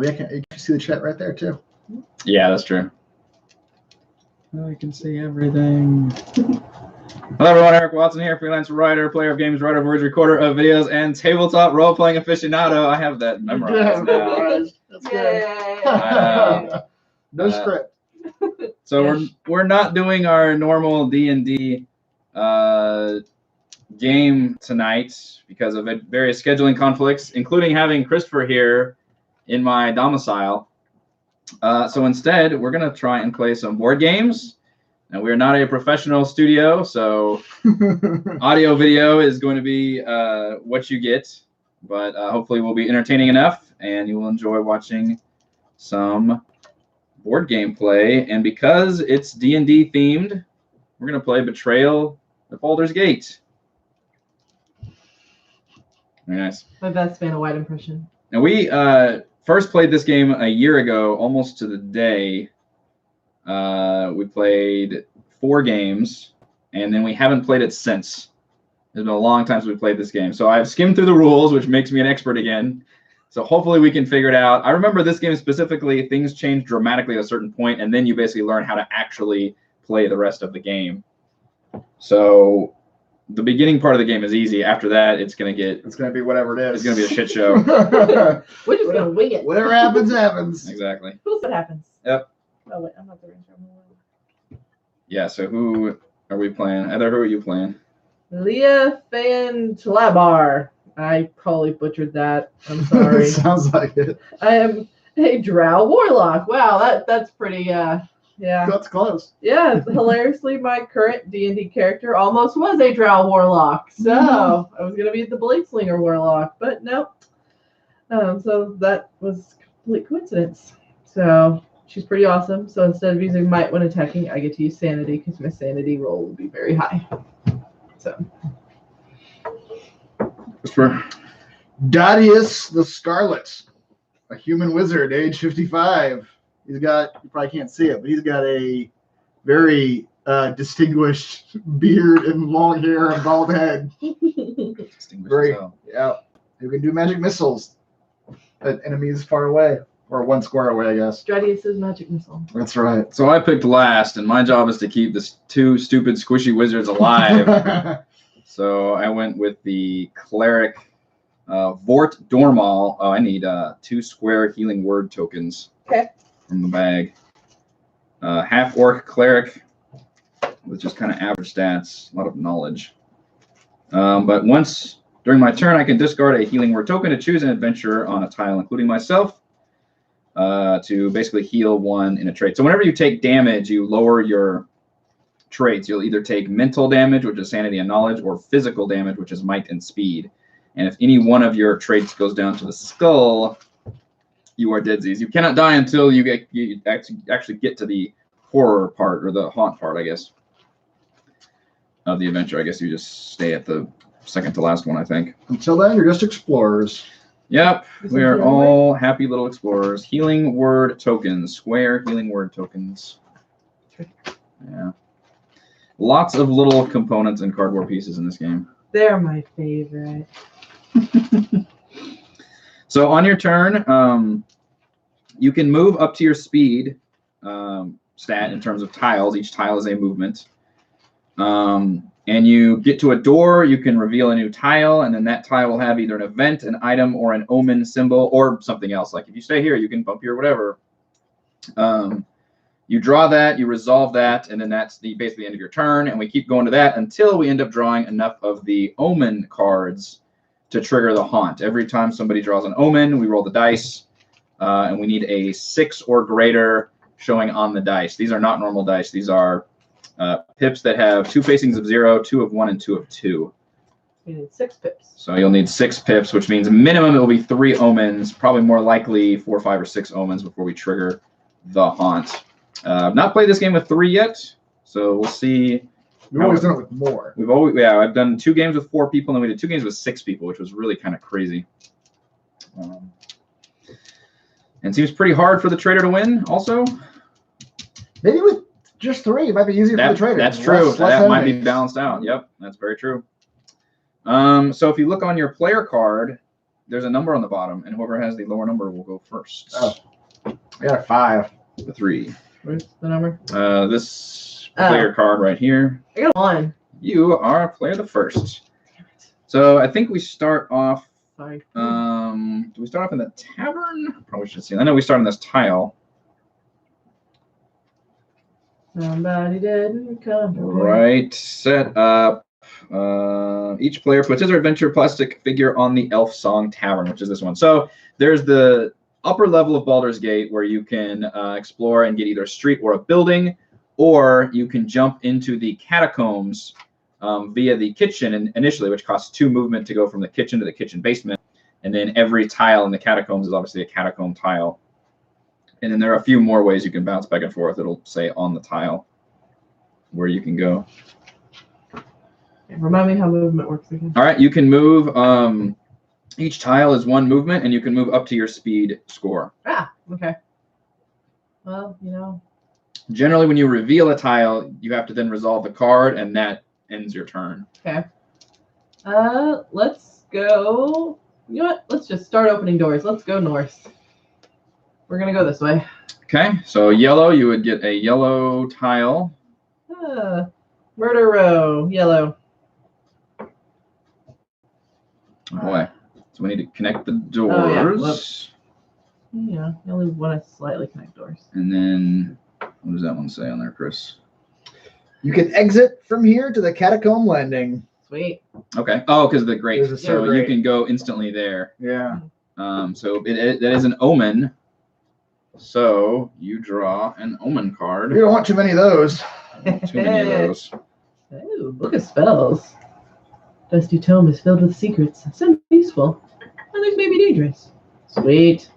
Maybe you can see the chat right there too. Yeah, that's true. I can see everything. Hello everyone, Eric Watson here, freelance writer, player of games, writer of words, recorder of videos, and tabletop role-playing aficionado. I have that memorized now. That's good. No script. So we're not doing our normal D&D game tonight because of various scheduling conflicts, including having Christopher here in my domicile. So instead, we're going to try and play some board games. Now, we're not a professional studio, so audio video is going to be what you get. But hopefully we'll be entertaining enough, and you will enjoy watching some board game play. And because it's D&D themed, we're going to play Betrayal at Baldur's Gate. Very nice. My best Vanna White impression. Now, we first played this game a year ago, almost to the day. We played 4 games, and then we haven't played it since. It's been a long time since we played this game. So I've skimmed through the rules, which makes me an expert again. So hopefully we can figure it out. I remember this game specifically, things change dramatically at a certain point, and then you basically learn how to actually play the rest of the game. So the beginning part of the game is easay. After that, it's going to be whatever it is. It's going to be a shit show. We're just going to wing it. Whatever happens, happens. Exactly. Who's what happens? Yep. Oh, wait, I'm not the ranger. Yeah, so who are we playing? Heather, who are you playing? Leah Fan Tlabar. I probably butchered that. I'm sorry. Sounds like it. I am a Drow Warlock. Wow, that's pretty, yeah. That's close. Yeah, hilariously, my current D&D character almost was a Drow Warlock. So I was going to be the Bladeslinger Warlock, but nope. So that was complete coincidence. So she's pretty awesome. So instead of using might when attacking, I get to use sanity because my sanity roll will be very high. So. Christopher. Dadius the Scarlet, a human wizard, age 55. He's got, you probably can't see it, but he's got a very distinguished beard and long hair and bald head. Very, yeah. You can do magic missiles at enemies far away, or 1 square away, I guess. Stradius's magic missile. That's right. So I picked last, and my job is to keep the 2 stupid squishy wizards alive. So I went with the cleric Vort Dormal. Oh, I need 2 square healing word tokens. Okay. From the bag. Half orc cleric with just kind of average stats, a lot of knowledge. But once during my turn, I can discard a healing word token to choose an adventurer on a tile, including myself, to basically heal 1 in a trait. So whenever you take damage, you lower your traits. You'll either take mental damage, which is sanity and knowledge, or physical damage, which is might and speed. And if any one of your traits goes down to the skull, you are deadsies. You cannot die until you actually get to the horror part, or the haunt part, I guess, of the adventure. I guess you just stay at the second to last one, I think. Until then, you're just explorers. Yep, we are all happy little explorers. Healing word tokens, square healing word tokens. Yeah. Lots of little components and cardboard pieces in this game. They're my favorite. So on your turn, you can move up to your speed stat in terms of tiles. Each tile is a movement. And you get to a door, you can reveal a new tile, and then that tile will have either an event, an item, or an omen symbol, or something else. Like if you stay here, you can bump your whatever. You draw that, you resolve that, and then that's basically the end of your turn. And we keep going to that until we end up drawing enough of the omen cards to trigger the haunt. Every time somebody draws an omen, we roll the dice, and we need a 6 or greater showing on the dice. These are not normal dice. These are pips that have 2 facings of 0, 2 of 1, and 2 of 2. You need 6 pips. So you'll need 6 pips, which means minimum it will be 3 omens, probably more likely 4, 5, or 6 omens before we trigger the haunt. I've not played this game with 3 yet, so we'll see. We've always done it with more. I've done 2 games with 4 people, and then we did 2 games with 6 people, which was really kind of crazy. And seems pretty hard for the trader to win, also. Maybe with just 3, it might be easier for the trader. That's true. That might be balanced out. Yep, that's very true. So if you look on your player card, there's a number on the bottom, and whoever has the lower number will go first. Oh. I got a 5. The 3. Where's the number? This player card right here. I got 1. You are player the first. So I think we start off. Sorry. Do we start off in the tavern? Probably should see. I know we start on this tile. Somebody didn't come. Right. Set up. Each player puts his or adventure plastic figure on the Elf Song Tavern, which is this one. So there's the upper level of Baldur's Gate where you can explore and get either a street or a building, or you can jump into the catacombs via the kitchen initially, which costs 2 movement to go from the kitchen to the kitchen basement. And then every tile in the catacombs is obviously a catacomb tile. And then there are a few more ways you can bounce back and forth. It'll say on the tile where you can go. Remind me how movement works again. All right, you can move. Each tile is 1 movement, and you can move up to your speed score. Ah, okay. Well, you know. Generally, when you reveal a tile, you have to then resolve the card, and that ends your turn. Okay. Let's go. You know what? Let's just start opening doors. Let's go north. We're gonna go this way. Okay, so yellow, you would get a yellow tile. Murder row, yellow. Oh boy. So we need to connect the doors. Yeah, you only want to slightly connect doors. And then, what does that one say on there, Chris? You can exit from here to the catacomb landing. Sweet. Okay. Oh, because of the grate. There's a So you grate. can go instantly there. Yeah. So that is an omen. So you draw an omen card. You don't want too many of those. Too many of those. Ooh, book of spells. Dusty tome is filled with secrets. Some useful, others may be dangerous. Sweet.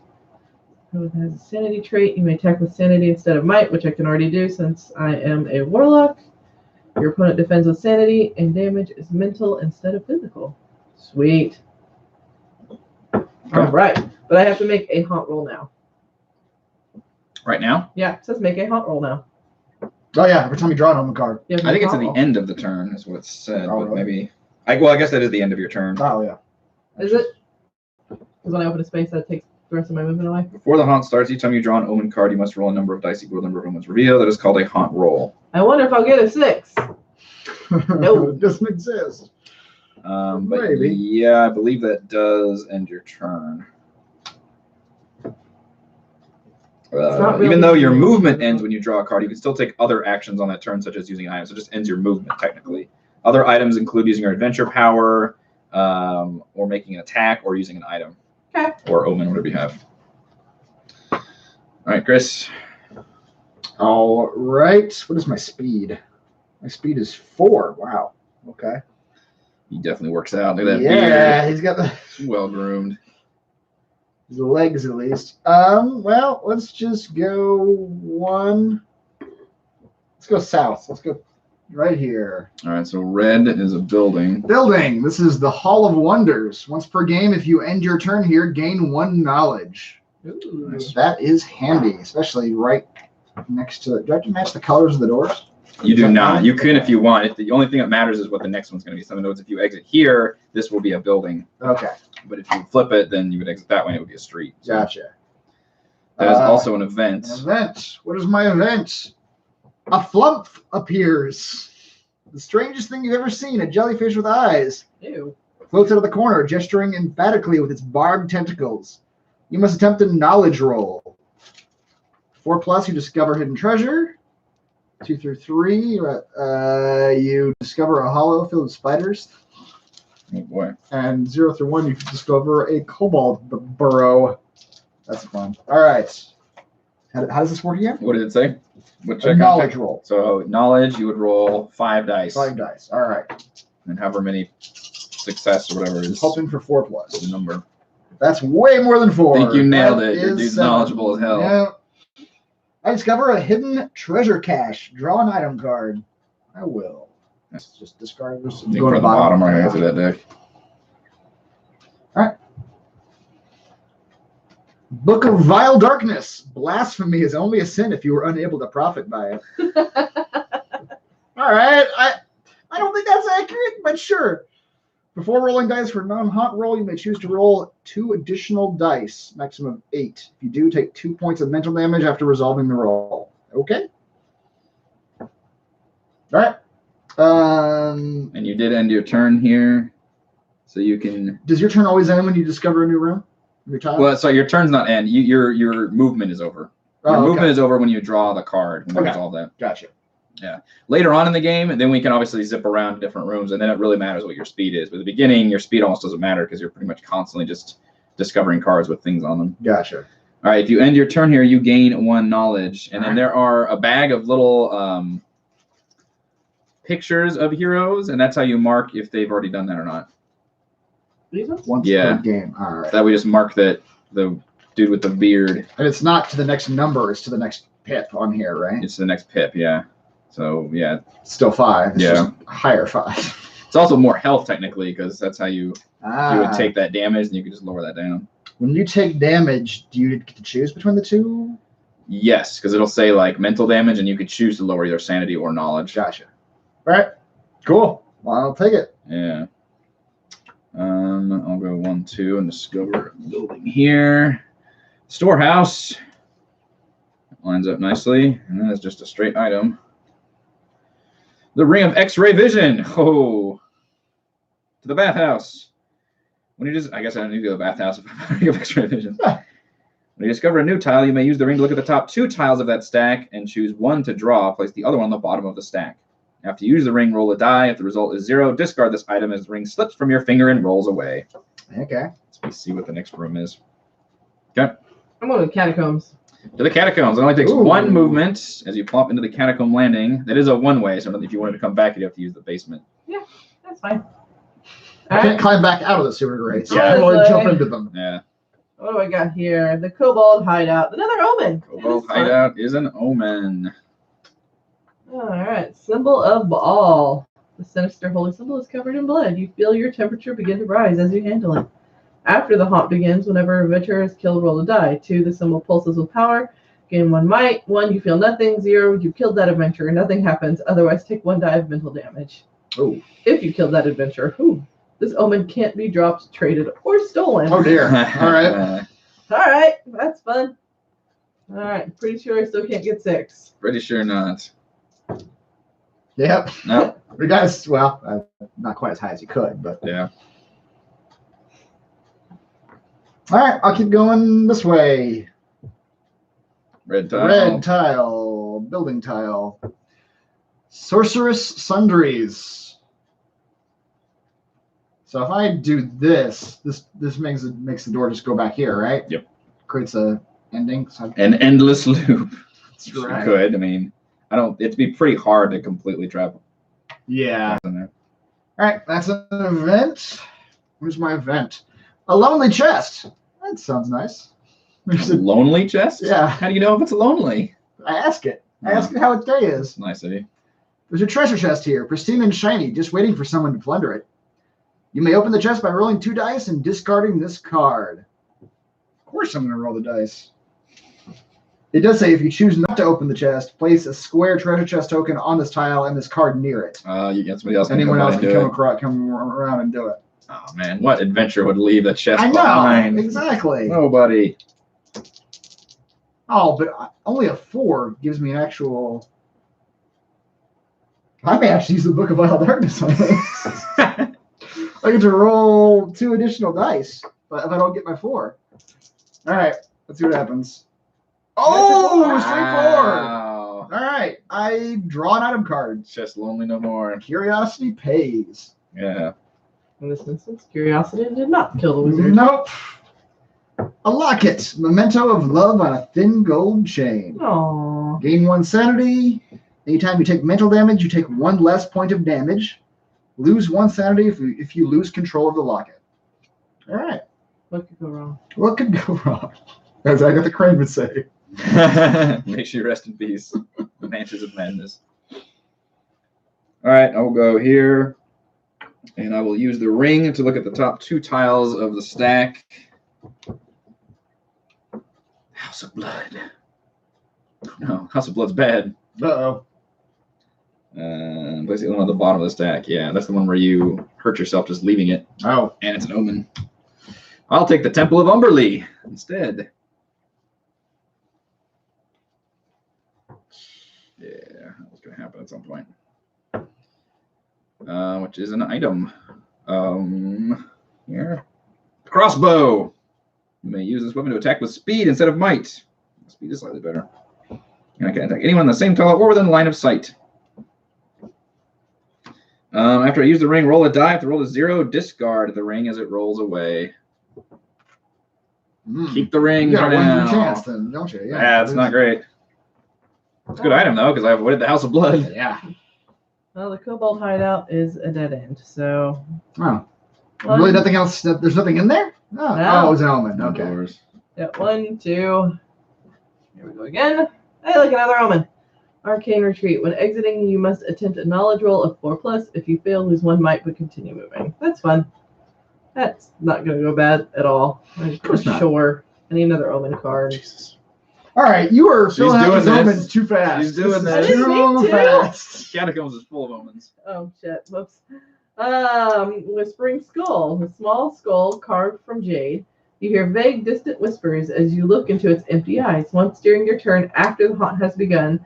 It has a sanity trait. You may attack with sanity instead of might, which I can already do since I am a warlock. Your opponent defends with sanity, and damage is mental instead of physical. Sweet. All right, but I have to make a haunt roll now. Right now? Yeah, it says make a haunt roll now. Oh yeah, every time you draw an open card. You have to I make think it's a at the haunt roll. end of the turn, is what it said. Oh, But really? maybe. I guess that is the end of your turn. Oh yeah. Is it? Because when I open a space, that takes the rest of my movement away. Before the haunt starts, each time you draw an omen card, you must roll a number of dice equal to the number of omens revealed. That is called a haunt roll. I wonder if I'll get a 6. No. It doesn't exist. But Maybe. yeah, I believe that does end your turn. not really Even though your moving. movement ends when you draw a card, you can still take other actions on that turn, such as using an item. So it just ends your movement, technically. Other items include using your adventure power, or making an attack, or using an item. Okay. Or omen, whatever you have. All right, Chris. All right. What is my speed? My speed is 4. Wow. Okay. He definitely works out. Look at that Yeah, he's got the beard. Well groomed. legs at least. Well, let's just go one. Let's go south. Let's go right here. All right, so red is a building. Building. This is the Hall of Wonders. Once per game, if you end your turn here, gain 1 knowledge. Ooh. Nice. That is handy, especially right next to it. Do I have to match the colors of the doors? You do not. You can if you want. The only thing that matters is what the next one's going to be. So in other words, if you exit here, this will be a building. Okay. But if you flip it, then you would exit that way and it would be a street. So Gotcha. that is also an event. An event. What is my event? A flump appears. The strangest thing you've ever seen, a jellyfish with eyes. Ew. Floats out of the corner, gesturing emphatically with its barbed tentacles. You must attempt a knowledge roll. 4+, you discover hidden treasure. 2 through 3, you discover a hollow filled with spiders. Oh boy. And 0 through 1, you discover a kobold burrow. That's fun. All right. How does this work again? What did it say? What A check? knowledge roll. So knowledge, you would roll 5 dice. 5 dice. All right. And however many success or whatever is Hoping for 4+. the number. That's way more than 4. I think you nailed That it. Your is dude's 7. knowledgeable as hell. Yeah. I discover a hidden treasure cache. Draw an item card. I will. Let's just discard this. I think for the bottom right after that deck. Book of Vile Darkness. Blasphemy is only a sin if you were unable to profit by it. All right. I don't think that's accurate, but sure. Before rolling dice for a non-haunt roll, you may choose to roll 2 additional dice, maximum of 8. If you do, take 2 points of mental damage after resolving the roll. Okay. All right. And you did end your turn here, so you can. Does your turn always end when you discover a new room? Your tile? Well, so your turn's not end. Your movement is over. Your movement is over when you draw the card. When you resolve that. Gotcha. Yeah. Later on in the game, then we can obviously zip around different rooms, and then it really matters what your speed is. But at the beginning, your speed almost doesn't matter because you're pretty much constantly just discovering cards with things on them. Gotcha. All right. If you end your turn here, you gain 1 knowledge, and then there are a bag of little pictures of heroes, and that's how you mark if they've already done that or not. Once Yeah. per game. All right. That we just mark that the dude with the beard. And it's not to the next number; it's to the next pip on here, right? It's the next pip. Yeah. So yeah. Still 5. It's Yeah. just higher 5. It's also more health technically because that's how you would Ah. take that damage, and you could just lower that down. When you take damage, do you get to choose between the two? Yes, because it'll say like mental damage, and you could choose to lower either sanity or knowledge. Gotcha. All right. Cool. Well, I'll take it. Yeah. I'll go 1, 2, and discover a building here. Storehouse. Lines up nicely, and then it's just a straight item. The Ring of X-ray vision. Oh. To the bathhouse. When you just, I guess I don't need to go to the bathhouse if I'm Ring of X-ray vision. When you discover a new tile, you may use the ring to look at the top 2 tiles of that stack and choose 1 to draw. Place the other one on the bottom of the stack. After you use the ring, roll a die. If the result is 0, discard this item as the ring slips from your finger and rolls away. Okay. Let's see what the next room is. Okay. I'm going to the catacombs. To the catacombs. It only takes Ooh. 1 movement as you plop into the catacomb landing. That is a one-way, so if you wanted to come back, you'd have to use the basement. That's fine. I can't climb back out of the sewer grates. Yeah. I can only jump into them. Yeah. What do I got here? The Kobold Hideout. Another omen. Kobold Hideout is an omen. All right. Symbol of Baal. The sinister holy symbol is covered in blood. You feel your temperature begin to rise as you handle it. After the haunt begins, whenever a adventurer is killed, roll a die. 2, the symbol pulses with power. Gain 1 might. 1, you feel nothing. 0, you killed that adventurer. Nothing happens. Otherwise, take 1 die of mental damage. Oh. If you killed that adventurer, this omen can't be dropped, traded, or stolen. Oh dear. All right. All right, that's fun. All right, pretty sure I still can't get 6. Pretty sure not. Yep. No. You guys, well, not quite as high as you could, but. Yeah. All right, I'll keep going this way. Red tile. Red tile, building tile. Sorceress sundries. So if I do this makes the door just go back here, right? Yep. Creates a ending. So An endless loop. that's You right. could. I mean, it'd be pretty hard to completely trap Yeah. in there. All right, that's an event. Where's my event? A lonely chest. That sounds nice. There's a, Lonely chest? Yeah. How do you know if it's lonely? I ask it. I ask it how its day is. It's nice of you. There's a treasure chest here, pristine and shiny, just waiting for someone to plunder it. You may open the chest by rolling 2 dice and discarding this card. Of course I'm going to roll the dice. It does say if you choose not to open the chest, place a square treasure chest token on this tile and this card near it. You get somebody else. Anyone else can come come around and do it. Oh man, what adventure would leave the chest I know, behind? exactly. Nobody. Oh, but only a 4 gives me an actual... I may actually use the Book of Vile Darkness on this. I get to roll 2 additional dice if I don't get my 4. All right, let's see what happens. Oh, straight 4. Wow. All right, I draw an item card. Just lonely no more. Curiosity pays. Yeah. In this instance, curiosity did not kill the wizard. Nope. A locket, memento of love on a thin gold chain. Aww. Gain 1 sanity. Anytime you take mental damage, you take 1 less point of damage. Lose 1 sanity if you lose control of the locket. All right. What could go wrong? What could go wrong? As I got the crane would say. Make sure you rest in peace. The Mansions of Madness. All right, I'll go here. And I will use the ring to look at the top 2 tiles of the stack. House of Blood. No, House of Blood's bad. Uh-oh. Place the one on the bottom of the stack. Yeah, that's the one where you hurt yourself just leaving it, Oh, and it's an omen. I'll take the Temple of Umberlee instead. Yeah, that's going to happen at some point. Which is an item. Here. Crossbow. You may use this weapon to attack with speed instead of might. Speed is slightly better. And I can attack anyone in the same tower or within line of sight. After I use the ring, roll a die. If the roll is 0, discard the ring as it rolls away. Keep the ring you for got one now. chance then, don't you? Yeah, it's not great. It's a good item, though, because I avoided the House of Blood. Yeah. Well, the kobold hideout is a dead end, so. Oh. Really nothing else? There's nothing in there? Oh, No. it was an omen. Okay. Doors. Yeah, 1, 2. Here we go again. Hey, look, another omen. Arcane retreat. When exiting, you must attempt a knowledge roll of 4+. If you fail, lose 1 might, but continue moving. That's fun. That's not going to go bad at all. I'm course not. sure. I need another omen card. Jesus. All right, you are filling out doing these this. omens too fast. She's doing This is this. too Me too. fast. Catacombs is full of omens. Oh, shit. Whoops. Whispering Skull. A small skull carved from jade. You hear vague, distant whispers as you look into its empty eyes. Once during your turn, after the haunt has begun,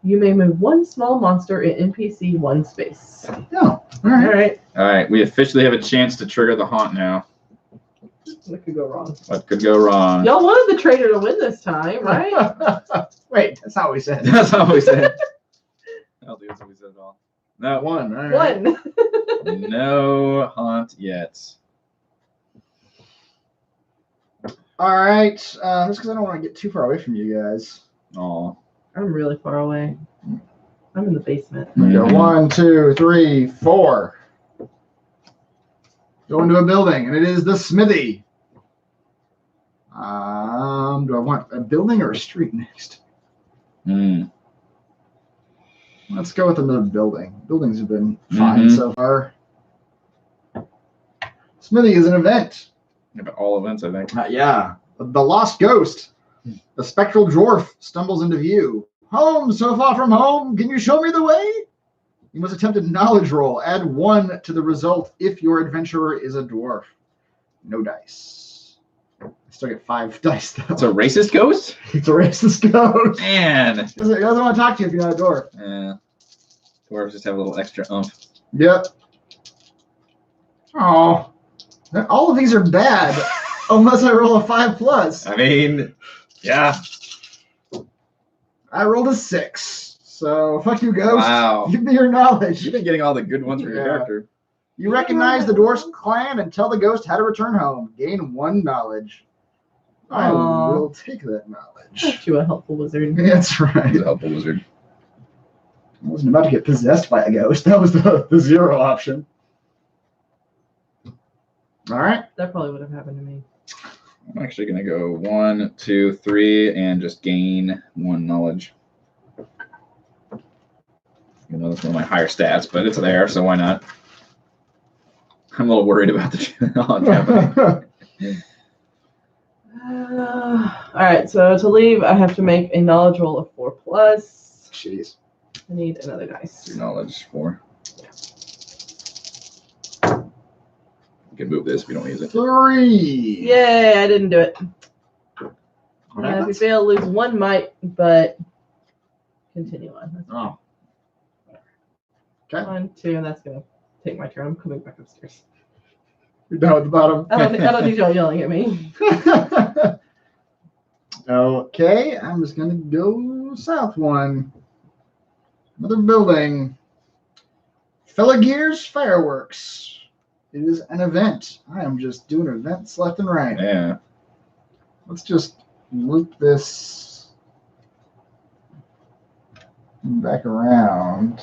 you may move 1 small monster in NPC 1 space. Oh, all right. All right. All right, we officially have a chance to trigger the haunt now. What could go wrong? What could go wrong? Y'all wanted the traitor to win this time, right? Wait, that's not what we said. That's not what we said. I'll do what we said at all. No, One. All right. 1. no haunt yet. All right. Just because I don't want to get too far away from you guys. Oh, I'm really far away. I'm in the basement. We go 1, 2, 3, 4. Go into a building, and it is the smithy. Do I want a building or a street next? Let's go with another building. Buildings have been fine so far. Smithy is an event. About all events, I think. Yeah. The Lost Ghost. The spectral dwarf stumbles into view. Home, so far from home. Can you show me the way? You must attempt a knowledge roll. Add 1 to the result if your adventurer is a dwarf. No dice. I still get 5 dice, though. It's a racist ghost? It's a racist ghost. Man. He doesn't want to talk to you if you're not a dwarf. Yeah. Dwarves just have a little extra oomph. Yep. Oh. All of these are bad unless I roll a 5+. I mean, yeah. I rolled a 6. So, fuck you, ghost. Wow. Give me your knowledge. You've been getting all the good ones for your character. You recognize the dwarf's clan and tell the ghost how to return home. Gain 1 knowledge. I Aw. will take that knowledge. Aren't you a helpful wizard? That's right. He's a helpful wizard. I wasn't about to get possessed by a ghost. That was the 0 option. All right. That probably would have happened to me. I'm actually going to go 1, 2, 3, and just gain 1 knowledge. You know, that's one of my higher stats, but it's there, so why not? I'm a little worried about the haunt happening. All right, so to leave, I have to make a knowledge roll of 4+. Jeez. I need another dice. Your knowledge 4. You can move this if you don't use it. 3. Yay, I didn't do it. What If you happens? fail, lose 1 might, but continue on. That's Oh. Okay. 1, 2, and that's going to take my turn. I'm coming back upstairs. You're down at the bottom. I don't need y'all yelling at me. Okay, I'm just gonna go south 1. Another building. Felagir's Fireworks. It is an event. I am just doing events left and right. Yeah. Let's just loop this back around.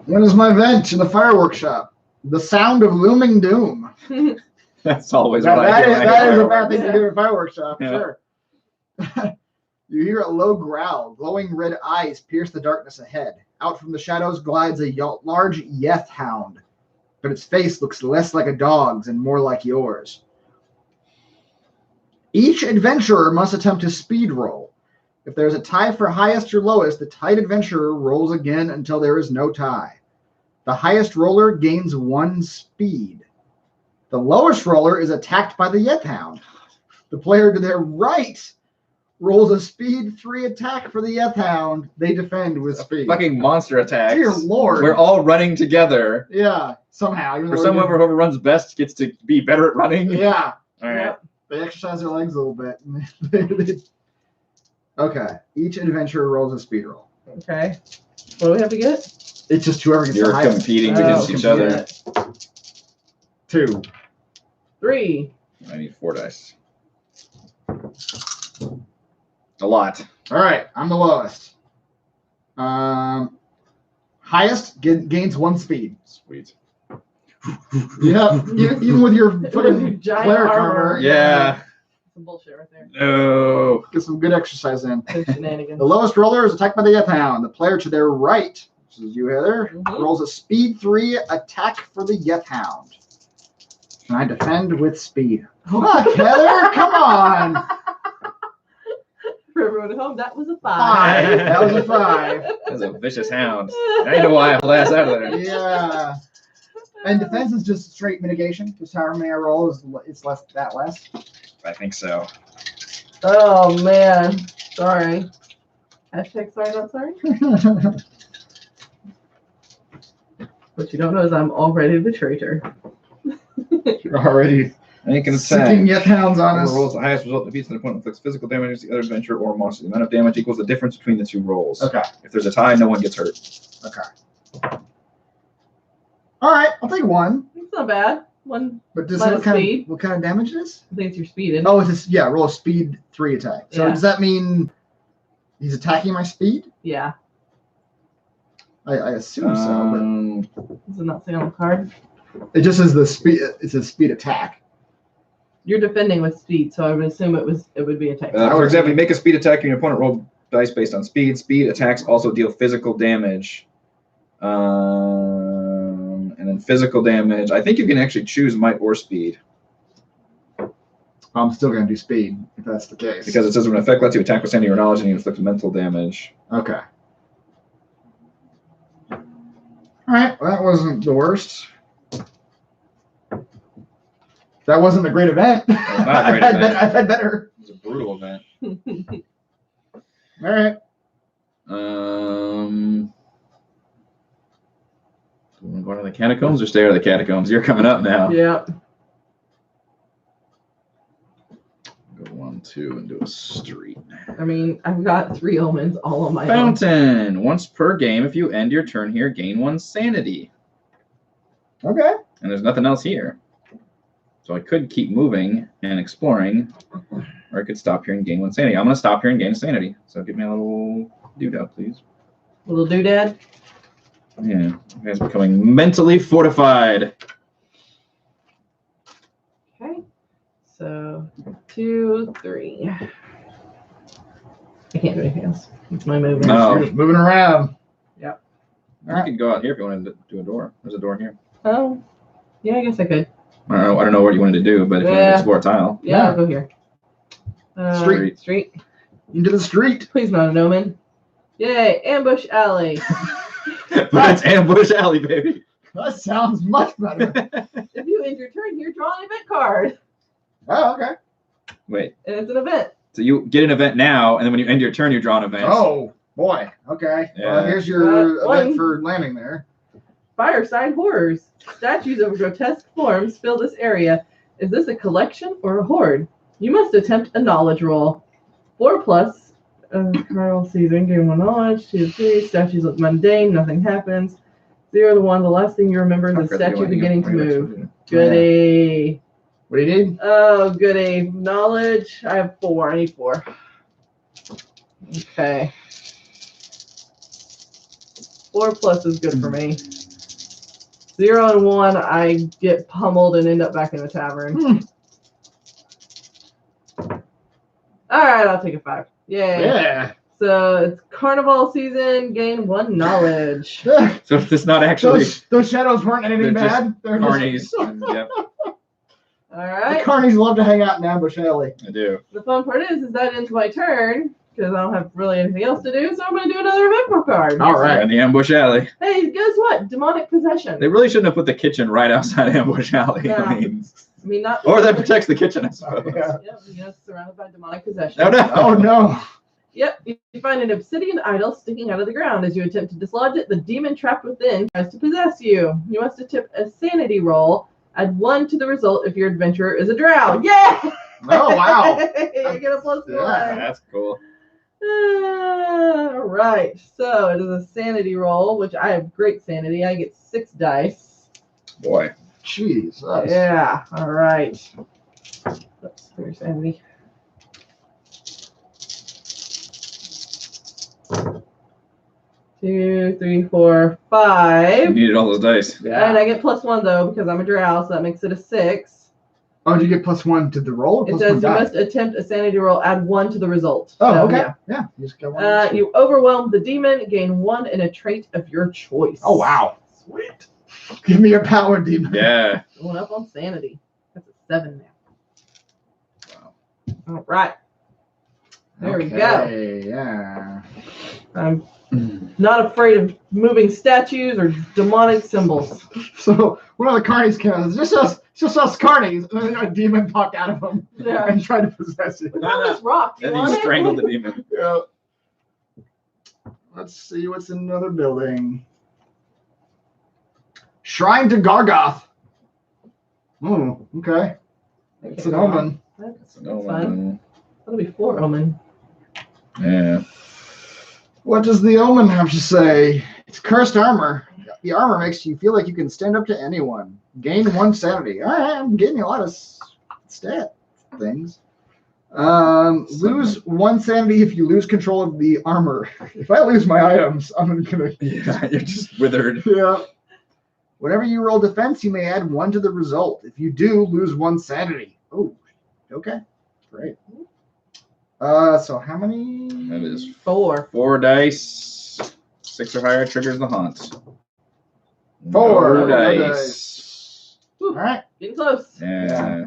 When is my event in the fireworks shop? The sound of looming doom. That's always That what I do. that is a bad thing to do in a fireworks shop, Yeah. sure. You hear a low growl. Glowing red eyes pierce the darkness ahead. Out from the shadows glides a large Yeth hound, but its face looks less like a dog's and more like yours. Each adventurer must attempt to speed roll. If there's a tie for highest or lowest, the tied adventurer rolls again until there is no tie. The highest roller gains 1 speed. The lowest roller is attacked by the Yeth Hound. The player to their right rolls a speed 3 attack for the Yeth Hound. They defend with speed. Fucking monster attacks. Dear Lord. We're all running together. Yeah, somehow. For someone whoever runs best gets to be better at running. Yeah. All right. Yep. They exercise their legs a little bit. Okay. Each adventurer rolls a speed roll. Okay. What do we have to get? It's just whoever gets You're the highest. competing Oh, against each other. 2. 3. I need 4 dice. A lot. All right. I'm the lowest. Highest gains 1 speed. Sweet. Yeah. Even with your fucking Giant cleric armor. armor. Yeah. Some bullshit right there. No. Get some good exercise in. Some shenanigans. The lowest roller is attacked by the Yeth Hound. The player to their right, which is you, Heather, Mhm. rolls a speed 3 attack for the Yeth Hound. And I defend with speed. Fuck, Heather, come on. For everyone at home, that was a 5. 5. That was a 5. That's a vicious hound. Now you know why I blast out of there. Yeah. And defense is just straight mitigation. Just however many I roll is it's less. I think so. Oh, man. Sorry. Hashtag sorry, not sorry. What you don't know is I'm already the traitor. You're already Make an sicking attack. Yeth Hounds on Whoever us. rolls the highest result defeats an opponent, inflicts physical damage against the other adventurer or monster. The amount of damage equals the difference between the 2 rolls. Okay. If there's a tie, no one gets hurt. Okay. All right, I'll take 1. It's not bad. One, But does Minus speed. what kind of damage it is? I think it's your speed. Isn't it? Oh, it's yeah. Roll a speed 3 attack. So Yeah. does that mean he's attacking my speed? Yeah. I assume so, Does it not say on the card? but it just says the speed. It's a speed attack. You're defending with speed, so I would assume it would be attack. for example, you make a speed attack, your opponent roll dice based on speed. Speed attacks also deal physical damage. And then physical damage. I think you can actually choose might or speed. I'm still gonna do speed if that's the case. Because it says when an effect lets you attack with sanity or knowledge and you inflict mental damage. Okay. All right. Well, that wasn't the worst. That wasn't a great event. That was not a great event. I've had better. It was a brutal event. All right. Do we want to go to the catacombs or stay out of the catacombs? You're coming up now. Yep. Go 1, 2, and do a street. I mean, I've got 3 omens all on my own. Fountain. Once per game, if you end your turn here, gain 1 sanity. Okay. And there's nothing else here. So I could keep moving and exploring, or I could stop here and gain 1 sanity. I'm going to stop here and gain a sanity. So give me a little doodad, please. Little doodad. Yeah, you guys are becoming mentally fortified. Okay. So 2, 3. I can't do anything else. It's my movement. No. You're just moving around. You could go out here if you wanted to do a door. There's a door here. Oh. Yeah, I guess I could. I don't know what you wanted to do, but if you want to Yeah. explore a tile. Yeah, Yeah. I'll go here. Street. Street. Into the street. Please not an omen. Yay, ambush alley. But it's ambush alley, baby. That sounds much better. If you end your turn here, draw an event card. Oh, okay. Wait, And it's an event. so you get an event now, and then when you end your turn, you draw an event. Oh, boy. Okay. Well, Yeah. here's your event One. for landing there. Fireside horrors. Statues of grotesque forms fill this area. Is this a collection or a horde? You must attempt a knowledge roll. 4+. Carl season, gain 1 knowledge. 2 to 3. Statues look mundane. Nothing happens. 0 to 1. The last thing you remember is the statue beginning to move. Goody. What do you need? Oh, goody. Knowledge. I have 4. I need 4. Okay. 4+ is good for me. 0 and 1, I get pummeled and end up back in the tavern. All right, I'll take a 5. Yay. Yeah. So it's carnival season. Gain 1 knowledge. So it's not actually Those shadows weren't anything They're just bad. They're carnies. just- Yep, All The right. carnies love to hang out in Ambush Alley. I do. The fun part is that ends my turn. because I don't have really anything else to do. So I'm going to do another event card. All right. In the ambush alley. Hey, guess what? Demonic possession. They really shouldn't have put the kitchen right outside ambush alley. Yeah. I mean, not. or that protects the kitchen, I suppose. Yeah. Yeah, surrounded by demonic possession. No, no. Oh no. Yep, you find an obsidian idol sticking out of the ground. As you attempt to dislodge it, the demon trapped within tries to possess you. You must attempt a sanity roll. Add 1 to the result if your adventurer is a drow. Yeah! Oh wow. You get a plus 1. Yeah. That's cool. All right, so it is a sanity roll, which I have great sanity. I get 6 dice. Boy. Jesus. Yeah, all right. Oops, there's sanity. Two, three, four, You 5. needed all those dice. And I get plus 1 though because I'm a drow, so that makes it a 6. Oh, did you get plus 1 to the roll? Or It plus says 1 you die? must attempt a sanity roll, add 1 to the result. Oh, So, okay. yeah. Yeah. You just got one. You overwhelm the demon, gain 1 in a trait of your choice. Oh wow. Sweet. Give me your power, demon. Yeah. Going up on sanity. That's a 7 now. Wow. All right. There we go. Okay, yeah. I'm not afraid of moving statues or demonic symbols. So one of the carnies comes. Just us carnies, and then a demon popped out of them Yeah. and tried to possess it. We found this rock. You And want you it? strangled the demon. Yeah. Let's see what's in another building. Shrine to Gargoth. Oh, okay. It's an omen. That's No fun. one. That'll be 4 omen. Yeah. What does the omen have to say? It's cursed armor. The armor makes you feel like you can stand up to anyone. Gain 1 sanity. All right, I'm getting a lot of stat things. Lose 1 sanity if you lose control of the armor. If I lose my items, I'm gonna. Yeah, you're just withered. Yeah. Whenever you roll defense, you may add 1 to the result. If you do, lose 1 sanity. Oh, okay, great. So how many? That is 4. 4 dice. 6 or higher triggers the haunt. 4 No dice. dice. All right, Getting close. Yeah.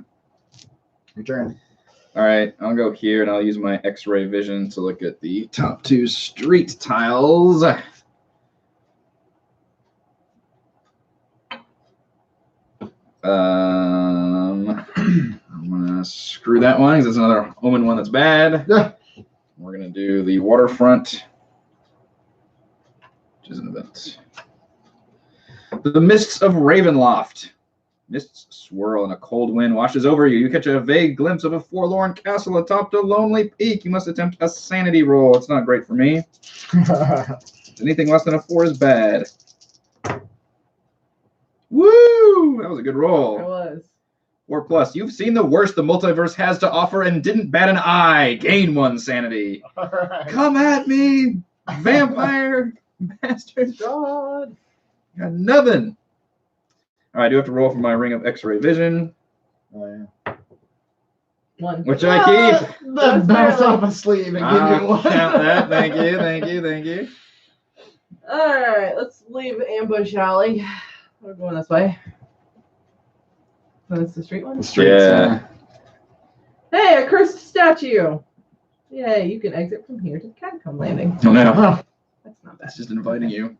your turn. All right, I'll go here and I'll use my X-ray vision to look at the top 2 street tiles. I'm gonna screw that one because that's another omen one that's bad. Yeah. We're gonna do the waterfront, which is an event. The mists of Ravenloft. Mists swirl and a cold wind washes over you. You catch a vague glimpse of a forlorn castle atop a lonely peak. You must attempt a sanity roll. It's not great for me. Anything less than a 4 is bad. Woo! That was a good It roll. was. 4+. You've seen the worst the multiverse has to offer and didn't bat an eye. Gain 1 sanity. All right. Come at me, vampire master god. Got nothing. All right, I do have to roll for my ring of X-ray vision, Oh, yeah. 1. which I keep. Then bounce off a sleeve and give I'll you 1. count that. Thank you, thank you, thank you. All right, let's leave Ambush Alley. We're going this way. So that's the street one? Yeah. Hey, a cursed statue. Yay, you can exit from here to the catacomb landing. Oh no, Oh, That's not bad. it's just inviting you.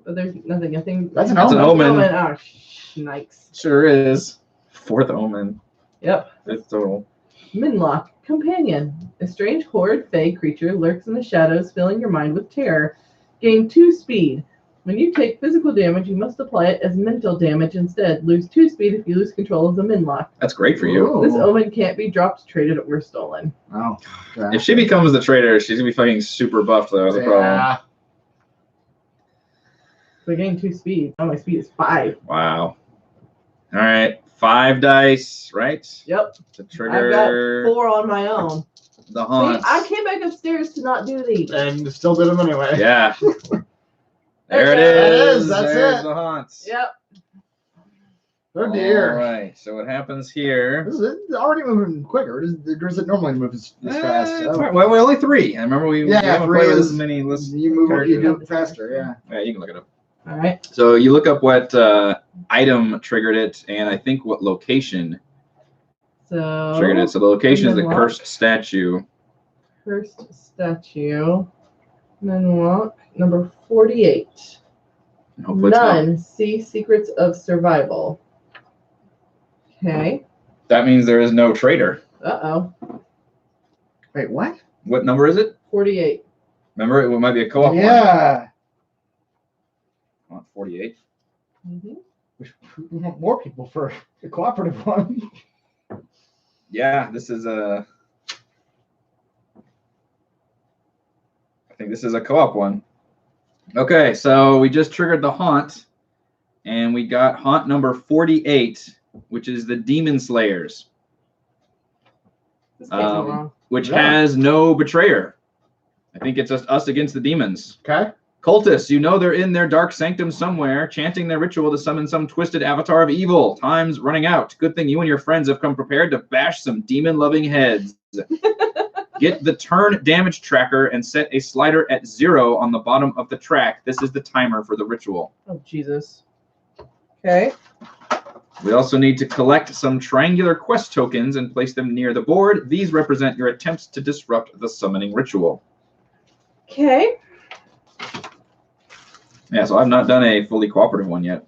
But there's nothing. I think that's an That's an omen. omen. Oh, shnikes. Sure is. 4th omen. Yep. 5th total. Minlock, companion. A strange horrid fey creature lurks in the shadows, filling your mind with terror. Gain 2 speed. When you take physical damage, you must apply it as mental damage instead. Lose 2 speed if you lose control of the Minlock. That's great for you. Ooh. This omen can't be dropped, traded, or stolen. Oh, okay. If she becomes the traitor, she's gonna be fucking super buffed though. That's a problem. Yeah. So I gain 2 speed. Oh, my speed is 5. Wow. All right, 5 dice, right? Yep. To I've trigger got 4 on my own. the See, haunts. I came back upstairs to not do these. And still did them anyway. Yeah. There it That is. is, that's There's it. the haunts. Yep. Oh dear. All right. So what happens here? This is already moving quicker. Or does it normally move as fast? It's Oh. fine. Well, we're only 3. I remember we Yeah, haven't 3 played with is- as many lists. You move it, you do characters. it faster. Yeah. Yeah, you can look it up. All right. So you look up what item triggered it, and I think what location So triggered it. So the location is the Minlock. cursed statue. cursed statue. Men walk. Number 48. And hopefully it's not. None. See Secrets of Survival. Okay. That means there is no traitor. Uh-oh. Wait, what? What number is it? 48. Remember, it might be a co-op one. Yeah. 48. Mm-hmm. We want more people for the cooperative one. Yeah, this is a. I think this is a co-op one. Okay, so we just triggered the haunt, and we got haunt number 48, which is the Demon Slayers, This can't go wrong. which Yeah. has no betrayer. I think it's just us against the demons. Okay. Cultists, you know they're in their dark sanctum somewhere, chanting their ritual to summon some twisted avatar of evil. Time's running out. Good thing you and your friends have come prepared to bash some demon-loving heads. Get the turn damage tracker and set a slider at 0 on the bottom of the track. This is the timer for the ritual. Oh, Jesus. Okay. We also need to collect some triangular quest tokens and place them near the board. These represent your attempts to disrupt the summoning ritual. Okay. Yeah, so I've not done a fully cooperative one yet.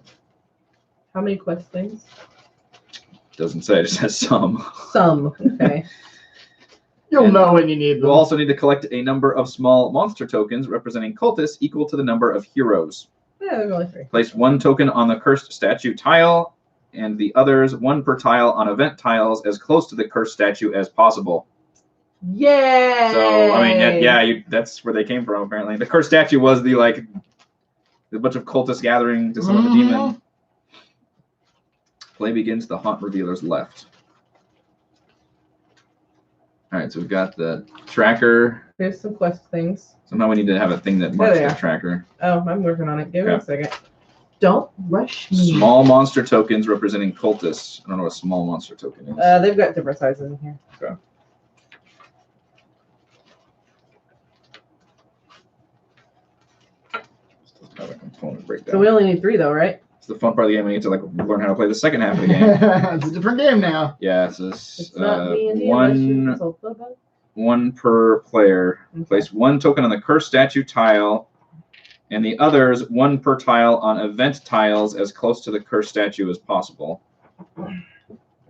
How many quest things? Doesn't say, it just says some. Some. Okay. You'll know when you need them. We'll also need to collect a number of small monster tokens representing cultists equal to the number of heroes. Yeah, there's only 3. Place 1 token on the cursed statue tile, and the others 1 per tile on event tiles as close to the cursed statue as possible. Yay! So, I mean, yeah, that's where they came from, apparently. The cursed statue was the bunch of cultists gathering to summon the demon. Play begins, the haunt revealers left. All right, so we've got the tracker. Here's some quest things. Somehow we need to have a thing that marks they the are. tracker. Oh, I'm working on it. Give me Okay. a second. Don't rush me. Small monster tokens representing cultists. I don't know what a small monster token is. They've got different sizes in here. Okay. Still have a component breakdown. So we only need 3 though, right? It's the fun part of the game. We get to learn how to play the second half of the game. It's a different game now. Yeah, it's this, It's not D&D unless you consult the book. 1 per player. Okay. Place 1 token on the cursed statue tile, and the others 1 per tile on event tiles as close to the cursed statue as possible. I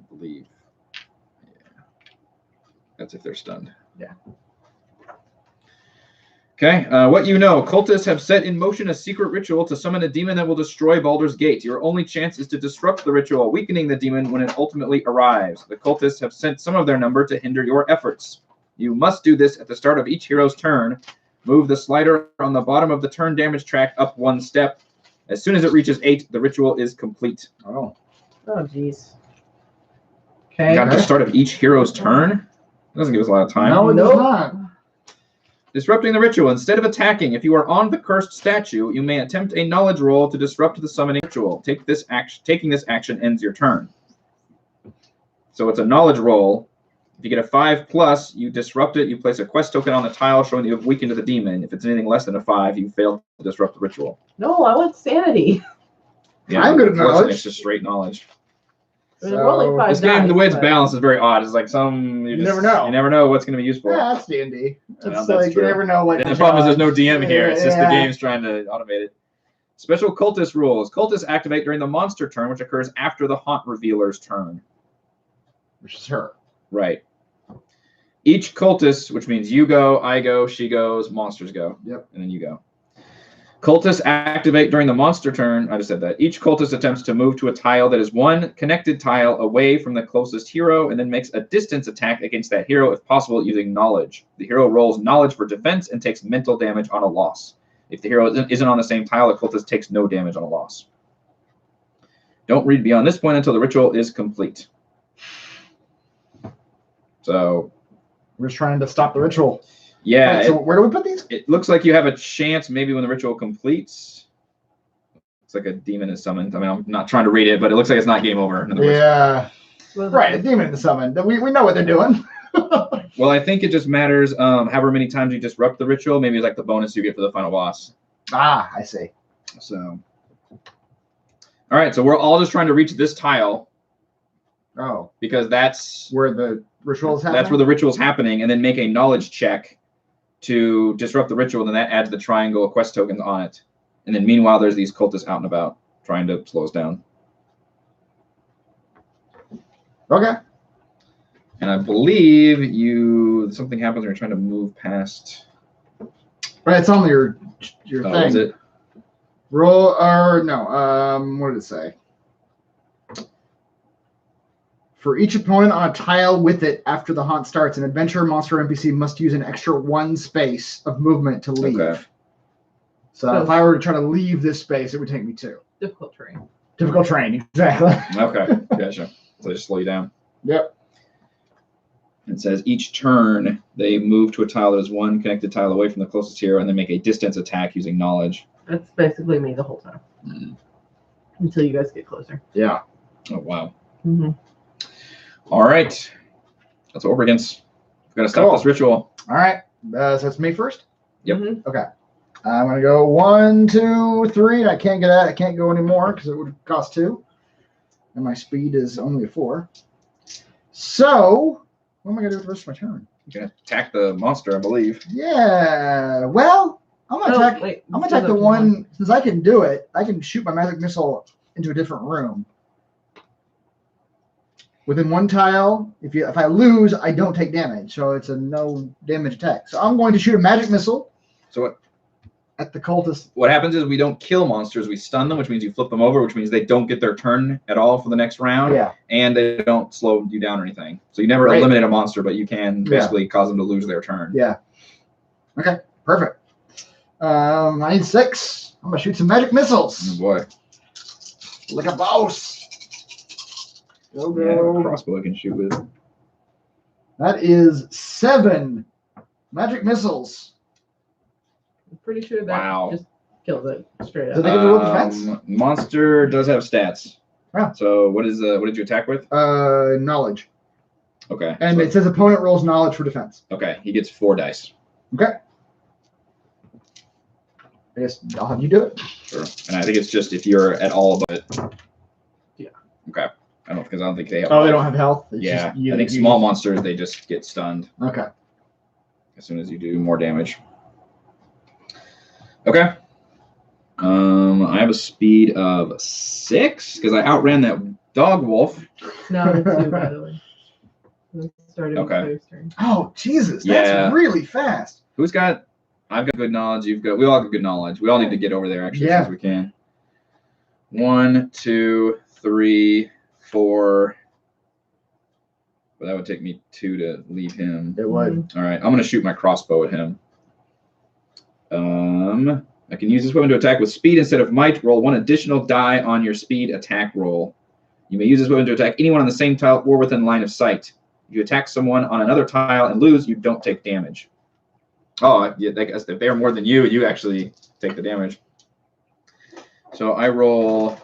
believe. Yeah. That's if they're stunned. Yeah. Okay, what you know. Cultists have set in motion a secret ritual to summon a demon that will destroy Baldur's Gate. Your only chance is to disrupt the ritual, weakening the demon when it ultimately arrives. The cultists have sent some of their number to hinder your efforts. You must do this at the start of each hero's turn. Move the slider on the bottom of the turn damage track up 1 step. As soon as it reaches 8, the ritual is complete. Oh. Oh, jeez. Okay. Got to the start of each hero's turn? It doesn't give us a lot of time. No, it Nope. does not. Disrupting the ritual. Instead of attacking, if you are on the cursed statue, you may attempt a knowledge roll to disrupt the summoning ritual. Taking this action ends your turn. So it's a knowledge roll. If you get a 5+, you disrupt it. You place a quest token on the tile showing that you have weakened the demon. If it's anything less than a 5, you fail to disrupt the ritual. No, I want sanity. Yeah, I'm good at unfortunately, knowledge. It's just straight knowledge. I mean, we're only 5 This game, the way it's dice, balanced, is very odd. It's like you never know. You never know what's going to be used for. Yeah, that's D&D. It's that's like true. you never know what. And the problem is there's no DM here. It's just the Yeah. game's trying to automate it. Special cultist rules. Cultists activate during the monster turn, which occurs after the haunt revealer's turn. Which is her. Right. Each cultist, which means you go, I go, she goes, monsters go. Yep. And then you go. Cultists activate during the monster turn. I just said that. Each cultist attempts to move to a tile that is 1 connected tile away from the closest hero and then makes a distance attack against that hero if possible using knowledge. The hero rolls knowledge for defense and takes mental damage on a loss. If the hero isn't on the same tile, the cultist takes no damage on a loss. Don't read beyond this point until the ritual is complete. So, We're just trying to stop the ritual. yeah. Right, so where do we put these? It looks like you have a chance maybe when the ritual completes. It's like a demon is summoned. I mean, I'm not trying to read it, but it looks like it's not game over. In other words. Yeah. Well, Right, a demon in the summon. We know what they're doing. Well, I think it just matters however many times you disrupt the ritual. Maybe it's like the bonus you get for the final boss. Ah, I see. So, all right. So we're all just trying to reach this tile Oh, because that's where the ritual is happening? That's where the ritual's happening, and then make a knowledge check to disrupt the ritual, and then that adds the triangle of quest tokens on it. And then meanwhile, there's these cultists out and about trying to slow us down. Okay. And I believe something happens when you're trying to move past. Right, it's on your Oh, thing. is it? Roll or no? What did it say? For each opponent on a tile with it after the haunt starts, an adventurer, monster, or NPC must use an extra 1 space of movement to leave. Okay. So if I were to try to leave this space, it would take me 2. Difficult terrain. Difficult terrain, exactly. Okay, gotcha. So just slow you down. Yep. It says each turn they move to a tile that is 1 connected tile away from the closest hero, and then make a distance attack using knowledge. That's basically me the whole time. Mm. Until you guys get closer. Yeah. Oh wow. Mm-hmm. All right. That's over against. We've got to stop Cool. this ritual. All right. So it's me first? Yep. Mm-hmm. Okay. I'm going to go 1, 2, 3. And I can't get that. I can't go anymore because it would cost 2. And my speed is only a 4. So, what am I going to do with the rest of my turn? You're going to attack the monster, I believe. Yeah. Well, I'm going to attack. Wait, I'm gonna attack the one, since I can do it, I can shoot my magic missile into a different room. Within 1 tile, if I lose, I don't take damage, so it's a no damage attack. So I'm going to shoot a magic missile. So at the cultist. what happens is we don't kill monsters, we stun them, which means you flip them over, which means they don't get their turn at all for the next round. Yeah. And they don't slow you down or anything. So you never Right. eliminate a monster, but you can basically cause them to lose their turn. Yeah. Okay. Perfect. I need 6. I'm gonna shoot some magic Oh missiles boy. like a boss. Go Yeah, I have a go. crossbow I can shoot with. That is 7 magic missiles. I'm pretty sure that Wow. just kills it straight Does up. it give a roll defense? Monster does have stats. Yeah. So what did you attack with? Knowledge. Okay. And so- it says opponent rolls knowledge for defense. okay, he gets 4 dice. Okay. I guess I'll have you do it. Sure. And I think it's just if you're at all but. Yeah. Okay. I don't think they have. Oh, they don't have health? It's Yeah. just you- I think you small just- monsters they just get stunned Okay. as soon as you do more damage. Okay. I have a speed of 6 because I outran that dog wolf. No, it's 2, by the way. It started with Okay. Claire's turn. Oh, Jesus. Yeah. That's really fast. Who's got? I've got good knowledge. We all got good knowledge. We all need to get over there actually Yeah. as we can. 1, 2, 3, 4. But that would take me 2 to leave him. It would. All right, I'm gonna shoot my crossbow at him. I can use this weapon to attack with speed instead of might. Roll 1 additional die on your speed attack roll. You may use this weapon to attack anyone on the same tile or within line of sight. If you attack someone on another tile and lose, you don't take damage. Oh, yeah, I guess if they're more than you, you actually take the damage. So I roll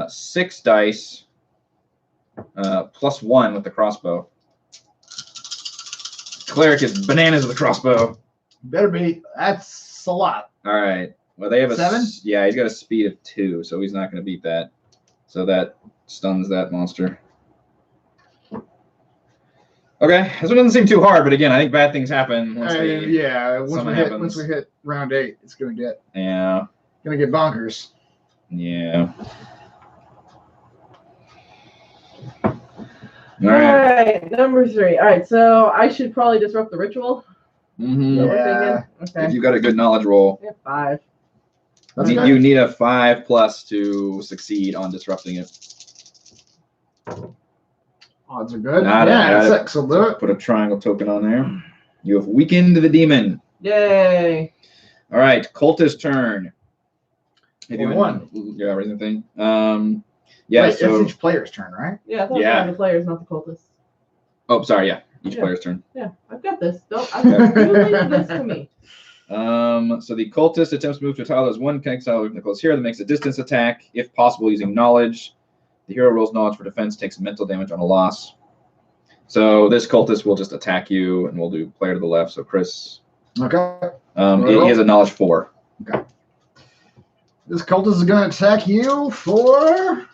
6 dice plus 1 with the crossbow. Cleric is bananas with the crossbow. Better be. That's a lot. All right. Well, they have a 7? Yeah, he's got a speed of 2, so he's not going to beat that. So that stuns that monster. Okay, this one doesn't seem too hard, but again, I think bad things happen once they. Yeah. Once something we, hit, happens. once we hit round 8, it's gonna get Yeah. bonkers. Yeah. All All right. right, number 3. All right, so I should probably disrupt the ritual. Mm-hmm. Is that what we're Yeah. thinking? If Okay. you got a good knowledge roll, Yeah, 5. That's you, good. you need a 5+ to succeed on disrupting it. Odds are good. Got it, Yeah, got it. 6 will do it. Put a triangle token on there. You have weakened the demon. Yay. All right, cultist turn. Have you Or 1. Yeah, raising thing. Yeah. Wait, So. it's each player's turn, right? Yeah, I thought Yeah. yeah. The players, not the cultists. Oh, sorry. Yeah, each Yeah. player's turn. Yeah, I've got this. You leave this to me. So the cultist attempts to move to a tile. There's 1 connected tile from the close hero that makes a distance attack, if possible, using knowledge. The hero rolls knowledge for defense, takes mental damage on a loss. So this cultist will just attack you, and we'll do player to the left. So Chris, Okay. he has a knowledge 4. This cultist is gonna attack you for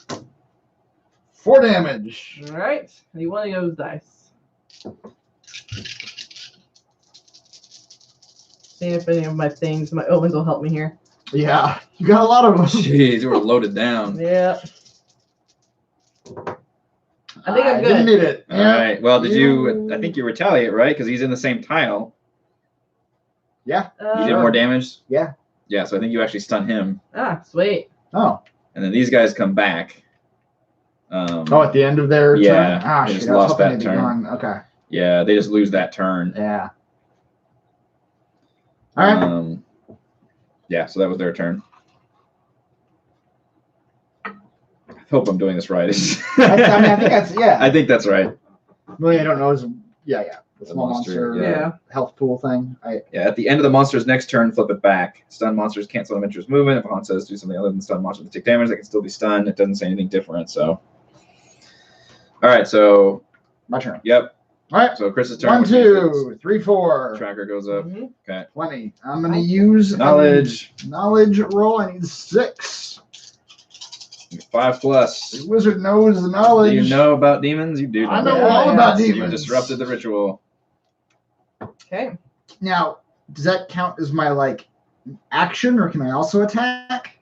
4 damage. All right. I need one of those dice. See if any of my things, my omens will help me here. Yeah, you got a lot of them. Jeez, you were loaded down. Yeah. I think I'm good. Didn't need it. All right. Well, did you? I think you retaliate, right? Because he's in the same tile. Yeah. You did more damage. Yeah. Yeah. So I think you actually stun him, Ah, sweet. Oh. and then these guys come back. Oh, at the end of their yeah, turn? Ah, they shit, just I was lost hoping that they'd be turn. gone. Okay. Yeah, they just lose that turn. Yeah. All right. Yeah, so that was their turn. I hope I'm doing this right. I think that's, yeah. I think that's right. Really, I don't know. Yeah. The small monster, monster yeah. health pool thing. Yeah, at the end of the monster's next turn, flip it back. Stun monsters cancel Adventurer's movement. If a opponent says do something other than stun monsters to take damage, they can still be stunned. It doesn't say anything different, so. All right, so. My turn. Yep. All right. So Chris's turn. 1, which means 2, 3, 4. Tracker goes up. Mhm. Okay. 20. I'm going to use Knowledge. Knowledge roll. I need 6. 5+. The wizard knows the knowledge. Do you know about demons? You do. I know Yeah, all yeah. about You demons. disrupted the ritual. Okay. Now, does that count as my action, or can I also attack?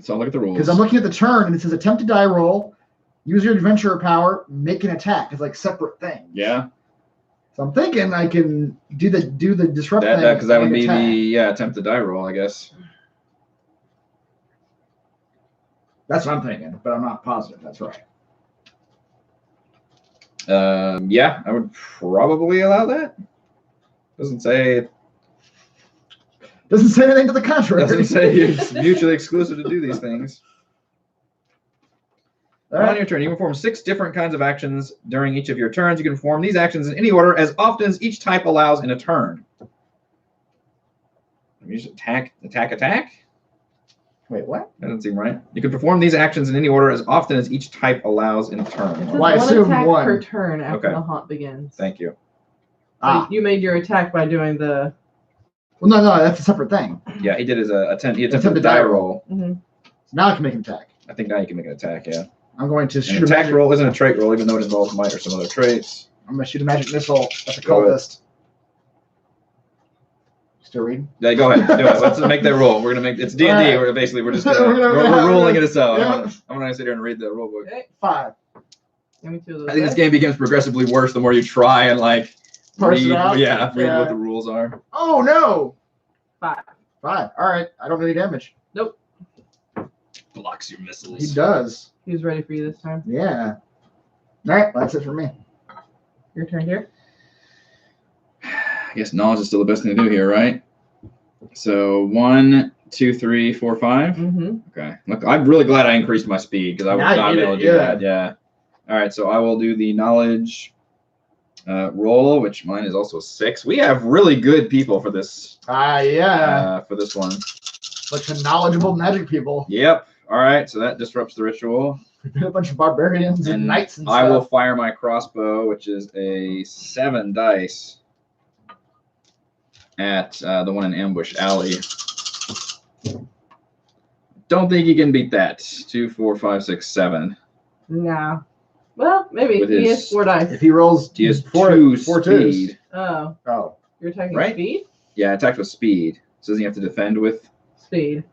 So I'll look at the rules. Because I'm looking at the turn and it says attempt to die roll, use your adventurer power, make an attack. It's like separate things. Yeah. So I'm thinking I can do the disrupt thing. Because that would make be attack. the attempt to die roll, I guess. That's what I'm thinking, but I'm not positive. That's right. Yeah, I would probably allow that. Doesn't say anything to the contrary. doesn't say it's mutually exclusive to do these things. All On right. your turn, you can perform 6 different kinds of actions during each of your turns. You can perform these actions in any order as often as each type allows in a turn. You just attack. Wait, what? That doesn't seem right. You can perform these actions in any order as often as each type allows in a It turn. says Well, I one assume attack one. per turn after Okay. the haunt begins. Thank you. So you made your attack by doing the. Well, no, that's a separate thing. Yeah, he did his attempt. He attempted Attempt the to die die roll. Mhm. So now I can make an attack. I think now you can make an attack. Yeah. I'm going to An shoot a attack magic. roll isn't a trait roll, even though it involves might or some other traits. I'm going to shoot a magic missile at the Go ahead. cultist. Still reading? Yeah, go ahead. Do it. Let's make that roll. We're gonna make it's D&D. Alright. We're basically we're just We're we're rolling it out. Yeah. I'm gonna sit here and read the rule book. Okay. 5. Give me 2 of those. I think this dice. game becomes progressively worse the more you try and Parse it read. out? Yeah, read Yeah. what the rules are. Oh, no. 5. 5. All right. I don't do any damage. Blocks your He missiles. does. He's ready for you this time. Yeah. All right. That's it for me. Your turn here. I guess knowledge is still the best thing to do here, right? So 1, 2, 3, 4, 5. Mm-hmm. Okay. Look, I'm really glad I increased my speed because I would Now you not be did able it, to do yeah. that. Yeah. All right. So I will do the knowledge roll, which mine is also 6. We have really good people for this. Yeah. For this one. Bunch of knowledgeable magic people. Yep. All right. So that disrupts the ritual. We've been a bunch of barbarians and knights and I stuff. will fire my crossbow, which is a 7 dice, at the one in Ambush Alley. Don't think he can beat that. 2, 4, 5, 6, 7. Nah. Well, maybe. With He his- has 4 dice. If he rolls He has four 2 four twos. speed. Oh. Oh. You're attacking Right? speed? Yeah, attacked with speed. So doesn't he have to defend with Speed.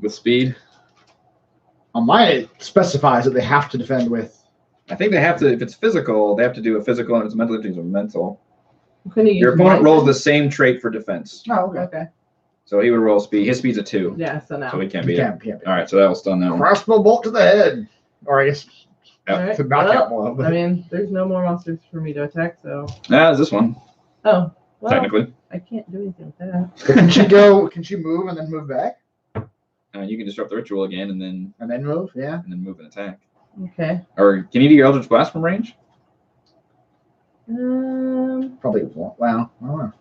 speed? On mine, it specifies that they have to defend with. I think they have to. If it's physical, they have to do a physical, and if it's mental, they have to do a mental. Couldn't he use Your opponent mine rolls then? the same trait for defense. Oh, okay. Okay. So he would roll speed. His speed's a 2, Yeah, so now. so he can't You beat it. can't. All right, so that will stun that one. Crossbow bolt to the head. Or I guess Yep. All right. to knockout Well, blow. But I mean, there's no more monsters for me to attack, so. It's this one, Oh. Well, technically. I can't do anything with that. But can she go? Can she move and then move back You can disrupt the ritual again, and then move? Yeah. move and attack. Okay. Or can you do your Eldritch Blast from range? Probably won't. Well, I don't know.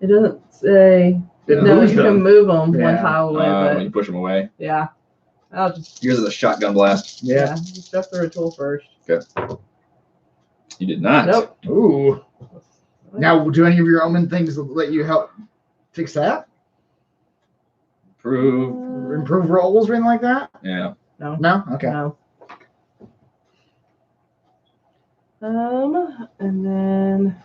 It doesn't say. It No, moves you can them. move them one Yeah. tile away, When but you push them away. yeah. I'll just. Yours is a shotgun blast. Yeah. Disrupt the ritual first. You did not. Nope. Ooh. Now, do any of your omen things let you help fix that? Prove. Improve rolls or anything like that? Yeah. No. No? Okay. No. And then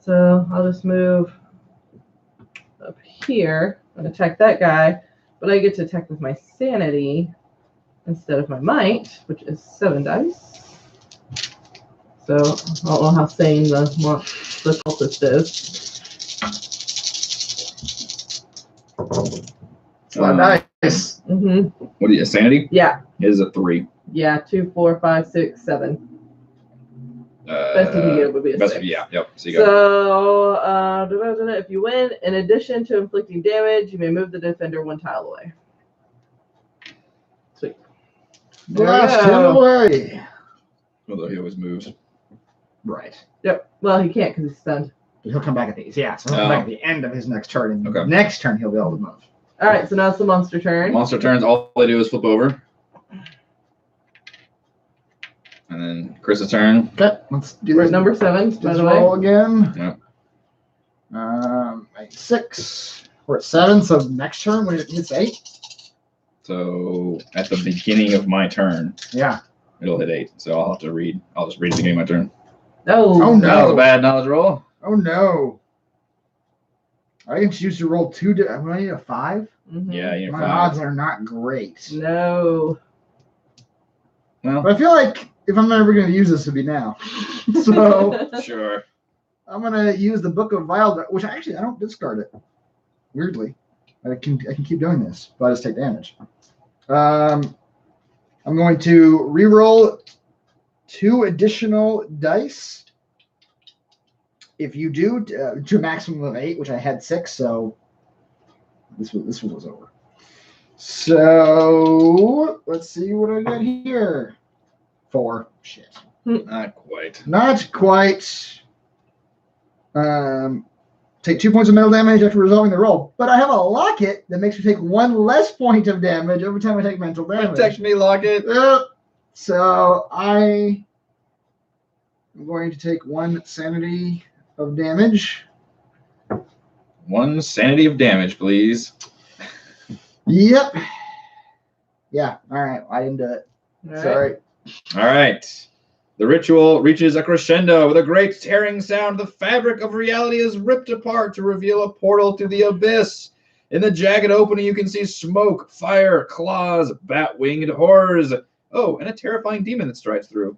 so I'll just move up here and attack that guy, but I get to attack with my sanity instead of my might, which is 7 dice. So I don't know how sane the cultist is. It's a lot of dice. Mm-hmm. What do you, sanity? Yeah. It is a 3. Yeah. 2, 4, 5, 6, 7. Best you can get would be a best, 6. Yeah, yep. So you got So, if you win, in addition to inflicting damage, you may move the defender 1 tile away. Sweet. Blast There we him go. away. although he always moves. Right. Yep. Well, he can't because he's stunned. He'll come back at these. Yeah, so he'll come back at the end of his next turn. And Okay. next turn, he'll be able to move. All right. So now it's the monster turn. Monster turns, all they do is flip over. And then Chris's turn. Okay, let's do We're this. at number 7, by Just the way. roll again. Yep. 6. We're at 7, so next turn when it hits 8. So at the beginning of my turn, Yeah. it'll hit 8. So I'll have to read. I'll just read at the beginning of my turn. No. Oh, no. That was a bad knowledge roll. Oh no. I can choose to roll 2. When I need a 5. Mhm. Yeah, you're My fine. odds are not great. No. Well, But I feel like if I'm ever going to use this, it'll be now. So sure. I'm going to use the Book of Baldur, which I don't discard it. Weirdly, I can keep doing this, but I just take damage. I'm going to reroll 2 additional dice. If you do to a maximum of 8, which I had 6, so this one was over. So let's see what I got here. 4. Shit. Not quite. Not quite. Take 2 points of mental damage after resolving the roll. But I have a locket that makes me take 1 less point of damage every time I take mental damage. Protect me, Locket. So I am going to take 1 sanity of damage. 1 sanity of damage, please. Yep. Yeah. All right. I didn't do it. All right. Sorry. All right. The ritual reaches a crescendo with a great tearing sound. The fabric of reality is ripped apart to reveal a portal to the abyss. In the jagged opening, you can see smoke, fire, claws, bat-winged horrors. Oh, and a terrifying demon that strides through.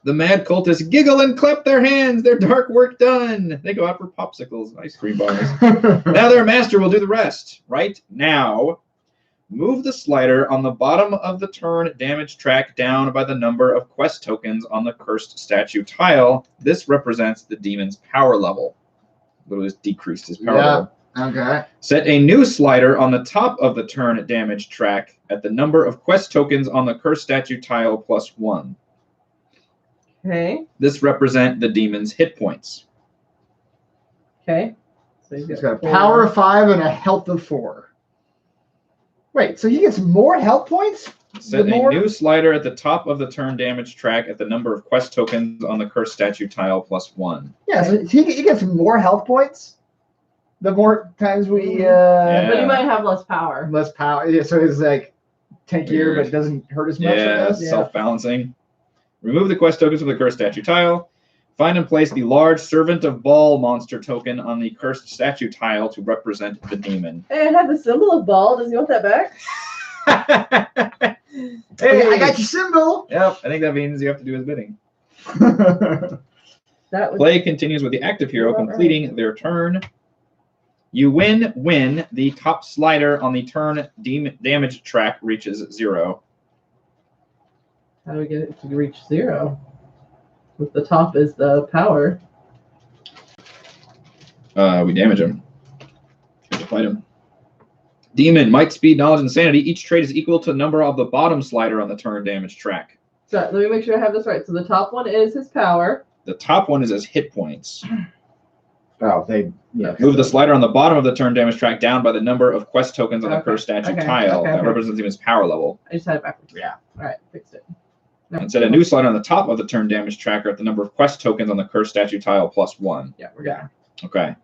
The mad cultists giggle and clap their hands. Their dark work done. They go out for popsicles, ice cream bars. Now their master will do the rest. Right now, move the slider on the bottom of the turn damage track down by the number of quest tokens on the cursed statue tile. This represents the demon's power level. Literally just decreased his power level. Okay. Set a new slider on the top of the turn damage track at the number of quest tokens on the cursed statue tile plus 1. Okay. This represents the demon's hit points. Okay. So He's got a power of 5 and a health of 4. Wait, so he gets more health points? Set The more- a new slider at the top of the turn damage track at the number of quest tokens on the cursed statue tile plus 1. Yeah, so he gets more health points the more times we Yeah. But he might have less power. less power. Yeah, so it's like tankier, Weird. but it doesn't hurt as much. I Yeah, guess. self-balancing. Remove the quest tokens from the cursed statue tile. Find and place the large Servant of Baal monster token on the cursed statue tile to represent the demon. Hey, it had the symbol of ball. Does he want that back? Hey, I got your symbol. Yep, I think that means you have to do his bidding. That was Play continues with the active hero completing their turn. You win when the top slider on the turn damage track reaches 0. how do we get it to reach 0? If the top is the power. We damage him. We have to fight him. Demon, might, speed, knowledge, and sanity. Each trait is equal to the number of the bottom slider on the turn damage track. So let me make sure I have this right. So the top one is his power. The top one is as hit points. Oh, yeah. Move the slider on the bottom of the turn damage track down by the number of quest tokens on the Okay, cursed statue okay, tile. okay, That okay. represents demon's power level. I just had it backwards. Yeah. All right, fixed it. And set a new slider on the top of the turn damage tracker at the number of quest tokens on the cursed statue tile plus 1. Yeah, we're good. Okay.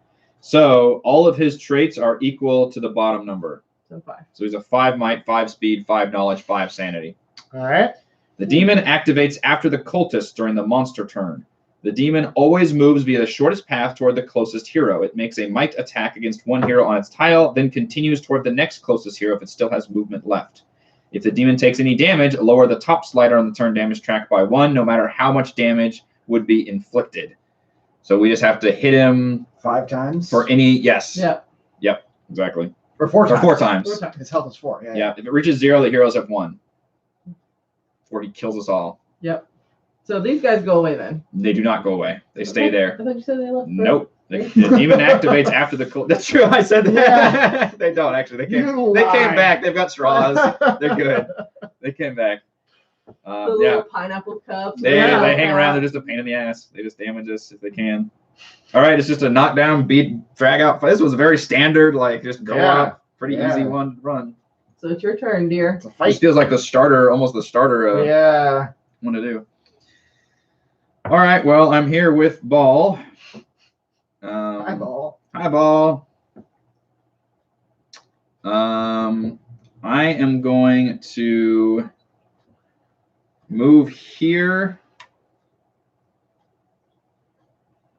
So all of his traits are equal to the bottom number. So 5. So he's a 5 might, 5 speed, 5 knowledge, 5 sanity. All right. The demon activates after the cultist during the monster turn. The demon always moves via the shortest path toward the closest hero. It makes a might attack against one hero on its tile, then continues toward the next closest hero if it still has movement left. If the demon takes any damage, lower the top slider on the turn damage track by 1, no matter how much damage would be inflicted. So we just have to hit him 5 times. for any, yes. Yep. Yep, exactly. Or 4 times. Or 4 times. 4 times. His health is 4. Yeah. Yeah, if it reaches 0, the heroes have 1. Or he kills us all. Yep. So these guys go away then. They do not go away. They stay there. I thought you said they left. Nope. The demon activates after the cult. That's true. I said that. Yeah. They don't actually. They You came. They came lie. back. They've got straws. They're good. They came back. The Yeah. little pineapple cups. They Yeah. hang around. They're just a pain in the ass. They just damage us if they can. All right. It's just a knockdown, beat, drag out. This was very standard. Like just go Yeah. up. Pretty Yeah. easy one to run. So it's your turn, dear. It's a This fight. feels like the starter, almost the starter. Yeah. One to do. All right. Well, I'm here with Ball. Eyeball. Hi, Ball. I am going to move here.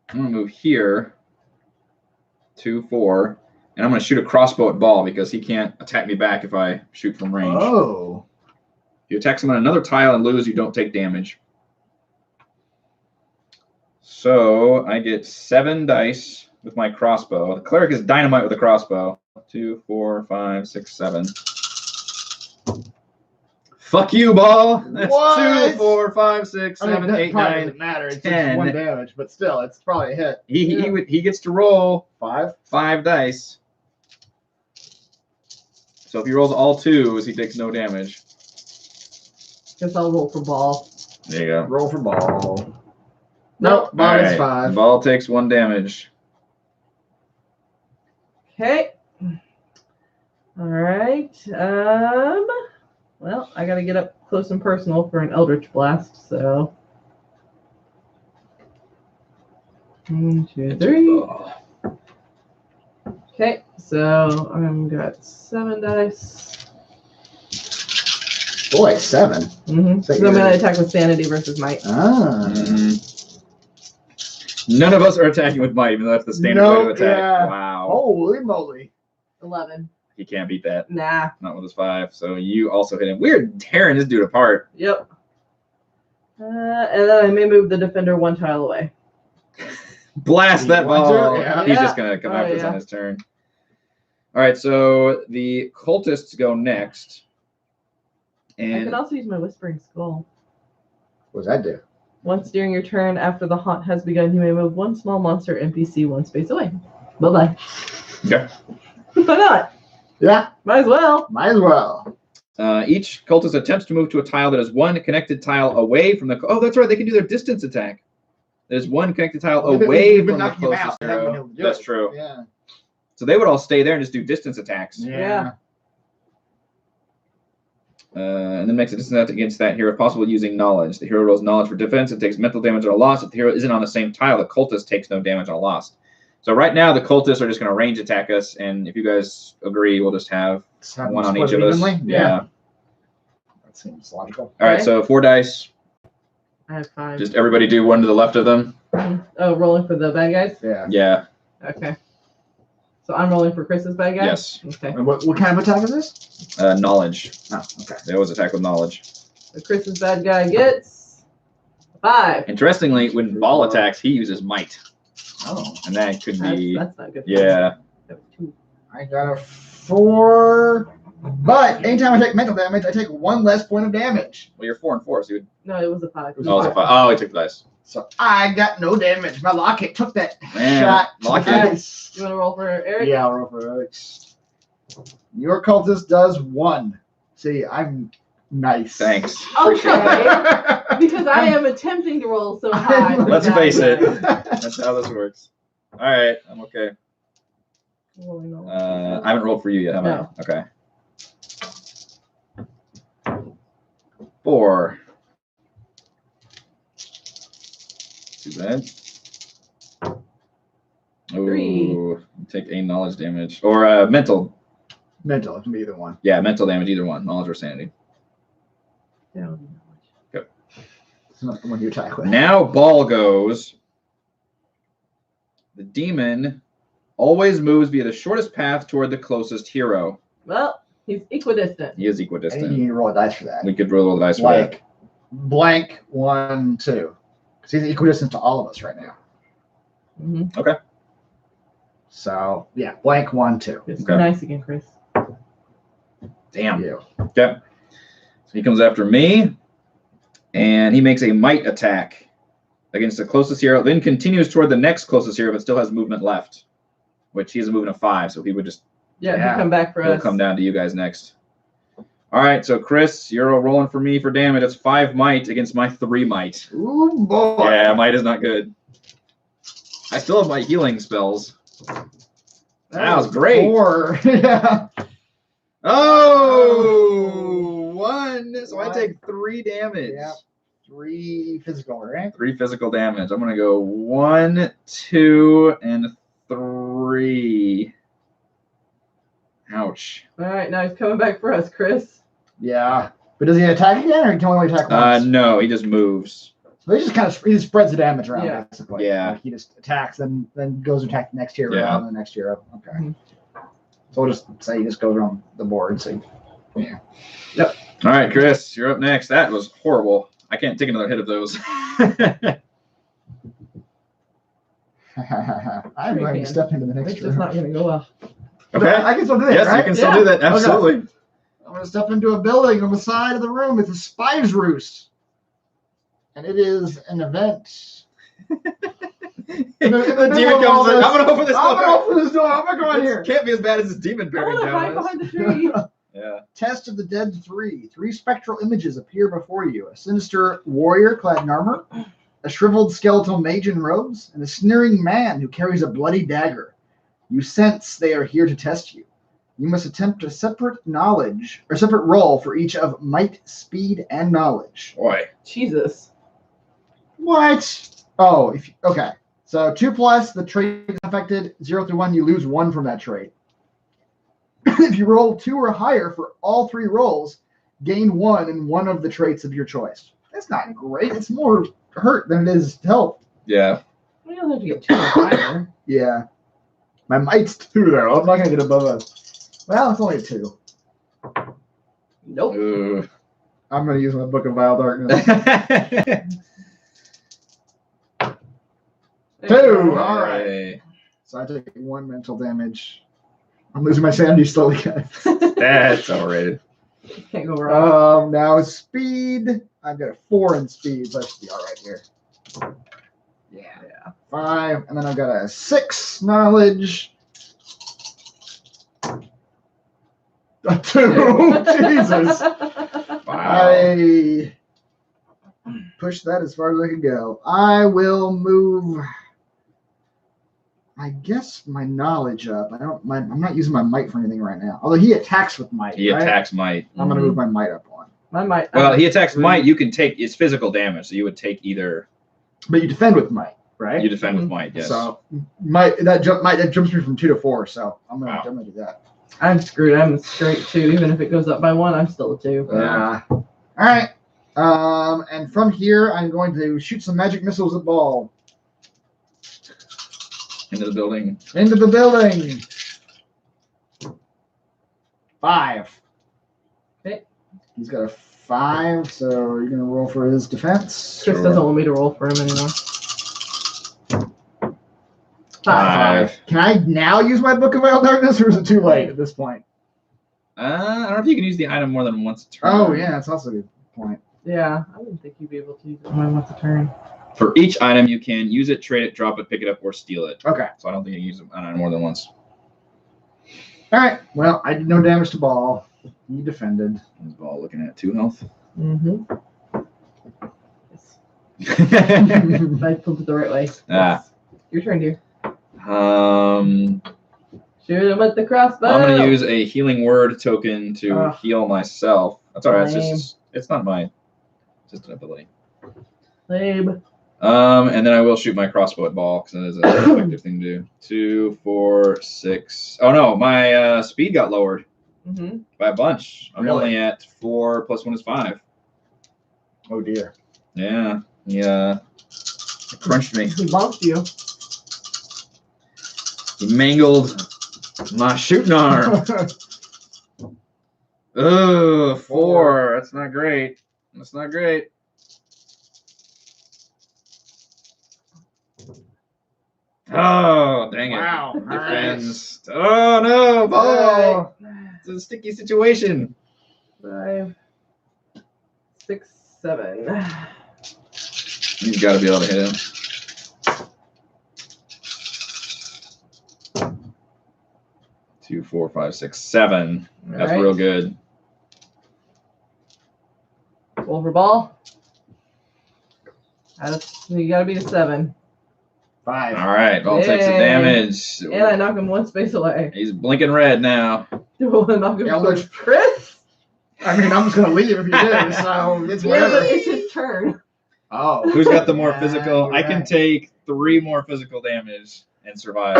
I'm going to move here 2, 4, and I'm going to shoot a crossbow at Ball because he can't attack me back if I shoot from range. Oh. If you attack someone on another tile and lose, you don't take damage. So I get 7 dice with my crossbow. The cleric is dynamite with a crossbow. 2, 4, 5, 6, 7. Fuck you, Ball. That's What? 2, 4, 5, 6, I mean, 7, that 8, probably 9. doesn't matter. It's 10. just 1 damage, but still, it's probably a hit. He gets to roll 5. 5 dice. So if he rolls all 2s, he takes no damage. Guess I'll roll for Ball. There you go. Roll for Ball. Nope. Ball All is right. 5. Ball takes 1 damage. Okay. All right. Well, I gotta get up close and personal for an Eldritch Blast, so 1, 2, 3. Okay, so I've got 7 dice. Boy, 7. Mm-hmm. So I'm gonna attack with Sanity versus Might. Ah. None of us are attacking with might, even though that's the standard way to Nope, attack. yeah. Wow. Holy moly. 11. He can't beat that. Nah. Not with his 5. So you also hit him. We're tearing this dude apart. Yep. And then I may move the defender 1 tile away. Blast that You want ball. to? Yeah. He's just going to come after us yeah. on his turn. All right, so the cultists go next. I And can also use my Whispering Skull. What does that do? Once during your turn after the haunt has begun, you may move 1 small monster NPC 1 space away. Bye-bye. okay. Why not? Yeah, Might as well. might as well. Each cultist attempts to move to a tile that is 1 connected tile away from the. Oh, that's right. They can do their distance attack. There's 1 connected tile We've been- away we've been from the knocking him closest out. They haven't been hero. able to do That's it. true. Yeah. So they would all stay there and just do distance attacks. Yeah. And then makes a distance attack against that hero if possible using knowledge. The hero rolls knowledge for defense and takes mental damage on a loss. If the hero isn't on the same tile, the cultist takes no damage on a loss. So right now the cultists are just going to range attack us, and if you guys agree, we'll just have Just have 1 them on each split of us. evenly? Yeah. That seems logical. All right, Okay. so 4 dice. I have 5. Just everybody do 1 to the left of them. Oh, rolling for the bad guys? Yeah. Yeah. Okay. So I'm rolling for Chris's bad guy? Yes. Okay. And what kind of attack is this? Knowledge. Oh, okay. They always attack with knowledge. So Chris's bad guy gets 5. Interestingly, when Ball attacks, he uses might, Oh, and that could be That's not good. yeah. That's 2. I got a 4. But anytime I take mental damage, I take 1 less point of damage. Well, you're 4 and 4, so you. No, it was a 5. Oh, it's a 5. Oh, he took the dice. So I got no damage. My locket took that Man, shot. to the Lockheed. face. You want to roll for Eric? Yeah, I'll roll for Alex. Your cultist does 1. See, I'm nice. Thanks. Okay. Because I am attempting to roll so high. for Let's bad face it. guys. That's how this works. All right, I'm okay. Rolling all- I haven't rolled for you yet, have No. I? Okay. 4. Too bad. Three. Ooh, take a knowledge damage or mental Mental. It can be either one. Yeah, mental damage, either one, knowledge or sanity. Yeah. It's not the one you attack with. Now Ball goes. The demon always moves via the shortest path toward the closest hero. Well, he's equidistant. He is I think equidistant. you need to roll a dice for that. We could roll the dice for that. Like blank 1, 2. Because he's equidistant to all of us right now. Mm-hmm. So yeah, blank 1, 2. It's Okay. nice again, Chris. Damn. You. Okay. So he comes after me, and he makes a might attack against the closest hero, then continues toward the next closest hero, but still has movement left, which he has a movement of 5, so he would just Yeah, Yeah. he'll come back for he'll us. come down to you guys next. All right, so Chris, you're rolling for me for damage. It's 5 might against my 3 might. Ooh boy. Yeah, might is not good. I still have my healing spells. That was great. 4. Yeah. Oh, 1. So I One. take 3 damage. Yeah. 3 physical, right? 3 physical damage. I'm gonna go 1, 2, and 3. Ouch. All right, now he's coming back for us, Chris. Yeah. But does he attack again, or he can only attack once? No, he just moves. So he just spreads the damage around, Yeah. basically. Yeah. Like he just attacks, then goes to attack the next hero, Yeah. and the next hero. Okay. Mhm. So we'll just say he just goes around the board. So yeah. All right, Chris, you're up next. That was horrible. I can't take another hit of those. I'm going to step into the next It's room. just not going to go well. Okay. I can still do that, Yes, right? you can still Yeah. do that. Absolutely. I'm going to step into a building on the side of the room. It's a spider's roost. And it is an event. The demon comes in. I'm gonna open this I'm door. going to open this door. I'm going to go in This here. can't be as bad as this demon I bearing want to hide down on us. behind the tree. Yeah. Test of the Dead 3. 3 spectral images appear before you. A sinister warrior clad in armor, a shriveled skeletal mage in robes, and a sneering man who carries a bloody dagger. You sense they are here to test you. You must attempt a separate roll for each of might, speed, and knowledge. Boy. Jesus. What? Oh, okay. So 2+, the trait is affected. 0 through 1, you lose 1 from that trait. If you roll 2 or higher for all 3 rolls, gain 1 in one of the traits of your choice. That's not great. It's more hurt than it is help. Yeah. We don't have to get too much higher. Yeah. My might's 2 though. I'm not gonna get above a. Well, it's only a 2. Nope. Ugh. I'm gonna use my Book of Vile Darkness. 2. All right. Hey, So I take 1 mental damage. I'm losing my sanity slowly, guys. that's overrated. Can't go wrong. Now speed. I've got a 4 in speed, so I should be all right here. Yeah. 5, and then I've got a 6 knowledge. A 2. Jesus. Wow. I pushed that as far as I could go. I will move. I guess my knowledge up. I'm not using my might for anything right now. Although he attacks with might. He right? attacks might. I'm gonna move my might up 1. I might. Well, he attacks might. You can take it's physical damage, so you would take either. But you defend with might, right? You defend with might. Yes. So that jumps me from 2 to 4. So I'm gonna do that. I'm screwed. I'm straight 2. Even if it goes up by 1, I'm still a 2. All right. And from here, I'm going to shoot some magic missiles at Ball. Into the building. Into the building. 5. Okay. He's got a 5, so you're gonna roll for his defense. Chris doesn't want me to roll for him anymore. 5. Can I now use my Book of Vile Darkness, or is it too late at this point? I don't know if you can use the item more than once a turn. Oh yeah, that's also a good point. Yeah, I didn't think you'd be able to use it more than once a turn. For each item, you can use it, trade it, drop it, pick it up, or steal it. Okay. So I don't think you can use an item more than once. All right. Well, I did no damage to Ball. He defended. Is Ball looking at 2 health? Mm-hmm. I pulled it the right way. Ah. Your turn, dear. I'm Shoot him with the crossbow. gonna use a healing word token to heal myself. That's all right. It's not mine. It's just an ability. Lame. And then I will shoot my crossbow at Ball because that is an effective thing to do. 2, 4, 6. Oh no, my speed got lowered. Mm-hmm. by a bunch. I'm Really? only at 4 plus 1 is 5. Oh dear. Yeah. Yeah. It crunched me. He bumped you. He mangled my shooting arm. Ugh, 4. That's not great. That's not great. Oh, dang it. Wow. Defense. Oh, no, ball. It's a sticky situation. 5, 6, 7. He's got to be able to hit him. Two, 4, 5, 6, 7. That's Alright. real good. Roll for ball. You gotta beat a 7. 5. All right, ball takes the Yay. damage. And I knock him one space away. He's blinking red now. Do I want to knock him Yeah, towards which- Chris? I mean, I'm just gonna leave if you do. So it's Yeah, but whatever. it's his turn. Oh. Who's got the more Yeah, physical? you're I can right. take 3 more physical damage and survive.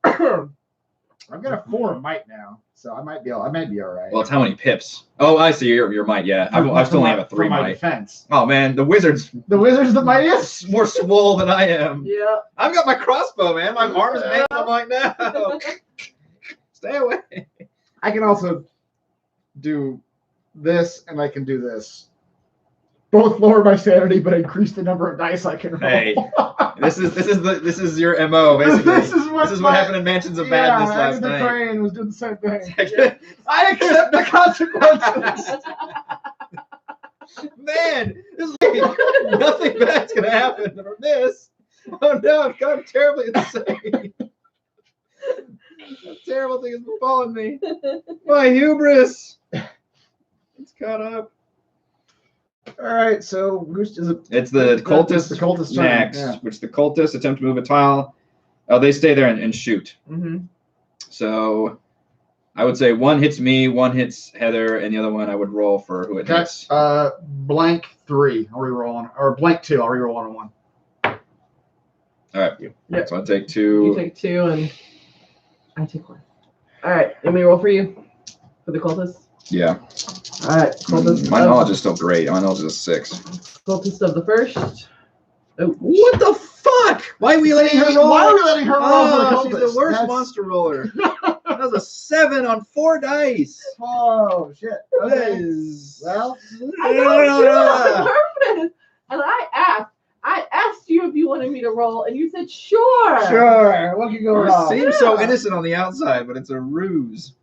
I've got a 4 of might now, so I might be all right. Well, it's how many pips? Oh, I see your might. Yeah, I still only have a 3 for my might. defense. Oh man, the wizard's The wizard's the mightiest. more swole than I am. Yeah. I've got my crossbow, man. My arm is made. I'm like, no, stay away. I can also do this, and I can do this. Both lower my sanity, but increase the number of dice I can roll. Hey, this is your MO basically. This is what what happened in Mansions of Madness last the night. Crane was doing the same thing. Yeah. I accept the consequences. Man, this is like, nothing bad's gonna happen from this. Oh no, I've gone terribly insane. A terrible thing has befallen me. My hubris. It's caught up. All right, so who's is it? It's the cultist The cultist turn, next, yeah. which the cultists attempt to move a tile. Oh, they stay there and shoot. Mm-hmm. So I would say 1 hits me, 1 hits Heather, and the other one I would roll for who it hits. That's blank 3. I'll reroll on, or blank 2. I'll reroll on 1. All right. Yep. So I take You 2. take 2 and I take 1. All right. Let me roll for you for the cultist. Yeah. All right. Cultist. My knowledge is still great. My knowledge is a 6. Cultist of the first. Oh, What the fuck? Why are we letting her roll? Why are we letting her roll Oh, for she's the cultist? the worst That's- monster roller. That was a 7 on 4 dice. Oh shit. That Okay. is- Well, I don't do it on purpose. And I asked you if you wanted me to roll, and you said sure. sure. What could go It wrong? seems so Yeah. innocent on the outside, but it's a ruse.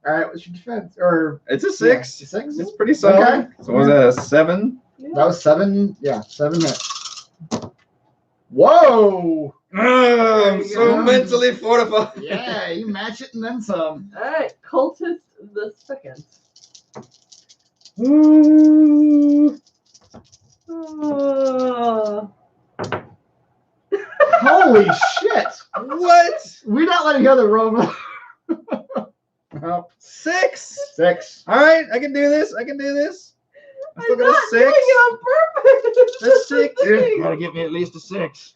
All right. What's your defense? Or It's a 6. Yeah, 6. It's pretty solid. Okay. So what was that, a 7? That was 7. Yeah, 7 minutes. Whoa. Oh, I'm you so go. mentally fortified. Yeah, you match it and then some. All right. Cultist the second. Ooh. Holy shit. What? We're not letting Heather roll. No. 6? 6. All right, I can do this. I still I'm got a not 6. doing it on purpose. That's 6. Thing. Gotta get me at least a 6.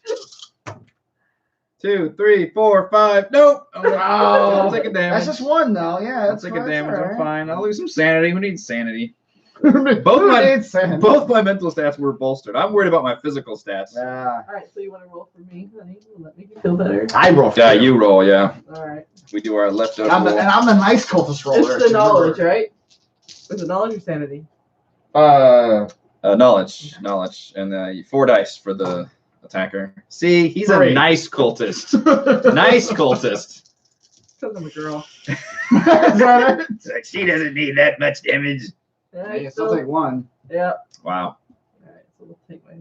2, 3, 4, 5. Nope. I'll take a damage. That's just 1 though. Yeah, I'll that's take fine, a damage. that's all I'm fine. I'll lose some sanity. Who needs sanity? right. Both Who my- needs sand? Both my mental stats were bolstered. I'm worried about my physical stats. Yeah. All right. So you want to roll for me, honey? Let me feel better. I roll. for Yeah, you roll. Yeah, All right. we do our leftover I'm the, roll. and I'm the nice cultist roller. It's the knowledge, right? Is it knowledge or sanity? Knowledge, and 4 dice for the attacker. See, he's 3. a nice cultist. Nice cultist. Because I'm a girl. Is that it? It's like, she doesn't need that much damage. All Yeah, right. still take 1. Yeah. Wow. All right. So we'll take my.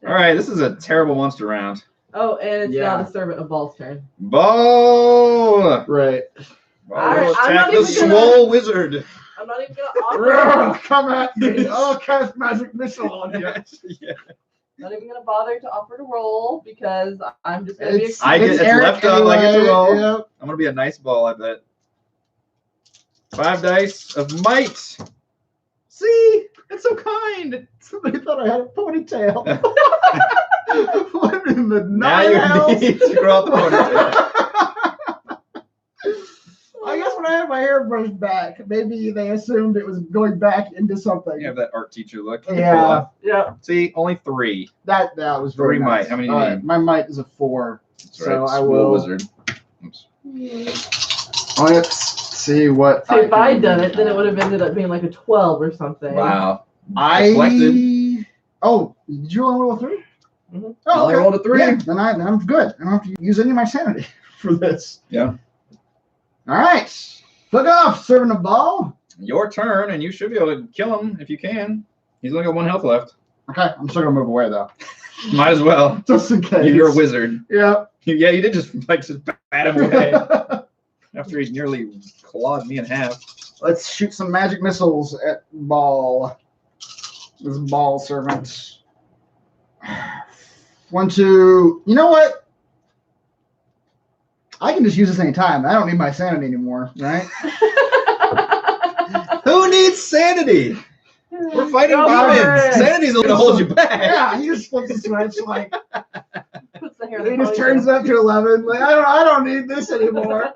All right, this is a terrible monster round. Oh, and it's now Yeah. the servant of Ball's turn. Ball. Right. Ball right, I'm attack not the even gonna- swole wizard. I'm not even gonna offer. Come at me. I'll cast magic missile on you. Yeah. Not even gonna bother to offer to roll because I'm just gonna be. It's, I get- it's Eric left up, I get to anyway, roll. Yep. I'm gonna be a nice ball, I bet. 5 dice of might. See, that's so kind. Somebody thought I had a ponytail. What in the Now nine hells? you need to grow out the ponytail. I guess when I have my hair brushed back. Maybe they assumed it was going back into something. You have that art teacher look. Yeah. Yeah. See, only 3. That was very Three nice. might. How many do you need? My might is a 4. That's So right. I School will. wizard. Oops. Let's see what. See, if I'd done it, then it would have ended up being like a 12 or something. Wow. I. Oh, did you only roll a 3? Mhm. Oh, Only rolled a 3. Yeah, then I'm good. I don't have to use any of my sanity for this. Yeah. All right. Look off, servant of Ball. Your turn, and you should be able to kill him if you can. He's only got 1 health left. Okay, I'm still gonna move away though, Might as well. just in case. You're a wizard. Yeah. Yeah, you did just bat him away after he nearly clawed me in half. Let's shoot some magic missiles at Ball. This Ball servant. 1, 2. You know what? I can just use this anytime. I don't need my sanity anymore, right? Who needs sanity? We're fighting Go for demons. it. Sanity's going to hold you back. Yeah, he just flips the switch like Puts the hair in the he just ponytail. turns it up to 11. Like I don't need this anymore.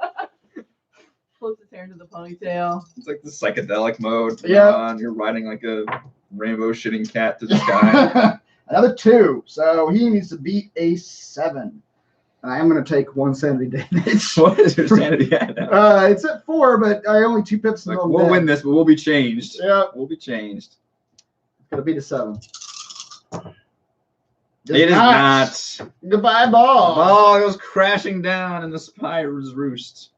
Flips his hair into the ponytail. It's like the psychedelic mode. Yeah. You're riding like a rainbow shitting cat to the sky. Another 2. So he needs to beat a 7. And I am going to take 1 sanity damage. What is your sanity at now? It's at 4, but I only 2 pips. Like, we'll win this, but we'll be changed. Yeah, We'll be changed. gonna beat a 7. It is not. Goodbye, Ball. Ball goes crashing down in the spire's roost.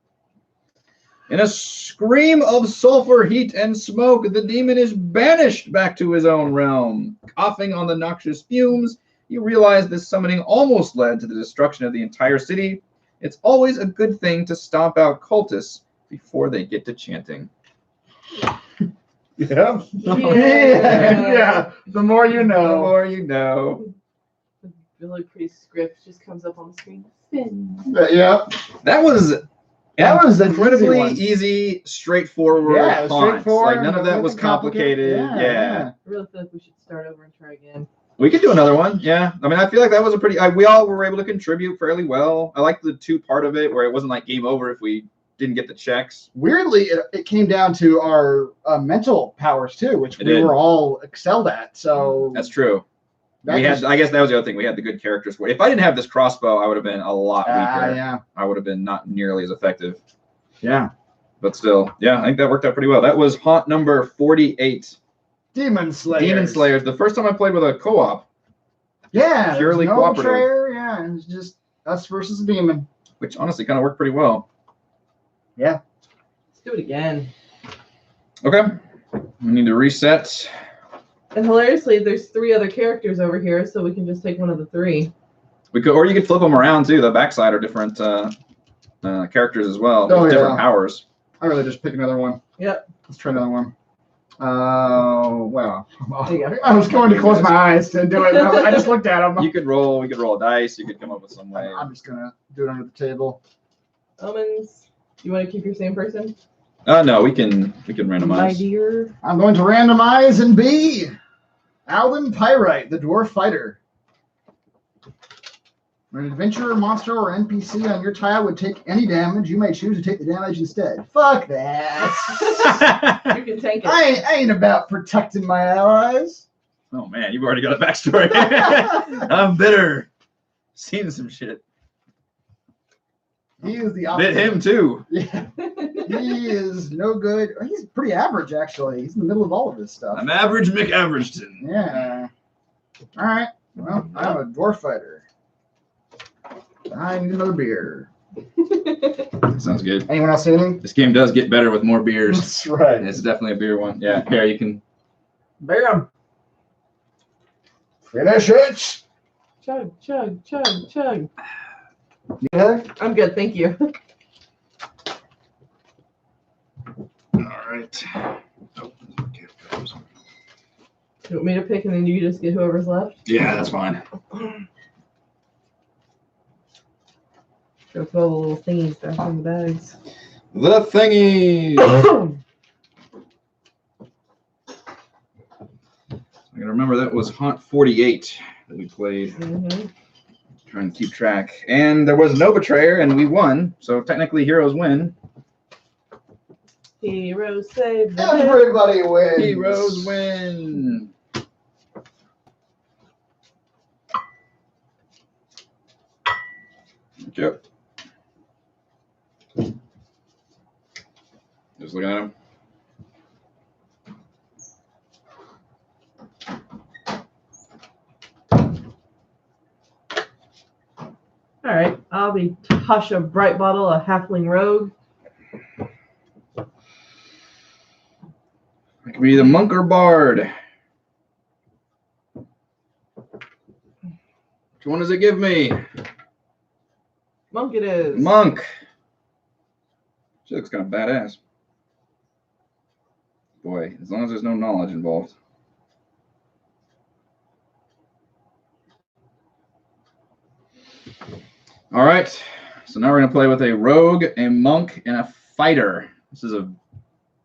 In a scream of sulfur, heat, and smoke, the demon is banished back to his own realm. Coughing on the noxious fumes, you realize this summoning almost led to the destruction of the entire city. It's always a good thing to stomp out cultists before they get to chanting. Yeah. Yeah. Yeah. The more you The know. more you know. The really pretty script just comes up on the screen. Spin. Yeah. That was That was an incredibly easy one. easy, straightforward Yeah, it was haunts. straightforward. Like none of that was nothing complicated. complicated. Yeah. I really feel like we should start over and try again. We could do another one. Yeah. I mean, I feel like that was a pretty. We all were able to contribute fairly well. I like the 2 part of it where it wasn't like game over if we didn't get the checks. Weirdly, it came down to our mental powers too, which It we did. were all excelled at. So That's true. that We had. just- I guess that was the other thing. We had the good characters. If I didn't have this crossbow, I would have been a lot weaker. yeah. I would have been not nearly as effective. Yeah. But still, yeah, I think that worked out pretty well. That was haunt number 48. Demon Slayers. Demon Slayers. The first time I played with a co-op, Yeah. there's Purely no cooperative. betrayer. Yeah. And it's just us versus a demon. which honestly kind of worked pretty well. Yeah. Let's do it again. Okay. We need to reset. And hilariously, there's 3 other characters over here, so we can just take one of the 3. We could, or you could flip them around too. The backside are different characters as well. Oh, With different yeah. powers. I really just pick another one. Yep. Let's try another one. Well, There you go. I was going to close my eyes to do it. But I just looked at them. You could roll. We could roll a dice. You could come up with some way. I'm just gonna do it under the table. Omens. You want to keep your same person? No, we can My randomize. dear. I'm going to randomize and be Alden Pyrite, the dwarf fighter. When an adventurer, monster, or NPC on your tile would take any damage, you may choose to take the damage instead. Fuck that. You can take it. I ain't about protecting my allies. Oh man, you've already got a backstory. I'm bitter. Seen some shit. He is the Bit opposite. him too. Yeah, he is no good. He's pretty average, actually. He's in the middle of all of this stuff. I'm average McAverageton. Yeah. All right. Well, I'm a dwarf fighter. I need another beer. Sounds good. Anyone else see anything? This game does get better with more beers. That's right. It's definitely a beer one. Yeah, here you can. Bam. Finish it. Chug, chug, chug, chug. Yeah. I'm good, thank you. All right. Oh, okay. You want me to pick and then you just get whoever's left? Yeah, that's fine. Go put all the little thingies back in the bags. The thingy. I gotta remember that was Haunt 48 that we played. Mm-hmm. Trying to keep track. And there was no betrayer, and we won. So technically, heroes win. Heroes save the day. Everybody wins. Heroes win. Yep. Just looking at him. All right, I'll be Tasha Brightbottle, a halfling rogue. I could be the monk or bard. Which one does it give me? Monk it is. Monk. She looks kind of badass. Boy, as long as there's no knowledge involved. All right, so now we're going to play with a rogue, a monk, and a fighter. This is a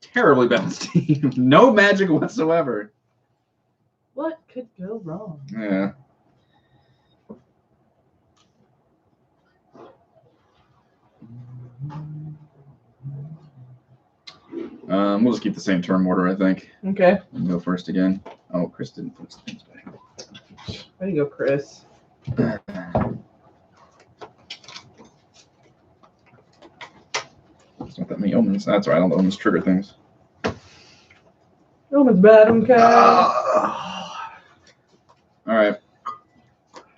terribly balanced team. No magic whatsoever. What could go wrong? Yeah. We'll just keep the same turn order, I think. Okay. And go first again. Oh, Chris didn't put his things back. There you go, Chris. It's not that many omens. That's right. I don't know omens trigger things. Oh, it's bad. Okay. All right.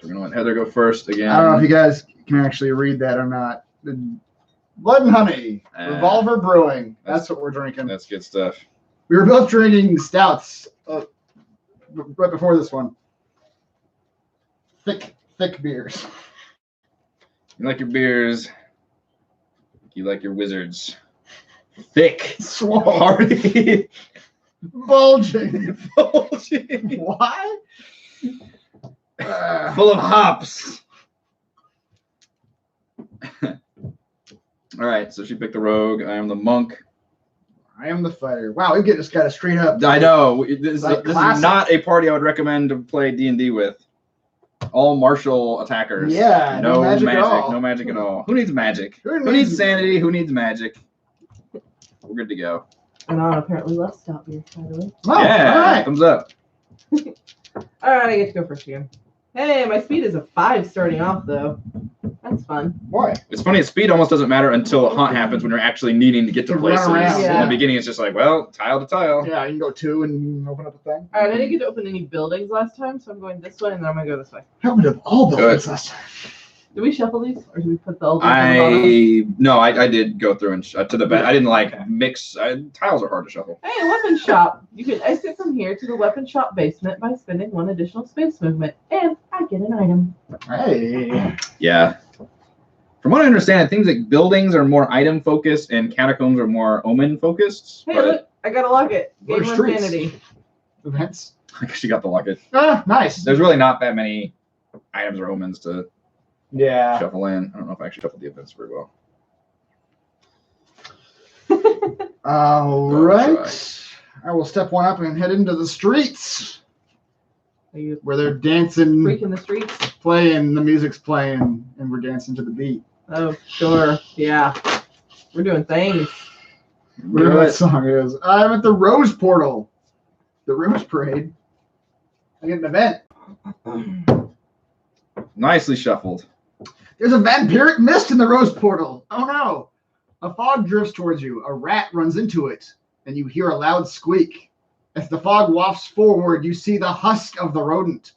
We're going to let Heather go first again. I don't know if you guys can actually read that or not. Blood and Honey, Revolver Brewing. That's what we're drinking. That's good stuff. We were both drinking stouts right before this one. Thick beers. You like your beers. You like your wizards. Thick. Swole. Hearty. Bulging. Bulging. Why? Full of hops. All right, so she picked the rogue. I am the monk. I am the fighter. Wow, we just got a straight up. I know. This Like is classic. not a party I would recommend to play D&D with. All martial attackers. Yeah, no magic at all. No magic at all. Who needs magic? Who Who needs sanity? Who needs magic? We're good to go. And on apparently less stout beer, by the way. Oh, Yeah, all right. thumbs up. All right, I get to go first again. Hey, my speed is a 5 starting off, though. That's fun. Boy. It's funny, speed almost doesn't matter until a hunt happens when you're actually needing to get to To run places. around, yeah. In the beginning, it's just like, well, tile to tile. Yeah, you can go 2 and open up a thing. All right, I didn't get to open any buildings last time, so I'm going this way, and then I'm going to go this way. Opened up all buildings Good. last time. Do we shuffle these, or do we put the old ones on the bottom? No, I did go through and to the back. I didn't like mix. Tiles are hard to shuffle. Hey, weapon shop. You can exit from here to the weapon shop basement by spending 1 additional space movement, and I get an item. Hey. Yeah. From what I understand, things like buildings are more item focused and catacombs are more omen focused. Hey, But look, I got a locket. What are Gamer streets? Insanity. Events. I guess you got the locket. Ah, nice. There's really not that many items or omens to Yeah. shuffle in. I don't know if I actually shuffled the events very well. All Go right. I will step one up and head into the streets Are you where they're dancing, freaking the streets? playing, the music's playing, and we're dancing to the beat. Oh, sure. Yeah. We're doing things. Whatever that song is. I'm at the Rose Portal. The Rose Parade. I get an event. Nicely shuffled. There's a vampiric mist in the Rose Portal. Oh no. A fog drifts towards you. A rat runs into it, and you hear a loud squeak. As the fog wafts forward, you see the husk of the rodent.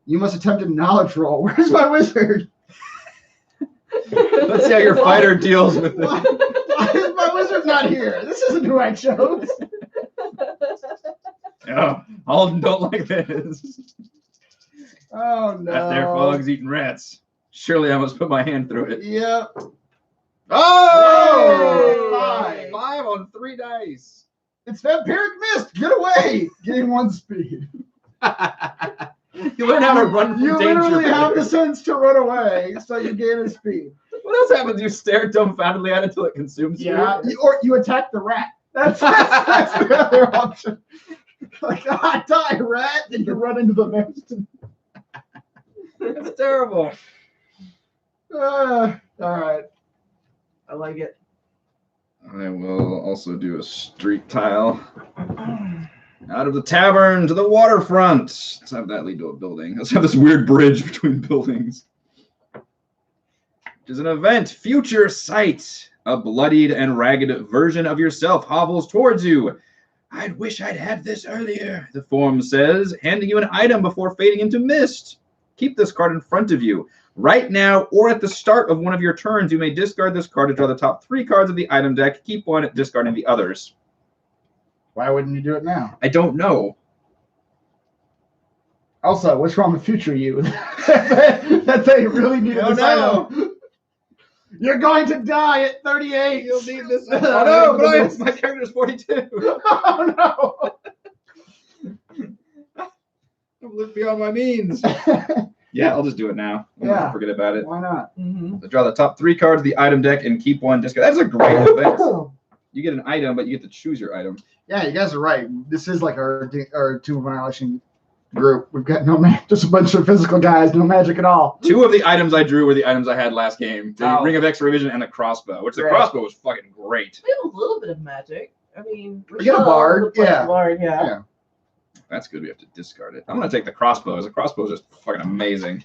You must attempt a knowledge roll. Where's my wizard? Let's see how your fighter deals with it. Why is my wizard not here? This isn't who I chose. Oh, Alden don't like this. Oh no. That there fog's eating rats. Surely I must put my hand through it. Yep. Oh! Yay! 5 on 3 dice. It's vampiric mist. Get away. Gain 1 speed. You learn how to run from You danger. literally have the better. sense to run away, so you gain a speed. What else happens? You stare dumbfoundedly at it until it consumes you. Yeah, or you attack the rat. That's the other option. Like, die, rat, and you run into the mist. That's terrible. All right. I like it. I will also do a street tile. Out of the tavern to the waterfront. Let's have that lead to a building. Let's have this weird bridge between buildings. Which is an event. Future sight. A bloodied and ragged version of yourself hobbles towards you. I'd wish I'd had this earlier, the form says, handing you an item before fading into mist. Keep this card in front of you. Right now, or at the start of one of your turns, you may discard this card to draw the top 3 cards of the item deck. Keep one, discarding the others. Why wouldn't you do it now? I don't know. Also, what's wrong with future you? That's how you really need Oh, this no. item. You're going to die at 38. You'll need this. Oh, no, but my character's 42. Oh, I've lived beyond my means. no. Yeah, I'll just do it now. Yeah. Forget about it. Why not? Mm-hmm. So draw the top 3 cards of the item deck and keep one discard. That's a great event. You get an item, but you get to choose your item. Yeah, you guys are right. This is like our Tomb of Annihilation group. We've got no magic, just a bunch of physical guys, no magic at all. 2 of the items I drew were the items I had last game. The Oh. Ring of Extra Vision and the crossbow, which the Right. crossbow was fucking great. We have a little bit of magic. I mean, You get a bard, yeah. Bard, yeah. Yeah. That's good. We have to discard it. I'm going to take the crossbow. The crossbow is just fucking amazing.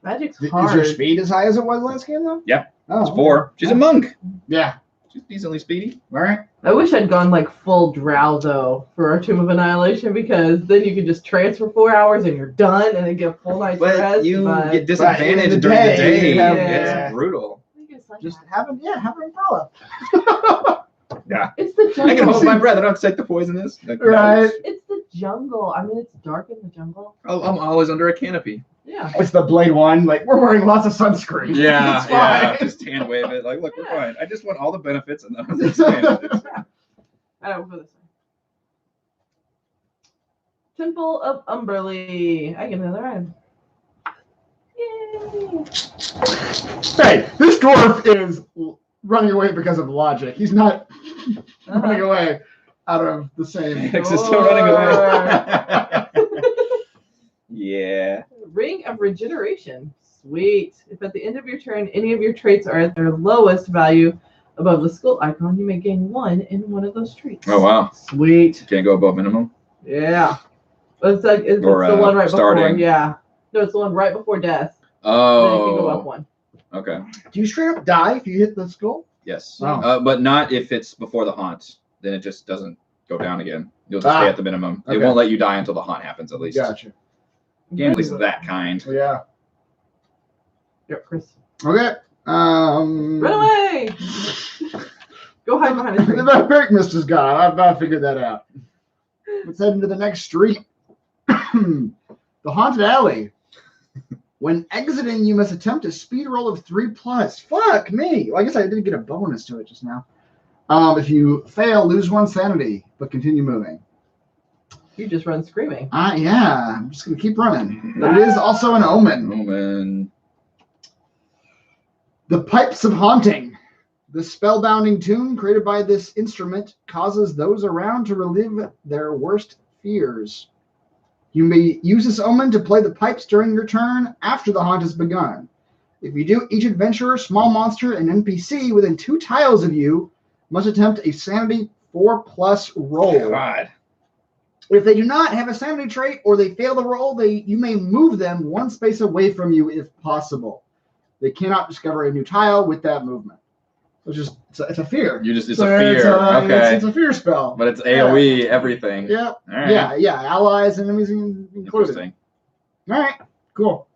Magic's Is hard. your speed as high as it was last game, though? Yeah. Oh, It's 4. She's a monk. Yeah. She's decently speedy. All right. I wish I'd gone like full drow though for our Tomb of Annihilation, because then you can just transfer 4 hours and you're done and then get full night's But rest. you but get disadvantaged the during the day, day. you have- It's brutal. I guess I Just have. have an umbrella. It's the jungle. I can hold my breath. I don't have to take the poisonous. Like, Right. It's the jungle. I mean, it's dark in the jungle. I'm always under a canopy. Yeah. It's the blade one. Like, we're wearing lots of sunscreen. Yeah, It's yeah. fine. Just hand wave it. Like, look, we're Yeah. fine. I just want all the benefits and none of the disadvantages. I don't go this way. Temple of Umberly. I get another item. Yay! Hey, this dwarf is running away because of logic. He's not running Uh-huh. away out of the same. Alex is still running away. Yeah. Ring of Regeneration. Sweet. If at the end of your turn any of your traits are at their lowest value above the skull icon, you may gain 1 in one of those traits. Oh, wow. Sweet. Can't go above minimum. Yeah. But it's like it's Or, the one right before. starting. Yeah. No, it's the one right before death. Then you can go up Oh. 1. Okay. Do you straight up die if you hit the skull? Yes. Oh. But not if it's before the haunt. Then it just doesn't go down again. You'll just stay Ah. at the minimum. It Okay. won't let you die until the haunt happens, at least. Gotcha. Gambler's that kind. Yeah. Yep, Chris. Okay. Run away! Go hide behind a tree. The break mist is gone. I've figured that out. Let's head into the next street. The Haunted Alley. When exiting, you must attempt a speed roll of 3+. Fuck me. Well, I guess I did get a bonus to it just now. If you fail, lose 1 sanity, but continue moving. You just run screaming. Yeah, I'm just going to keep running. But it is also an omen. Omen. The Pipes of Haunting. The spellbinding tune created by this instrument causes those around to relive their worst fears. You may use this omen to play the pipes during your turn after the haunt has begun. If you do, each adventurer, small monster, and NPC within 2 tiles of you must attempt a sanity 4+ roll. God. If they do not have a sanity trait or they fail the roll, you may move them 1 space away from you if possible. They cannot discover a new tile with that movement. It's a fear. It's a So fear. Okay. It's a fear spell. But it's AoE, everything. Yeah. All right. Yeah. Allies, enemies included. Interesting. All right. Cool.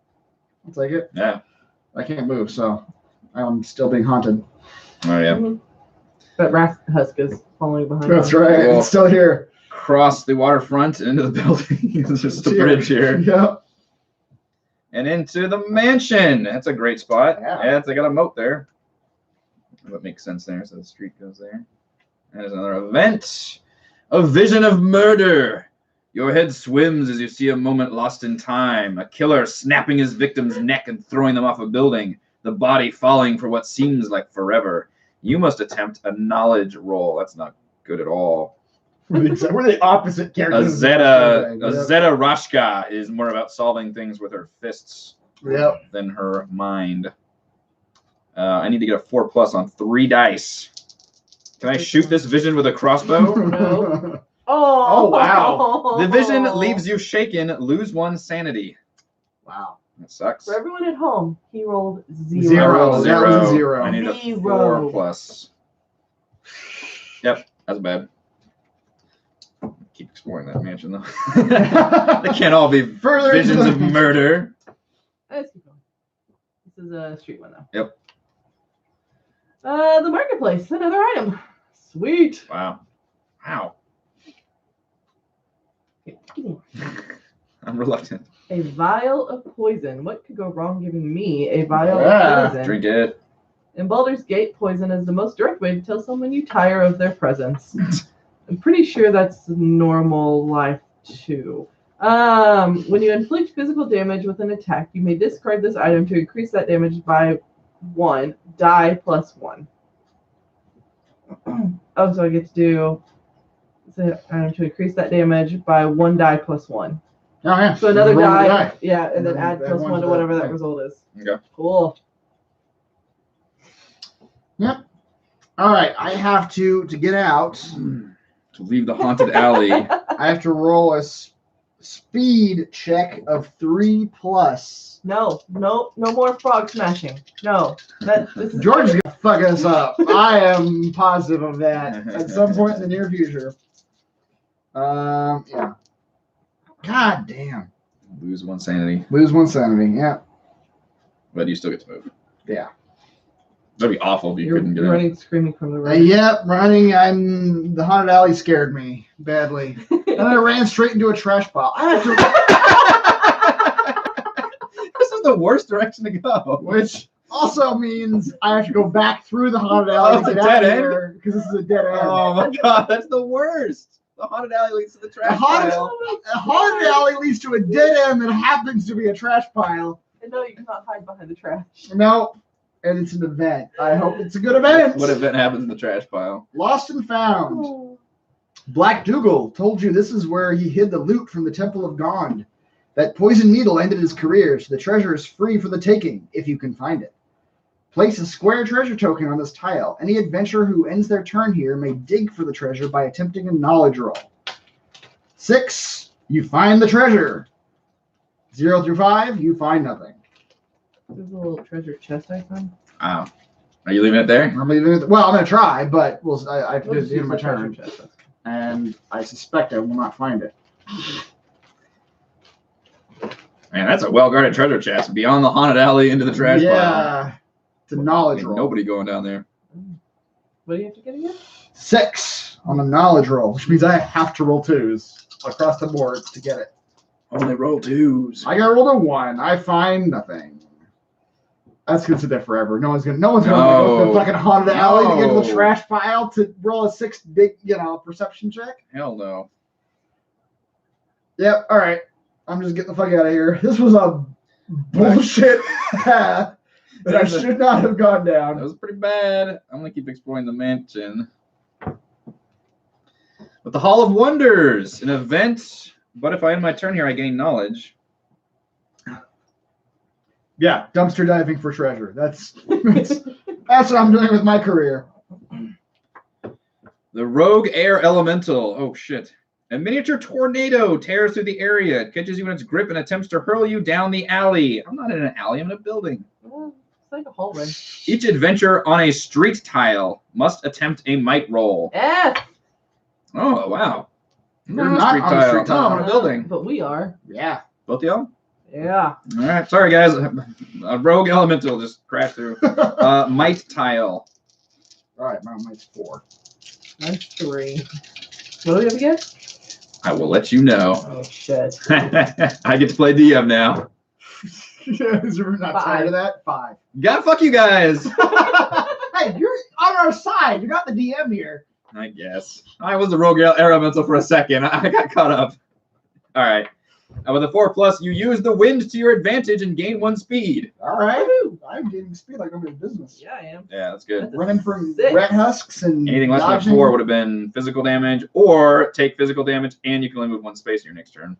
I'll take it. Yeah. I can't move, so I'm still being haunted. Oh, yeah. Mhm. But Husk is following behind. That's you. right. Cool. It's still here. Cross the waterfront into the building. There's just a It's here. bridge here. Yep. And into the mansion. That's a great spot. Yeah. They got a moat there. That makes sense there. So the street goes there. There's another event. A vision of murder. Your head swims as you see a moment lost in time. A killer snapping his victim's neck and throwing them off a building. The body falling for what seems like forever. You must attempt a knowledge roll. That's not good at all. We're the opposite A characters. Zeta Yep. Rashka is more about solving things with her fists Yep. than her mind. I need to get a 4+ on 3 dice. Can I shoot this vision with a crossbow? No. Oh, Oh, wow. The vision leaves you shaken. Lose 1 sanity. Wow. That sucks. For everyone at home, he rolled 0. Zero. I rolled a That was a 0. zero. I need a Zero. 4+. Yep, that's bad. Keep exploring that mansion though. They can't all be Further into visions the- of murder. Let's keep going. This is a street one, though. Yep. The marketplace, another item. Sweet. Wow. Wow. Okay, give me one. I'm reluctant. A vial of poison. What could go wrong giving me a vial Yeah. of poison? Drink it. In Baldur's Gate, poison is the most direct way to tell someone you tire of their presence. I'm pretty sure that's normal life too. When you inflict physical damage with an attack, you may discard this item to increase that damage by 1. Die +1. Oh, so I get to do the item to increase that damage by 1 die +1. Oh, yeah. So another Roll the die, yeah, and then add add +1 one to to whatever that that thing. result is. Okay. Cool. Yep. All right. I have to get out. To leave the haunted alley. I have to roll a speed check of 3+. No more frog smashing. No, this is George is gonna fuck us up. I am positive of that at some point in the near future. Yeah. God damn. Lose 1 sanity. Lose 1 sanity. Yeah. But you still get to move. Yeah. That'd be awful if you You're couldn't get out. running, screaming from the room. Yep. Running. The haunted alley scared me badly, and I ran straight into a trash pile. I have to. This is the worst direction to go. Which also means I have to go back through the haunted alley Oh, to it's get a out dead of end? there because this is a dead end. Oh my god, that's the worst. The haunted alley leads to the A trash haunted, pile. a haunted alley leads to a dead end that happens to be a trash pile. And no, you cannot hide behind the trash. No, and it's an event. I hope it's a good event. What event happens in the trash pile? Lost and found. Black Dougal told you this is where he hid the loot from the Temple of Gond. That poison needle ended his career, so the treasure is free for the taking, if you can find it. Place a square treasure token on this tile. Any adventurer who ends their turn here may dig for the treasure by attempting a knowledge roll. 6, you find the treasure. 0 through 5, you find nothing. There's a little treasure chest icon. Wow. Are you leaving it there? I'm leaving it. Well, I'm going to try, but I have to do it at the end of my Use the treasure turn. chest. And I suspect I will not find it. Man, that's a well-guarded treasure chest. Beyond the haunted alley into the trash pile. Yeah. It's a knowledge Ain't roll. nobody going down there. What do you have to get again? 6 on a knowledge roll, which means I have to roll 2s across the board to get it. Only roll 2s. I got rolled a 1. I find nothing. That's gonna sit there forever. No one's gonna go to the fucking haunted alley to get to the No. trash pile to roll a 6 big, perception check. Hell no. Yep. All right. I'm just getting the fuck out of here. This was a bullshit path that I should not have gone That down. was pretty bad. I'm gonna keep exploring the mansion. But the Hall of Wonders, an event. But if I end my turn here, I gain knowledge. Yeah, dumpster diving for treasure. That's what I'm doing with my career. The Rogue Air Elemental. Oh shit. A miniature tornado tears through the area. It catches you in its grip and attempts to hurl you down the alley. I'm not in an alley, I'm in a building. Well, it's like a hole run. Each adventure on a street tile must attempt a might roll. F. Oh, wow. You're not on a street tile. No, I'm in a building. But we are. Yeah. Both of y'all? Yeah. All right. Sorry, guys. A rogue elemental just crashed through. Might tile. All right, my might's 4. That's 3. What do we have again? I will let you know. Oh, shit. I get to play DM now. Is you not tired of that? 5. God, fuck you guys. Hey, you're on our side. You got the DM here. I guess. I was the rogue elemental for a second. I got caught up. All right. With a 4+, you use the wind to your advantage and gain 1 speed. All right. I'm getting speed like nobody's business. Yeah, I am. Yeah, that's good. Running from 6. rat husks and Anything less than dodging. 4 would have been physical damage, or take physical damage, and you can only move 1 space in your next turn.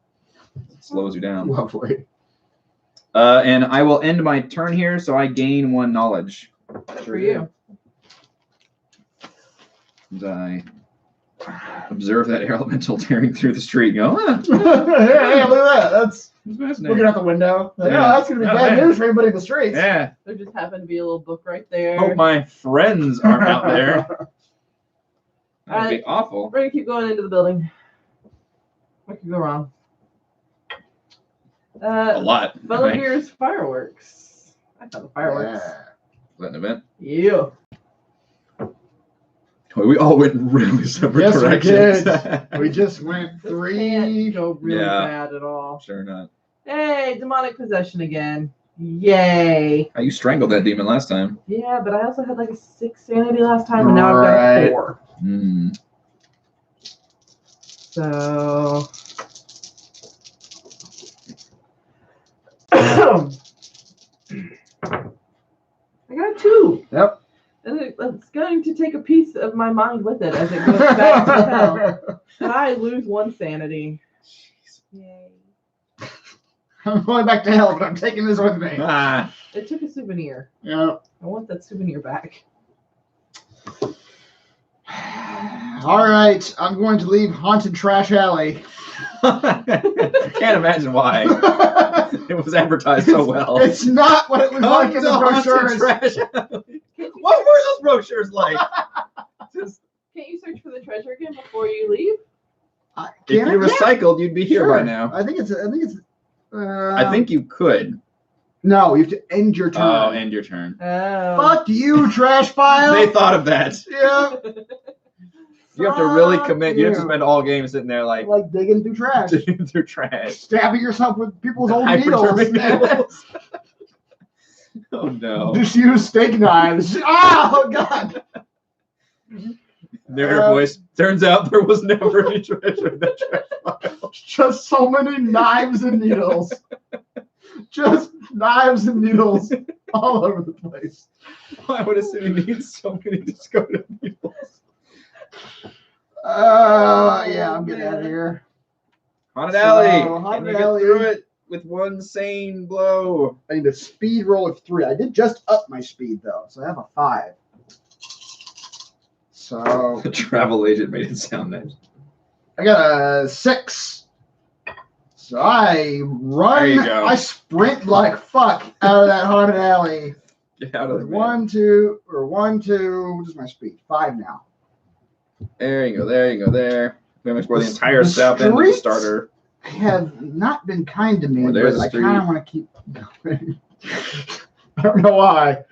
It slows you down. Lovely. And I will end my turn here, so I gain 1 knowledge. For you. As I observe that air elemental tearing through the street, go, Hey, look at that. That's that's looking fascinating. out the window. Like, Yeah. oh, that's gonna be Oh, bad man. news for anybody in the streets. Yeah. There just happened to be a little book right there. Hope my friends aren't out there. That would be awful. We're gonna keep going into the building. What could go wrong? A lot. I think. Baldur's fireworks. I thought the fireworks. Yeah. Is that an event? Yeah. We all went really separate Yes, we directions. did. We just went This 3. can't go really Yeah. bad at all. Sure not. Hey, demonic possession again. Yay. Oh, you strangled that demon last time. Yeah, but I also had like a 6 sanity last time, and now I've got Right. a 4. Hmm. So. I got a 2. Yep. And it's going to take a piece of my mind with it as it goes back to hell. And I lose 1 sanity. Yay. I'm going back to hell, but I'm taking this with me. Ah. It took a souvenir. Yeah. I want that souvenir back. All right, I'm going to leave Haunted Trash Alley. Can't imagine why. It was advertised so well. It's not what it was like in the brochures. Trash alley. What were those brochures like? Just, Can't you search for the treasure again before you leave? if Can you I? recycled, you'd be here Sure. by now. I think it's. I think you could. No, you have to end your turn. Oh, end your turn. Oh. Fuck you, trash pile. They thought of that. Yeah. You have to really Fuck commit. You have to you. spend all game sitting there like Like digging through trash, digging through trash. stabbing yourself with people's old needles. Hypodermic needles. Oh no. Just use steak knives. Oh god. Their voice. Turns out there was never any treasure in that trash pile. Just so many knives and needles. Just knives and needles all over the place. Why would a city need so many discarded needles? Yeah, I'm getting out of here. Haunted alley. So, Can Haunted you get Alley. through it with 1 sane blow? I need a speed roll of 3. I did just up my speed though, so I have a 5. So The travel agent made it sound nice. I got a 6. So I run. There you go. I sprint like fuck out of that haunted alley. Get out of the 1, 2. What is my speed? 5 now. There you go. There you go. There. We explore the entire The south end of the streets starter. Have not been kind to me, Well, there's but a I street. kind of want to keep going. I don't know why.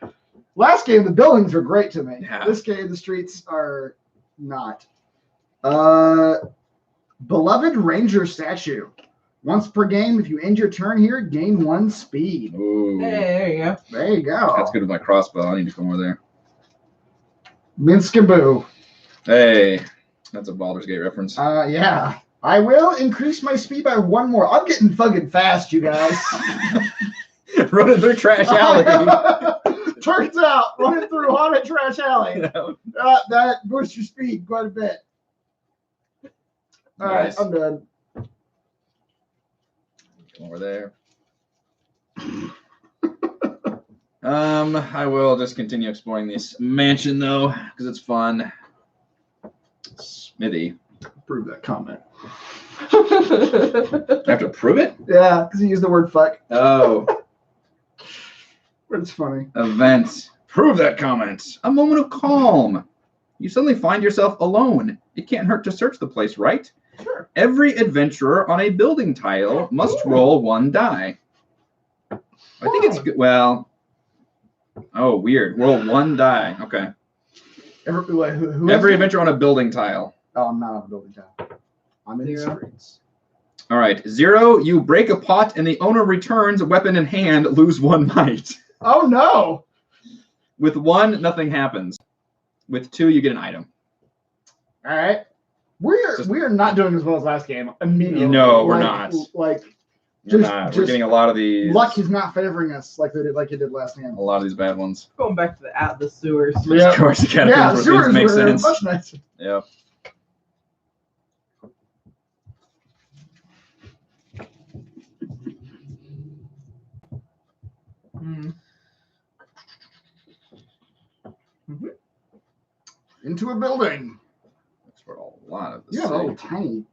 Last game, the buildings were great to me. Yeah. This game, the streets are not. Beloved Ranger statue. Once per game, if you end your turn here, gain 1 speed. Ooh. Hey, there you go. There you go. That's good with my crossbow. I need to come over there. Minsk and Boo. Hey. That's a Baldur's Gate reference. Yeah. I will increase my speed by 1 more. I'm getting fucking fast, you guys. Running through trash alley. Turns out, running through haunted trash alley. That boosts your speed quite a bit. All right, Nice. I'm done. Come over there. I will just continue exploring this mansion though, because it's fun. Smithy. Prove that comment. I have to prove it? Yeah, because you used the word fuck. Oh. But it's funny. Event. Prove that comment. A moment of calm. You suddenly find yourself alone. It can't hurt to search the place, right? Sure. Every adventurer on a building tile must roll 1 die. I think it's good. Well. Oh, weird. Roll 1 die. Okay. Who Every is it? adventurer on a building tile. Oh, I'm not on the building town. I'm in the 0. streets. All right. 0. You break a pot and the owner returns, weapon in hand, lose 1 might. Oh no! With 1, nothing happens. With 2, you get an item. All right. We are not doing as well as last game. Immediately. No, we're not. Like We're Just- not. We're just getting a lot of these. luck is not favoring us like it did last game. A lot of these bad ones. Going back to the sewers. Yeah. Of course, the catacombs Yeah, the where sewers things make were sense. much nicer. Yep. Hmm. Into a building. lot of the You're a little tiny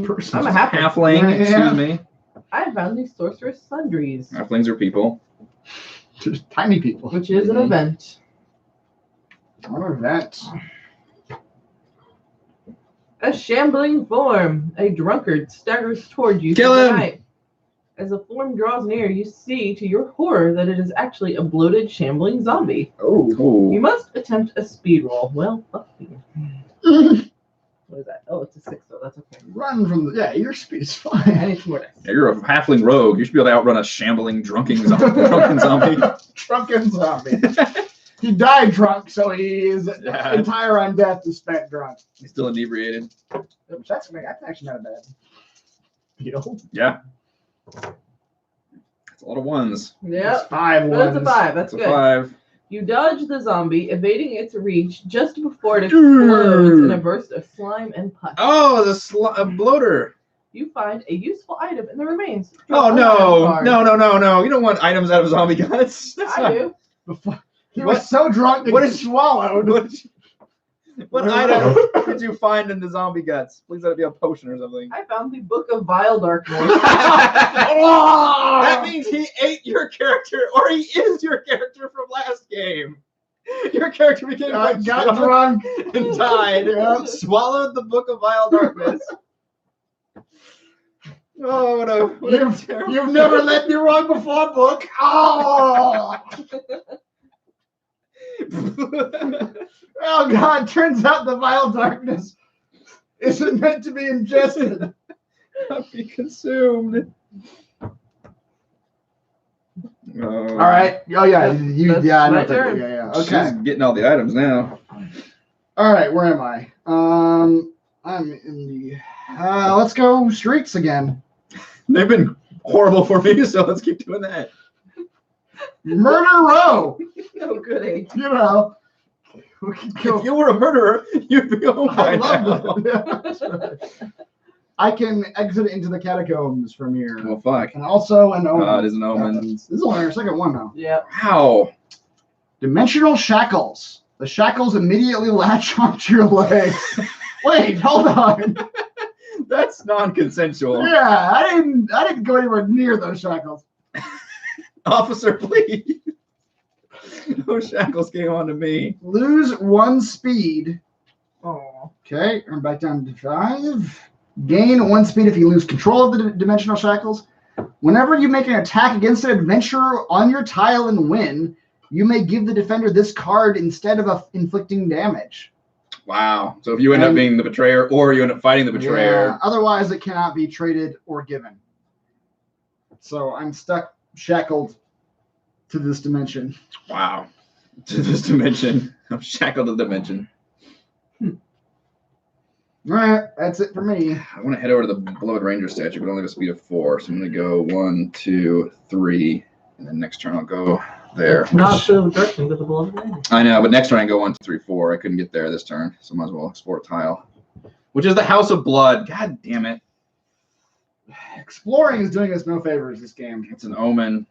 person. I'm a halfling. halfling. Yeah. Excuse me. I found these sorceress sundries, Halflings are people. Just tiny people. which is an event. What are that? A shambling form. A drunkard staggers toward you Kill through the him! night. As the form draws near, you see, to your horror, that it is actually a bloated, shambling zombie. Oh. You Oh. must attempt a speed roll. Well, fuck you. What is that? Oh, it's a 6, though. That's okay. Run from the. Yeah, your speed is I fine. need 2 more dice. Yeah, you're a halfling rogue. You should be able to outrun a shambling, drunken zombie. Drunken zombie. He died drunk, so his Yeah. entire on death is spent drunk. He's still inebriated. That's actually not a bad deal. Yeah. That's a lot of ones. Yep. It's 5 But it's a ones. 5. That's That's a good. 5. You dodge the zombie, evading its reach just before it explodes in a burst of slime and pus. Oh, a bloater. You find a useful item in the remains. Oh, Draw a no. card. No. You don't want items out of zombie guts. That's I not. do. He was so drunk that What he is- swallowed. What item did you find in the zombie guts? Please let it be a potion or something. I found the Book of Vile Darkness. That means he ate your character, or he is your character from last game. Your character became Got drunk drunk. and died. Yeah. Swallowed the Book of Vile Darkness. Oh, what a terrible. You've never led me wrong before, book. Oh, oh God! Turns out the vile darkness isn't meant to be ingested. Not be consumed. All right. Oh yeah. You. That's Yeah. I know my what that- turn. Yeah. She's Okay. getting all the items now. All right. Where am I? I'm in the. Let's go streets again. They've been horrible for me, so let's keep doing that. Murder row. No goody. You know. We can go. If you were a murderer, you'd be home by I now. love that. I can exit into the catacombs from here. Well, fuck. And also an omen. It is an omen. This is only our second one now. Yep. Wow. Dimensional shackles. The shackles immediately latch onto your legs. Wait, hold on. That's non-consensual. Yeah, I didn't go anywhere near those shackles. Officer, please. Those shackles came onto me. Lose 1 speed. Oh. Okay, I'm back down to 5. Gain 1 speed if you lose control of the dimensional shackles. Whenever you make an attack against an adventurer on your tile and win, you may give the defender this card instead of inflicting damage. Wow. So if you end up being the betrayer or you end up fighting the betrayer. Yeah, otherwise, it cannot be traded or given. So I'm stuck, shackled to this dimension. Wow. To this dimension. I'm shackled to the dimension. All right, that's it for me. I want to head over to the Beloved Ranger statue, but only have a speed of 4. So I'm going to go 1, 2, 3. And then next turn I'll go there. Not the direction, but the Beloved Ranger. I know, but next turn I go 1, 2, 3, 4. I couldn't get there this turn, so might as well explore a tile. Which is the House of Blood. God damn it. Exploring is doing us no favors this game. It's an omen.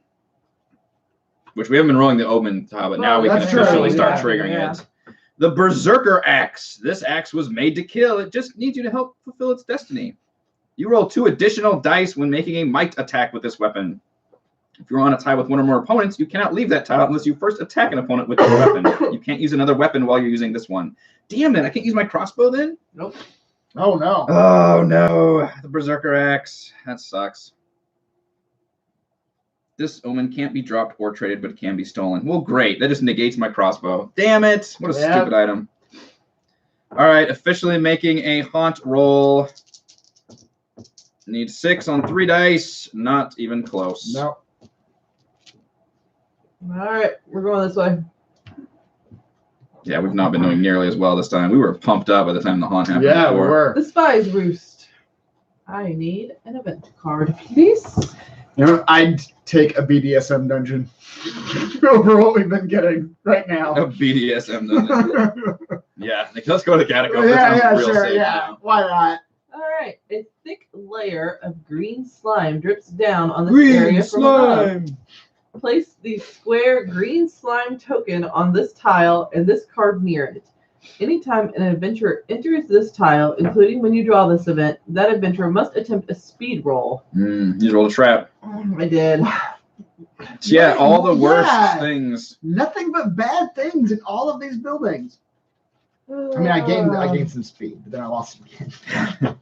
Which we haven't been rolling the omen tile, but now we can that's true, officially start yeah, triggering yeah. it. The Berserker Axe. This axe was made to kill. It just needs you to help fulfill its destiny. You roll 2 additional dice when making a might attack with this weapon. If you're on a tile with 1 or more opponents, you cannot leave that tile unless you first attack an opponent with this weapon. You can't use another weapon while you're using this one. Damn it, I can't use my crossbow then? Nope. Oh no. Oh no, the Berserker Axe. That sucks. This omen can't be dropped or traded, but it can be stolen. Well, great. That just negates my crossbow. Damn it. What a Yep. stupid item. All right, officially making a haunt roll. Need 6 on 3 dice. Not even close. No. All right, we're going this way. Yeah, we've not been doing nearly as well this time. We were pumped up by the time the haunt happened. Yeah, we before. were. The Spy's Roost. I need an event card, please. You know, I'd take a BDSM dungeon over what we've been getting right now. A BDSM dungeon. Yeah, let's go to the catacombs. That yeah, sounds real sure, safe yeah. now. Why not? All right, a thick layer of green slime drips down on this area from above. Place the square green slime token on this tile and this card near it. Anytime an adventurer enters this tile, including when you draw this event, that adventurer must attempt a speed roll. You just rolled a trap. I did. Yeah, all the worst Yeah. things. Nothing but bad things in all of these buildings. I mean, I gained some speed, but then I lost it again.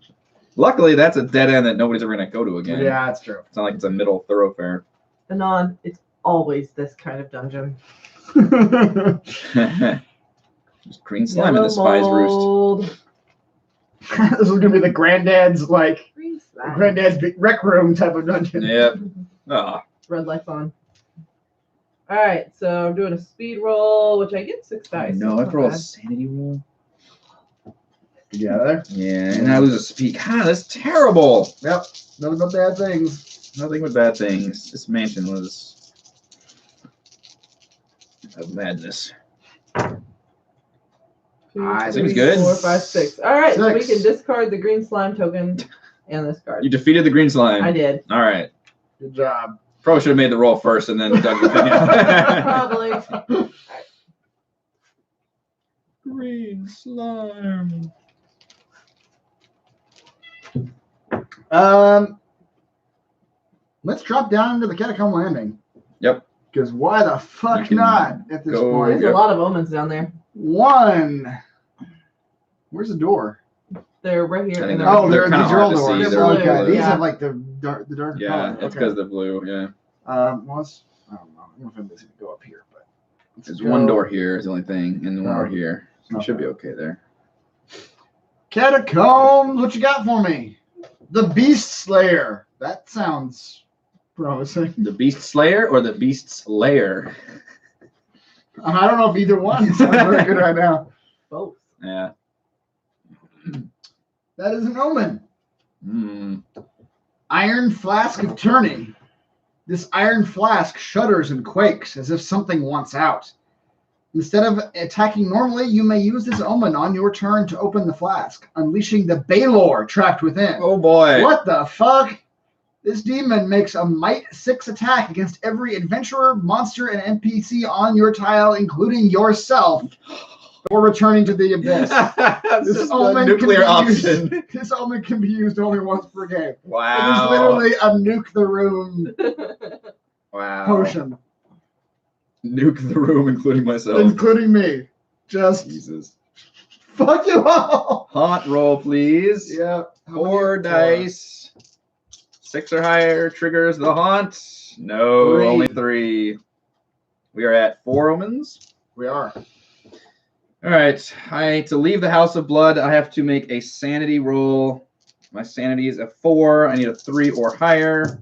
Luckily, that's a dead end that nobody's ever going to go to again. Yeah, that's true. It's not like it's a middle thoroughfare. Anon, it's always this kind of dungeon. There's green slime in the spy's roost. Mold. This is gonna be the granddad's Green slime. granddad's big rec room type of dungeon. Yep. Ah, Red lights on. All right, so I'm doing a speed roll, which I get 6 dice. no, I That's have to roll a not bad. sanity roll. Together. Yeah, and I lose a speed. God, that's terrible. Yep. Nothing but bad things. Nothing but bad things. This mansion was of madness. 2, Seems 3, good. 4, 5, 6. All right, so we 6. can discard the green slime token and this card. You defeated the green slime. I did. All right. Good job. Probably should have made the roll first and then dug the thing out. Probably. Green slime. Let's drop down to the catacomb landing. Yep. Because why the You fuck can not at this go- point? There's a lot of omens down there. 1. Where's the door? They're right here. I think and they're- Oh, they're these kinda are hard all to doors. see. They're blue, Okay, these yeah. have like the dark Yeah, color. it's because they're blue. Yeah. Was I don't know. I don't know if anybody's gonna go up here, but let's There's go. one door here is the only thing, and one Oh. door here. So Okay. it should be okay there. Catacombs. What you got for me? The Beast Slayer. That sounds promising. The Beast Slayer or the Beast's Lair? I don't know if either one sounds very good right now. Both. Yeah. That is an omen. Hmm. Iron Flask of Tourney. This iron flask shudders and quakes as if something wants out. Instead of attacking normally, you may use this omen on your turn to open the flask, unleashing the Baldur trapped within. Oh boy. What the fuck? This demon makes a Might 6 attack against every adventurer, monster, and NPC on your tile, including yourself, or returning to the abyss. This This is omen the can nuclear be option. used- This omen can be used only once per game. It is Wow. literally a nuke the room Wow. potion, Nuke the room, including myself. including me. Just Jesus. fuck you all. Haunt roll, please. Yeah. Four dice. 6 or higher triggers the haunt. No, 3. only 3. We are at 4 omens. We are. All right. To leave the House of Blood, I have to make a sanity roll. My sanity is a 4. I need a 3 or higher.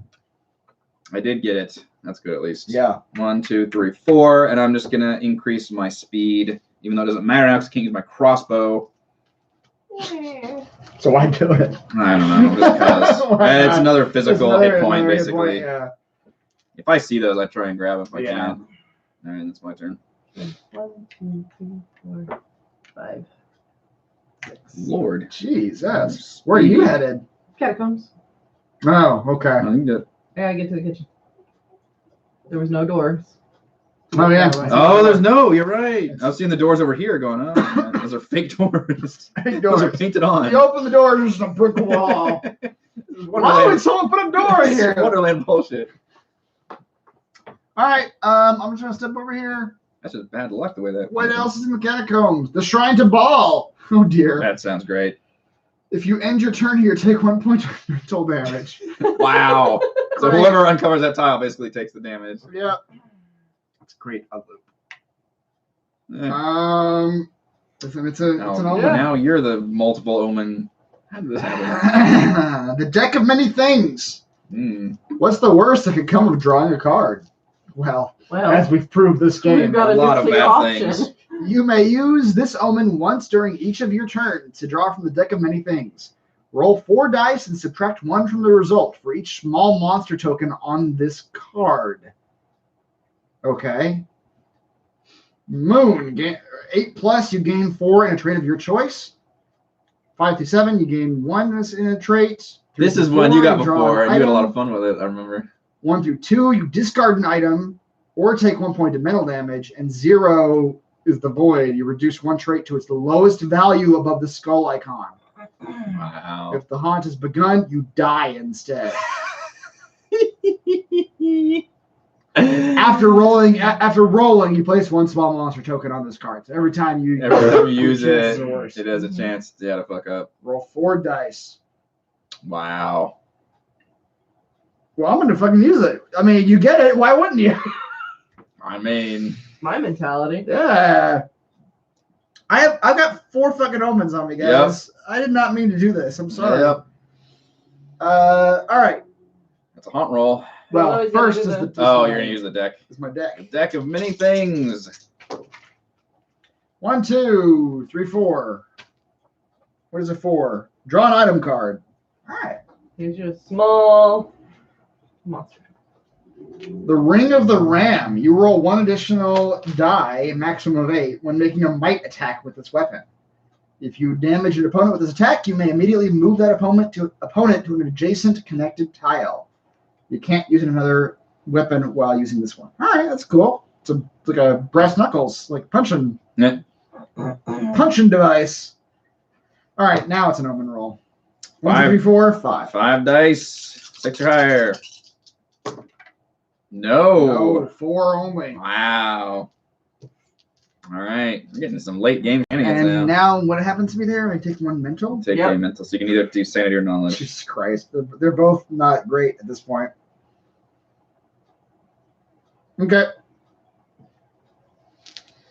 I did get it. That's good, at least. Yeah. 1, 2, 3, 4. And I'm just going to increase my speed, even though it doesn't matter now because I can't use my crossbow. So why do it? I don't know. Just because. Why It's not? another physical Just hit point, another hit basically. point, yeah. If I see those, I try and grab them if I Yeah. can. All right, that's my turn. 1, 2, 3, 4, 5, 6. Lord. Jesus. Where are you headed? Catacombs. Oh, okay. I think that- I gotta get to the kitchen. There was no doors. Oh, yeah. Oh, there's no. You're right. I was seeing the doors over here going, oh, man, those are fake doors. Hey, Those are doors. painted on. You open the door, there's just a brick wall. This is Why Wonderland. would someone put a door This is here? Wonderland bullshit. All right, I'm just gonna step over here. That's just bad luck the way that. What else is in the catacombs? The Shrine to Baal. Oh dear. That sounds great. If you end your turn here, take 1 point of mental damage. Wow. So Great. whoever uncovers that tile basically takes the damage. Yeah. That's great. I love Eh. It's an Now, omen. now you're the multiple omen. How did this happen? The deck of many things. Hmm. What's the worst that could come of drawing a card? Well, Well, as we've proved this we've game, got a a lot of nuclear bad option. things. you may use this omen once during each of your turns to draw from the deck of many things. Roll 4 dice and subtract 1 from the result for each small monster token on this card. Okay. Moon. 8+, you gain 4 in a trait of your choice. 5 through 7, you gain 1 in a trait. 3 This through is one 4, you got draw before, an and you had a lot item. of fun with it, I remember. 1 through 2, you discard an item or take 1 point of mental damage, and 0 is the void. You reduce one trait to its lowest value above the skull icon. Wow. If the haunt is begun, you die instead. After rolling, you place one small monster token on this card. So every time you use it, chances are worse. it has a chance to fuck up. Roll 4 dice. Wow. Well, I'm gonna fucking use it. I mean, you get it. Why wouldn't you? I mean, My mentality. Yeah. I've got 4 fucking omens on me, guys. Yep. I did not mean to do this. I'm sorry. Yep. All right. That's a haunt roll. Well, Well, first he's is gonna the. do Oh, you're gonna use the deck. Is my deck. A deck of many things. 1, 2, 3, 4. What is it for? Draw an item card. All right. Here's your small monster. The Ring of the Ram. You roll 1 additional die, maximum of 8, when making a might attack with this weapon. If you damage an opponent with this attack, you may immediately move that opponent to an adjacent connected tile. You can't use another weapon while using this one. All right, that's cool. It's like a brass knuckles, like punching device. All right, now it's an omen roll. 1, 2, 3, 4, 5. 5 dice. 6 or higher. No. No, 4 only. Wow. All right. We're getting some late game shenanigans And now. now what happens to me there? I take 1 mental. Take a mental. So you can either do sanity or knowledge. Jesus Christ. They're both not great at this point. Okay.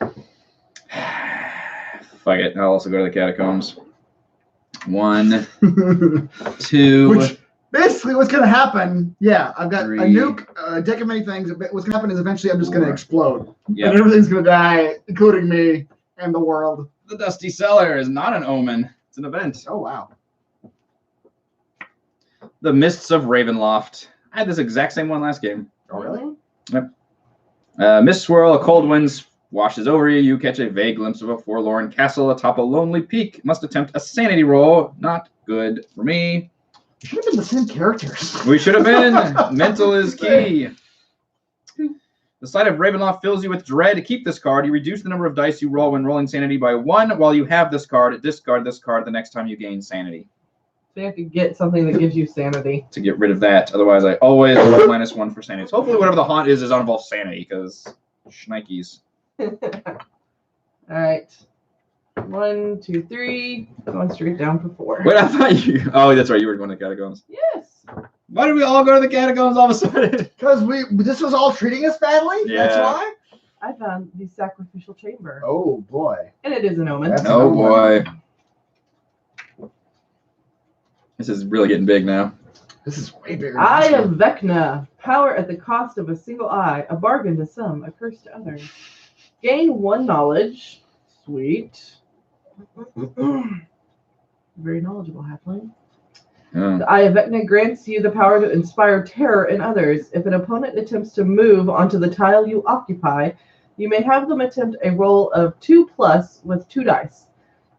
Fuck it. I'll also go to the catacombs. 1, 2. Which basically what's going to happen, yeah, I've got 3. a nuke, a deck of many things. What's going to happen is eventually I'm just going to 4. explode. Yep. And everything's going to die, including me and the world. The Dusty Cellar is not an omen. It's an event. Oh, wow. The Mists of Ravenloft. I had this exact same one last game. Oh, really? Mist swirl, a cold wind washes over you. You catch a vague glimpse of a forlorn castle atop a lonely peak. Must attempt a sanity roll. Not good for me. We should have been the same characters. We should have been. Mental is key. The sight of Ravenloft fills you with dread. Keep this card. You reduce the number of dice you roll when rolling sanity by 1 while you have this card. Discard this card the next time you gain sanity. So you have to get something that gives you sanity. To get rid of that. Otherwise, I always roll -1 for sanity. So hopefully whatever the haunt is on involved sanity, because shnikes. All right. 1, 2, 3. Going straight down for 4. Wait, I thought you... Oh, that's right. You were going to catacombs. Yes. Why did we all go to the catacombs all of a sudden? Because this was all treating us badly? Yeah. That's why? I found the sacrificial chamber. Oh, boy. And it is an omen. That's- Oh, boy. This is really getting big now. This is way bigger. Eye of Vecna. Power at the cost of a single eye. A bargain to some, a curse to others. Gain 1 knowledge. Sweet. Very knowledgeable halfling. Oh. The Eye of Vecna grants you the power to inspire terror in others. If an opponent attempts to move onto the tile you occupy, you may have them attempt a roll of 2+ with 2 dice.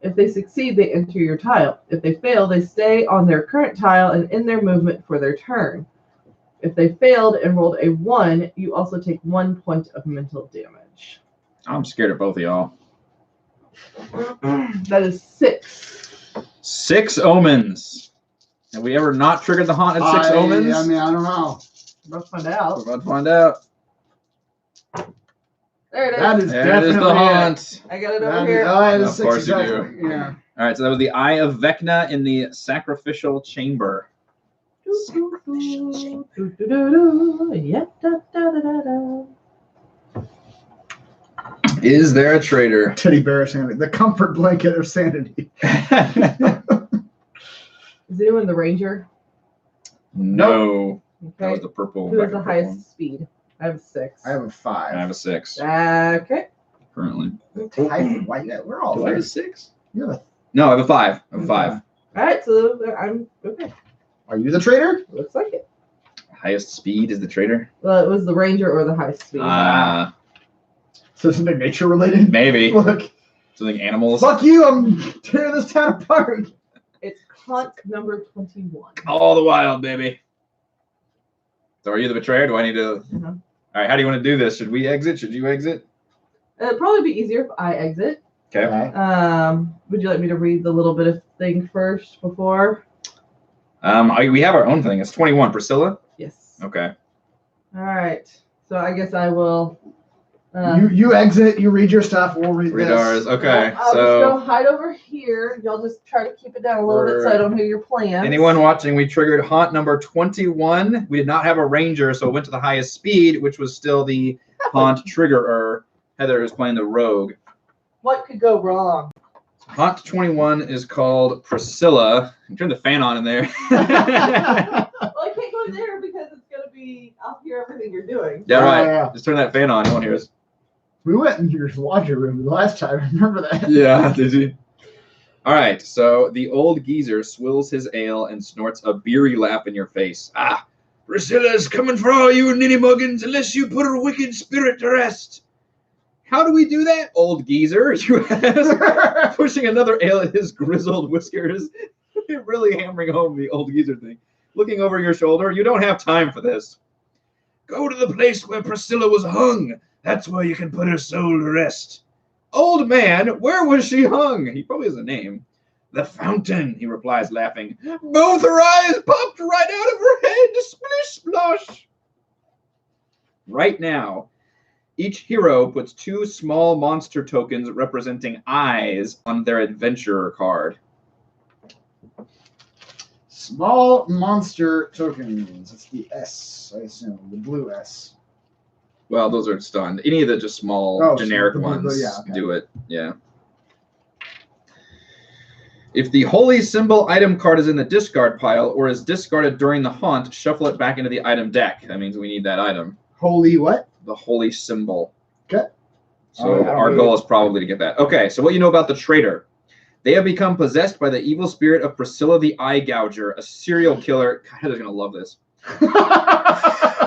If they succeed, they enter your tile. If they fail, they stay on their current tile and end their movement for their turn. If they failed and rolled a 1, you also take 1 point of mental damage. I'm scared of both of y'all. That is 6. 6 omens. Have we ever not triggered the haunt at 6 omens? I mean, I don't know. Let's find We're out. about to find out. There it is. That is There it definitely is, the haunt. I got it That over is, here. it is Of 6 course you exactly. Yeah. All right, so that was the Eye of Vecna in the Sacrificial Chamber. Yeah, da, da, da, da, da. Is there a traitor? Teddy bear sanity. The comfort blanket of sanity. Is anyone the ranger? No. That Okay. was the purple. Who has the backup highest one. speed? I have 6. I have a 5. I have a 6 Okay. currently. We're all Do I have a there. 6? You have a, No, I have a 5. I have a 5. All right, so I'm okay. are you the traitor? Looks like it. Highest speed is the traitor? Well, it was the ranger or the highest speed. So something nature related? Maybe. Look, Something animals. fuck you, I'm tearing this town apart. It's haunt number 21. All the wild, baby. So are you the betrayer? Do I need to... Uh-huh. All right, how do you want to do this? Should we exit? Should you exit? It'd probably be easier if I exit. Okay. Would you like me to read the little bit of thing first before? We have our own thing. It's 21. Priscilla? Yes. Okay. All right. So I guess I will. You exit. You read your stuff. We'll read Read this. ours. Okay. I'll just go hide over here. Y'all just try to keep it down a little bit so I don't hear your plans. Anyone watching, we triggered haunt number 21. We did not have a ranger, so it went to the highest speed, which was still the haunt triggerer. Heather is playing the rogue. What could go wrong? Haunt 21 is called Priscilla. Turn the fan on in there. Well, I can't go there because it's going to be, I'll hear everything you're doing. Yeah, right. Yeah. Just turn that fan on. No one hears. We went in your laundry room the last time. Remember that? Yeah, did you? All right, so the old geezer swills his ale and snorts a beery laugh in your face. Ah, Priscilla's coming for all you ninny-muggins unless you put her wicked spirit to rest. How do we do that, old geezer? You ask, pushing another ale at his grizzled whiskers. Really hammering home the old geezer thing. Looking over your shoulder, you don't have time for this. Go to the place where Priscilla was hung. That's where you can put her soul to rest. Old man, where was she hung? He probably has a name. The fountain, he replies, laughing. Both her eyes popped right out of her head. Splish splosh. Right now, each hero puts 2 small monster tokens representing eyes on their adventurer card. Small monster tokens. It's the S, I assume. The blue S. Well, those are stunned. Any of the just small, generic ones do it. Yeah. If the holy symbol item card is in the discard pile or is discarded during the haunt, shuffle it back into the item deck. That means we need that item. Holy what? The holy symbol. Okay. So our goal is probably to get that. Okay, so what you know about the traitor. They have become possessed by the evil spirit of Priscilla the Eye Gouger, a serial killer. God, Heather's going to love this.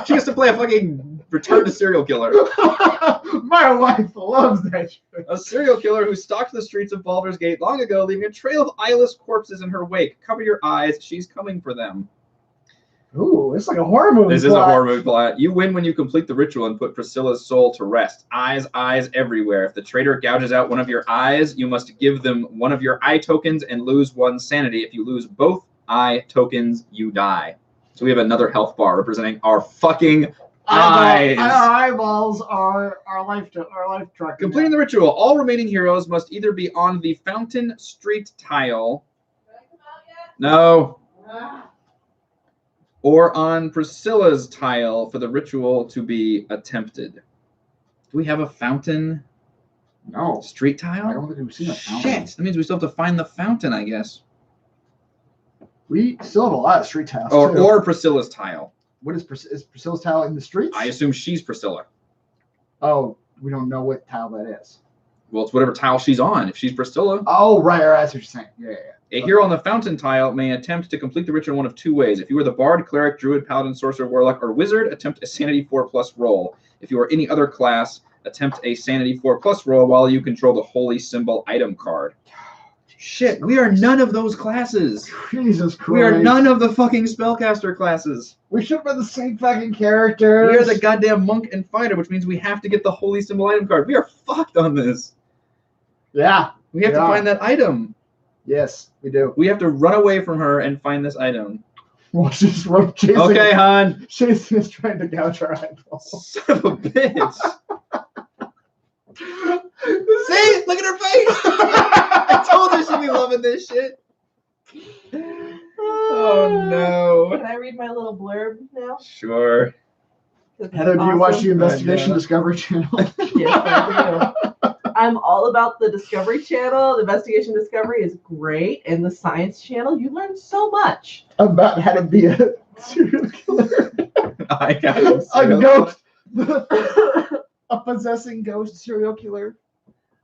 She gets to play a fucking Return to Serial Killer. My wife loves that shit. A serial killer who stalked the streets of Baldur's Gate long ago, leaving a trail of eyeless corpses in her wake. Cover your eyes. She's coming for them. Ooh, it's like a horror movie. This is a horror movie plot. You win when you complete the ritual and put Priscilla's soul to rest. Eyes, eyes everywhere. If the traitor gouges out one of your eyes, you must give them one of your eye tokens and lose 1 sanity. If you lose both eye tokens, you die. So we have another health bar representing our fucking eyes. Our eyeballs are our life track. Completing the ritual, all remaining heroes must either be on the Fountain Street tile. Did I come out yet? No. Or on Priscilla's tile for the ritual to be attempted. Do we have a Fountain Street tile? I don't think we've seen a fountain. Shit, that means we still have to find the fountain, I guess. We still have a lot of street tiles. Or, too. or Priscilla's tile. What is Priscilla's tile in the streets? I assume she's Priscilla. Oh, we don't know what tile that is. Well, it's whatever tile she's on. If she's Priscilla. Oh, right. That's what you're saying. Yeah. A hero on the fountain tile may attempt to complete the ritual one of 2 ways. If you are the bard, cleric, druid, paladin, sorcerer, warlock, or wizard, attempt a sanity 4+ roll. If you are any other class, attempt a sanity 4+ roll while you control the holy symbol item card. Shit, we are none of those classes. Jesus Christ. We are none of the fucking spellcaster classes. We should have been the same fucking characters. We are the goddamn monk and fighter, which means we have to get the holy symbol item card. We are fucked on this. Yeah. We have to find that item. Yes, we do. We have to run away from her and find this item. Well, she's chasing. Okay, hon. Chasing is trying to gouge our eyeballs. Son of a bitch. See? Look at her face. I told her she'd be loving this shit. Oh, no. Can I read my little blurb now? Sure. Heather, do you watch the Investigation Discovery Channel? Yes, I do. I'm all about the Discovery Channel. The Investigation Discovery is great. And the Science Channel, you learn so much. About how to be a serial killer. I got it. A ghost. A possessing ghost serial killer.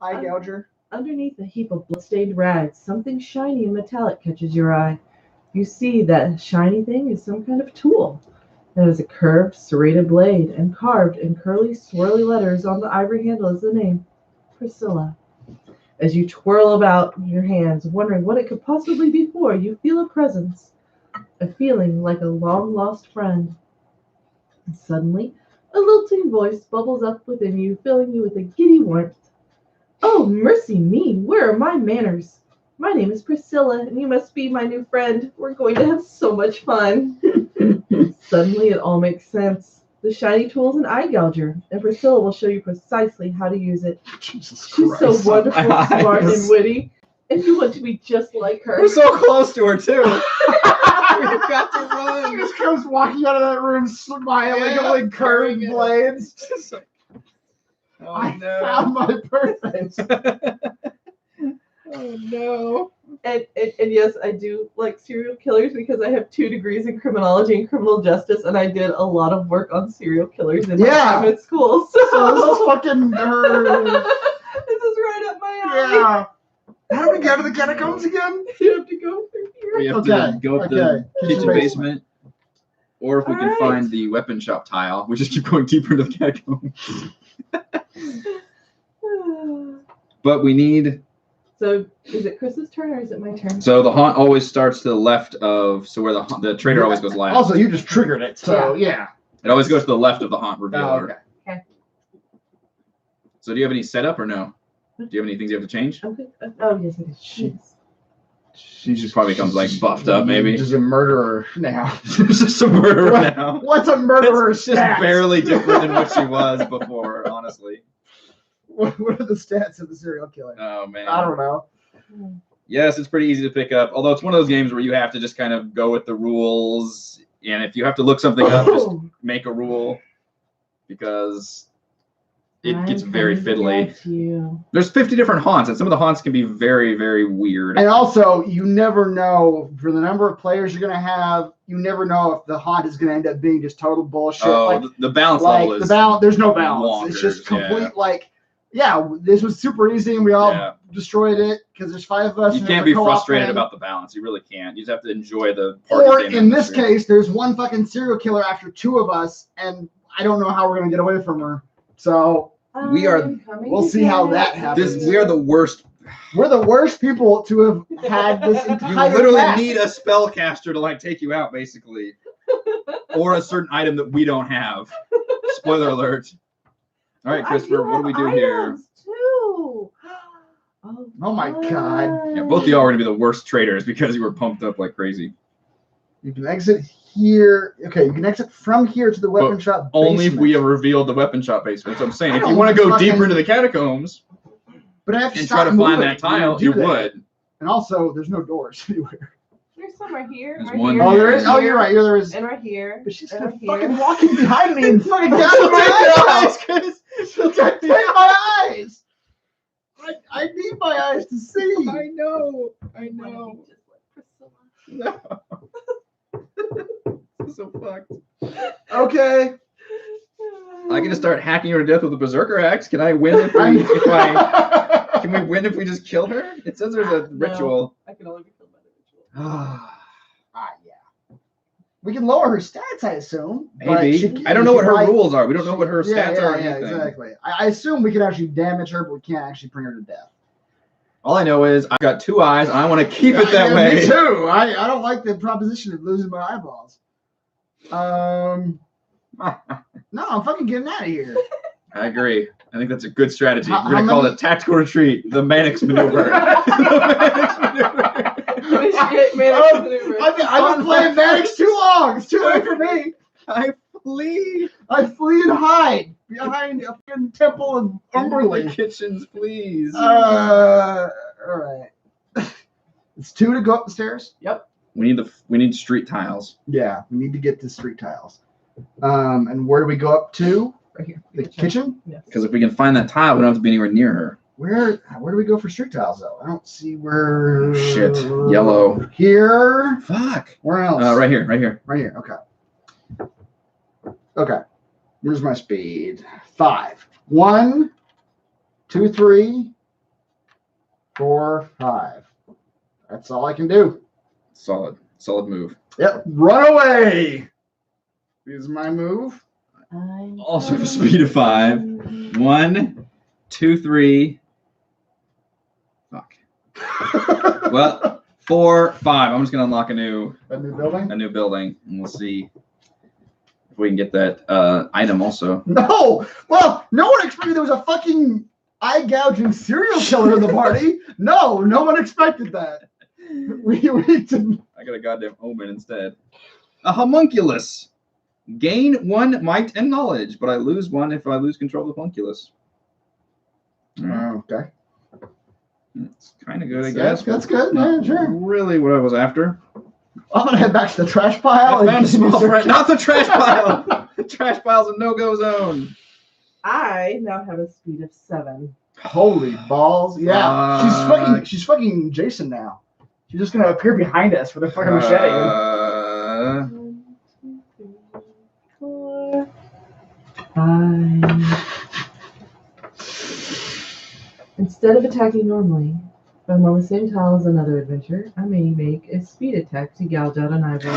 Eye gouger. Underneath a heap of bloodstained rags, something shiny and metallic catches your eye. You see that shiny thing is some kind of tool. It has a curved, serrated blade, and carved in curly, swirly letters on the ivory handle is the name, Priscilla. As you twirl about your hands, wondering what it could possibly be for, you feel a presence, a feeling like a long-lost friend. And suddenly, A lilting voice bubbles up within you, filling you with a giddy warmth. Oh, mercy me, where are my manners? My name is Priscilla, and you must be my new friend. We're going to have so much fun. Suddenly, it all makes sense. The shiny tool is an eye gouger, and Priscilla will show you precisely how to use it. Jesus She's Christ. so wonderful, smart, Eyes. and witty, and you want to be just like her. We're so close to her too. We've got to He run. just comes walking out of that room smiling, Yeah, holding curved carrying it. blades. Oh I no. found my purpose. Oh no. And yes, I do like serial killers because I have 2 degrees in criminology and criminal justice, and I did a lot of work on serial killers in my Yeah. time at school. So this is fucking her. This is right up my alley. Yeah. How do we get to the catacombs again? You have to go through We here. have to go up the okay. kitchen basement. Or if we can Alright. find the weapon shop tile, we just keep going deeper into the catacombs. But we need. So, is it Chris's turn or is it my turn? So the haunt always starts to the left of. So where the trader always goes last. Also, you just triggered it, so yeah. It always goes to the left of the haunt Oh, revealer. okay. So do you have any setup or no? Do you have any things you have to change? Okay. Oh, yes, it is. Yes. She just probably becomes like buffed up, maybe. Just a murderer now. She's just a murderer now. What's a murderer's It's just stats? barely different than what she was before, honestly. What are the stats of the serial killer? Oh man. I don't know. Yes, it's pretty easy to pick up. Although it's one of those games where you have to just kind of go with the rules, and if you have to look something up, just make a rule because it gets very fiddly. There's 50 different haunts, and some of the haunts can be very, very weird. And also, you never know for the number of players you're gonna have. You never know if the haunt is gonna end up being just total bullshit. Oh, like the balance like level is the balance. There's no balance. It's just bonkers, complete. Yeah, this was super easy, and we all destroyed it because there's 5 of us. You and can't we're be co-op frustrated playing. about the balance. You really can't. You just have to enjoy the party Or game in this atmosphere. case, there's one fucking serial killer after 2 of us, and I don't know how we're gonna get away from her. So We are- we'll see how that happens. We are the worst. we're the worst people to have had this You entire literally match. need a spellcaster to like take you out, basically, or a certain item that we don't have. Spoiler alert. All right, Christopher, what do we do here? Too. Oh my God. Yeah, both of y'all are gonna be the worst traders because you were pumped up like crazy. You can exit here. Okay, you can exit from here to the weapon shop. Only if basement. we have revealed the weapon shop basement. So I'm saying, I if don't you want to go fucking- deeper into the catacombs But I have to and stop try to moving find that tile, to you do that. would. And also, there's no doors anywhere. There's some right here. There's right one here, Oh, there here. is. Oh, you're right. There is. And right here. But she's and gonna right fucking here. walking behind me and fucking got Take my eyes. She'll take Take my eyes. I need my eyes to see. I know. Why don't you just let Priscilla? No. So fucked. Okay. I can just start hacking her to death with a berserker axe. Can I win if can we win if we just kill her? It says there's a ritual. I can only be killed by the ritual. Yeah. We can lower her stats, I assume. but Maybe. she- I don't know what her might- rules are. We don't know what her stats are or Yeah, anything. exactly. I assume we can actually damage her, but we can't actually bring her to death. All I know is I've got 2 eyes and I want to keep it that Yeah, way. Me too. I don't like the proposition of losing my eyeballs. No, I'm fucking getting out of here. I agree. I think that's a good strategy. How- We're going to how call many- it tactical retreat, the Mannix maneuver. The Mannix maneuver. Initiate Mannix maneuver. I've been playing Maddox too long. It's too late for me. I flee. I flee and hide behind a fucking temple of The Umberly. kitchens, please. All right. It's 2 to go up the stairs. We need street tiles. Yeah, we need to get to street tiles. And where do we go up to? Right here. The kitchen? Yes. Because if we can find that tile, we don't have to be anywhere near her. Where do we go for street tiles though? I don't see where. Shit. Yellow. Here. Fuck. Where else? Right here. Right here. Right here. Okay. Where's my speed? 5. 1, 2, 3, 4, 5. That's all I can do. Solid move. Yep. Run away. Is my move. Also for speed of 5. 1, 2, 3. Fuck. Well, 4, 5. I'm just gonna unlock a new A new building. building, and we'll see. if we can get that item also. No! Well, no one expected there was a fucking eye-gouging serial killer in the party. No one expected that. We didn't. I got a goddamn omen instead. A homunculus. Gain 1 might and knowledge, but I lose 1 if I lose control of the homunculus. Okay. It's kind of good, I guess. That's good. Yeah, Not sure. really what I was after. I'm gonna head back to the trash pile. I found a small threat. Not the trash pile. The trash pile's a no-go zone. I now have a speed of 7. Holy balls! Yeah, she's fucking Jason now. She's just gonna appear behind us with a fucking machete. 1, 2, 3, 4, 5. Instead of attacking normally, if I'm on the same tile as another adventure, I may make a speed attack to gouge out an eyeball.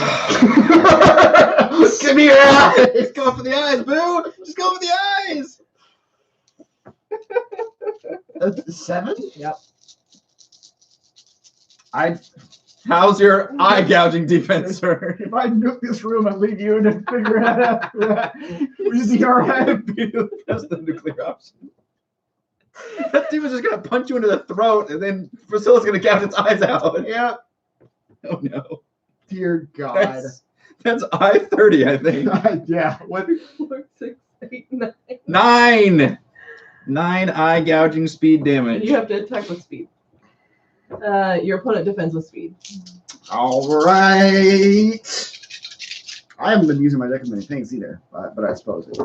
Give me your eyes. Just go for the eyes, boo! Just go for the eyes! That's 7? Yep. How's your eye gouging defense, sir? If I nuke this room and leave you to figure it out after that, would you be alright? That's the nuclear option. That demon's just gonna punch you into the throat, and then Priscilla's gonna gouge its eyes out. Yeah. Oh no. Dear God. That's eye 30, I think. Yeah. What? 4, 6, 8, 9. 9! 9 eye gouging speed damage. You have to attack with speed. Your opponent defends with speed. All right. I haven't been using my deck of many things either, but I suppose it.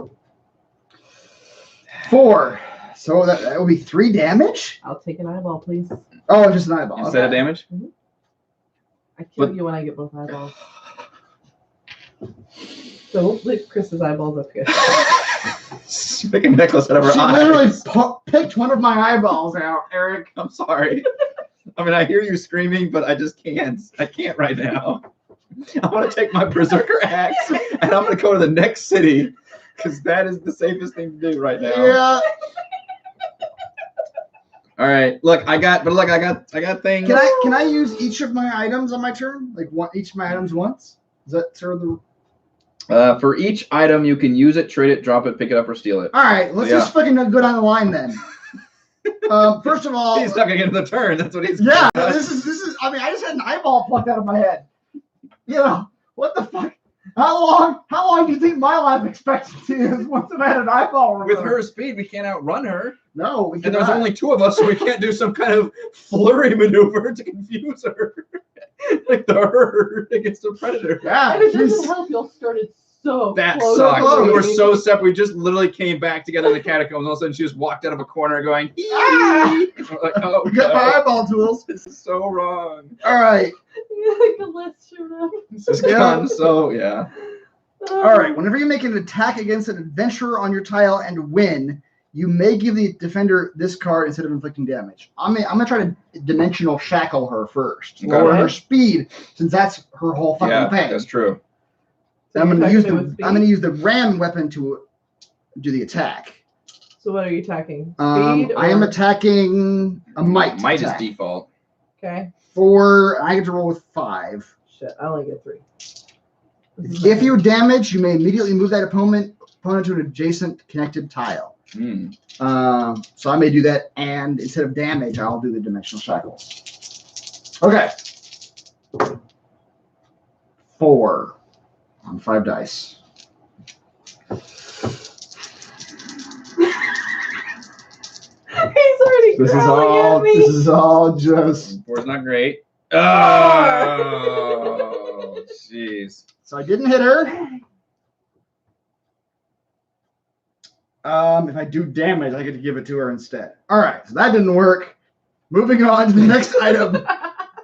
4. So that would be 3 damage? I'll take an eyeball, please. Oh, just an eyeball. Instead of damage? I kill you when I get both eyeballs. So we'll split Chris's eyeballs up here. Make a necklace out of her She eyes. literally picked one of my eyeballs out, Eric. I'm sorry. I mean, I hear you screaming, but I just can't. I can't right now. I want to take my berserker axe and I'm going to go to the next city because that is the safest thing to do right now. Yeah. All right. Look, I got things. Can I use each of my items on my turn? Like each of my items once? Is that sort of the? For each item, you can use it, trade it, drop it, pick it up, or steal it. All right, let's just fucking go down the line then. First of all, He's not gonna get into the turn. That's what he's. Yeah, this is. I mean, I just had an eyeball plucked out of my head. You know what the fuck? How long do you think my life expectancy is once I've had an eyeball removed? With her speed, we can't outrun her. No, we And cannot. there's only 2 of us, so we can't do some kind of flurry maneuver to confuse her, like the herd against the predator. Yeah, And it she's- doesn't help y'all started so That close. sucks. close. We were so separate. We just literally came back together in the catacombs. All of a sudden, she just walked out of a corner going, Ah! we're like, oh, we got my no. eyeball tools. This is so wrong. All right. Like the list showed up. This is Yeah. gone so, yeah. All right. Whenever you make an attack against an adventurer on your tile and win, you may give the defender this card instead of inflicting damage. I'm gonna try to dimensional shackle her first, Okay. lower her speed, since that's her whole fucking Yeah, thing. that's true. So I'm you're gonna use attacking with speed? I'm gonna use the ram weapon to do the attack. So what are you attacking? I Speed? am or- attacking a might. Might is attack. default. Okay. 4. I get to roll with 5. Shit, I only get 3. If you damage, you may immediately move that opponent to an adjacent connected tile. Hmm. So I may do that, and instead of damage, I'll do the dimensional shackle. Okay. 4 on 5 dice. He's already growling at me. This is all just. 4 is not great. Oh, jeez. So I didn't hit her. If I do damage, I get to give it to her instead. All right, so that didn't work. Moving on to the next item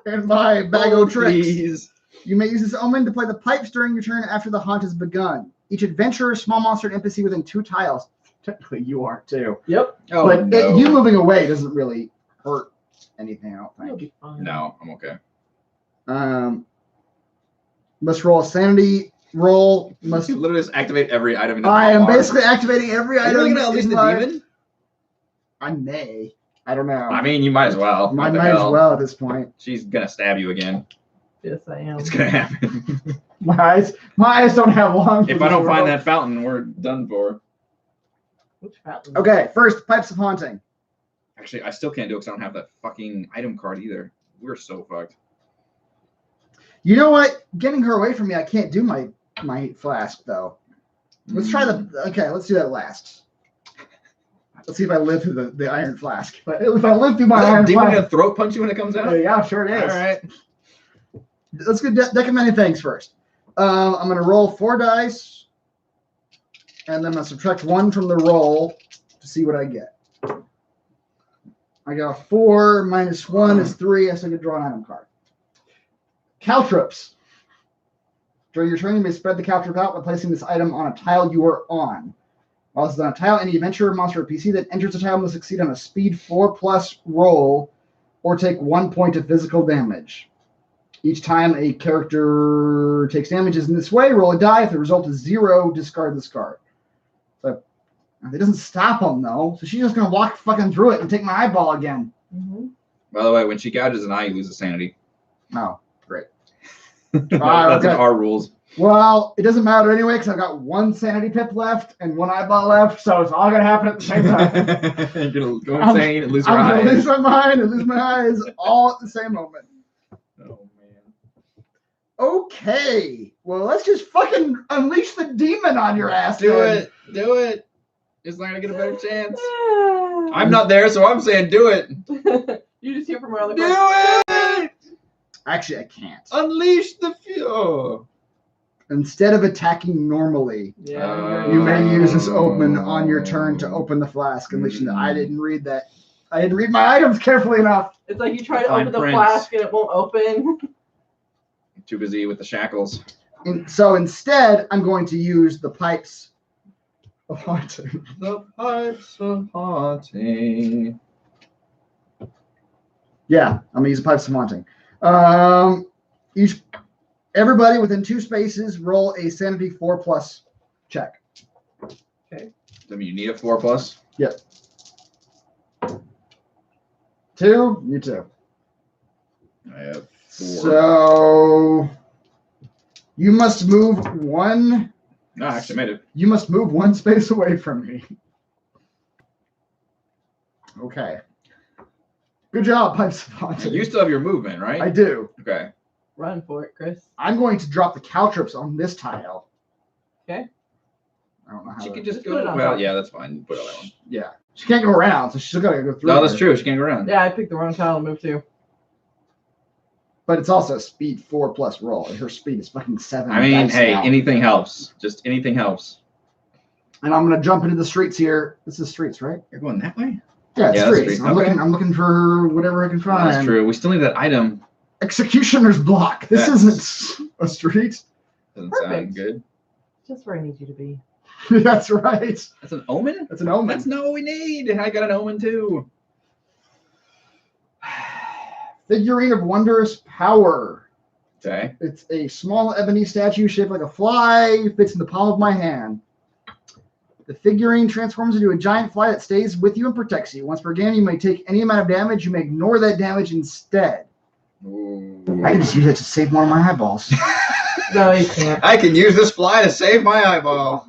in my bag of tricks. Please. You may use this omen to play the pipes during your turn after the haunt has begun. Each adventurer, small monster, and NPC within 2 tiles. Technically, you are too. Yep. Oh, But no. you moving away doesn't really hurt anything, I don't You'll think. be fine. No, I'm okay. Must roll a sanity roll. Must. You literally just activate every item in the I am bar. basically activating every Are you item. really gonna unleash in the my- demon? I may. I don't know. I mean, you might as well. might What the as hell? well at this point. She's gonna stab you again. Yes, I am. It's gonna happen. My eyes don't have long. If I don't find that fountain, we're done for. Which fountain? Okay, first, Pipes of Haunting. Actually, I still can't do it because I don't have that fucking item card either. We're so fucked. You know what? Getting her away from me, I can't do my flask though. Let's try okay, let's do that last. Let's see if I live through the iron flask. If I live through my iron demon flask. gonna throat punch you when it comes out? Yeah, sure it is. All right. Let's go deck of many things first. I'm gonna roll 4 dice, and then I'm gonna subtract 1 from the roll to see what I get. I got a 4 minus 1 is 3. I still get to draw an item card. Caltrops. During your turn, you may spread the caltrop out by placing this item on a tile you are on. While it's on a tile, any adventurer, monster, or PC that enters the tile must succeed on a speed 4+ roll or take 1 point of physical damage. Each time a character takes damages in this way, roll a die. If the result is 0, discard this card. So it doesn't stop them, though. So she's just going to walk fucking through it and take my eyeball again. Mm-hmm. By the way, when she gouges an eye, you lose a sanity. Oh, great. That's in our rules. Well, it doesn't matter anyway because I've got 1 sanity pip left and 1 eyeball left, so it's all going to happen at the same time. You're going to go insane and lose your I'm eyes. going to lose my mind and lose my eyes all at the same moment. Oh, man. Okay. Well, let's just fucking unleash the demon on your ass. Do then. it. Do it. It's not going to get a better chance. I'm not there, so I'm saying do it. You just hear from around the Do corner. it. Actually, I can't. Unleash the fuel. Instead of attacking normally, Yeah. you may use this open on your turn to open the flask. Unleashing I didn't read that. I didn't read my items carefully enough. It's like you try to Fine open the print. flask and it won't open. Too busy with the shackles. And so instead, I'm going to use the Pipes of Haunting. The pipes of haunting. Yeah, I'm gonna use the Pipes of Haunting. Everybody within 2 spaces roll a sanity 4+ check. I mean, you need a 4+. Yep. 2, you 2. I have 4. So you must move 1. No, I actually made it. You must move 1 space away from me. Okay. Good job, Pipes of Haunting. You still have your movement, right? I do. Okay. Run for it, Chris. I'm going to drop the caltrops on this tile. Okay. I don't know how. She to- could just Just put it go. on Well, top. yeah, that's fine. Put it on that one. Yeah. She can't go around, so she's still got to go through. No, that's here. true. She can't go around. Yeah, I picked the wrong tile to move to. But it's also a speed 4+ roll, and her speed is fucking 7. I mean, dice hey, now. anything helps. Just anything helps. And I'm gonna jump into the streets here. This is streets, right? You're going that way? Yeah, it's Yeah, that's streets. streets. I'm Okay. looking for whatever I can find. That's true. We still need that item. Executioner's block. This isn't a street. Doesn't Perfect. sound good. Just where I need you to be. That's right. That's an omen? That's an omen. That's not what we need. I got an omen too. Figurine of wondrous power. Okay. It's a small ebony statue shaped like a fly. Fits in the palm of my hand. The figurine transforms into a giant fly that stays with you and protects you. Once per game, you may take any amount of damage. You may ignore that damage instead. Ooh. I can just use it to save one of my eyeballs. No, you can't. I can use this fly to save my eyeball.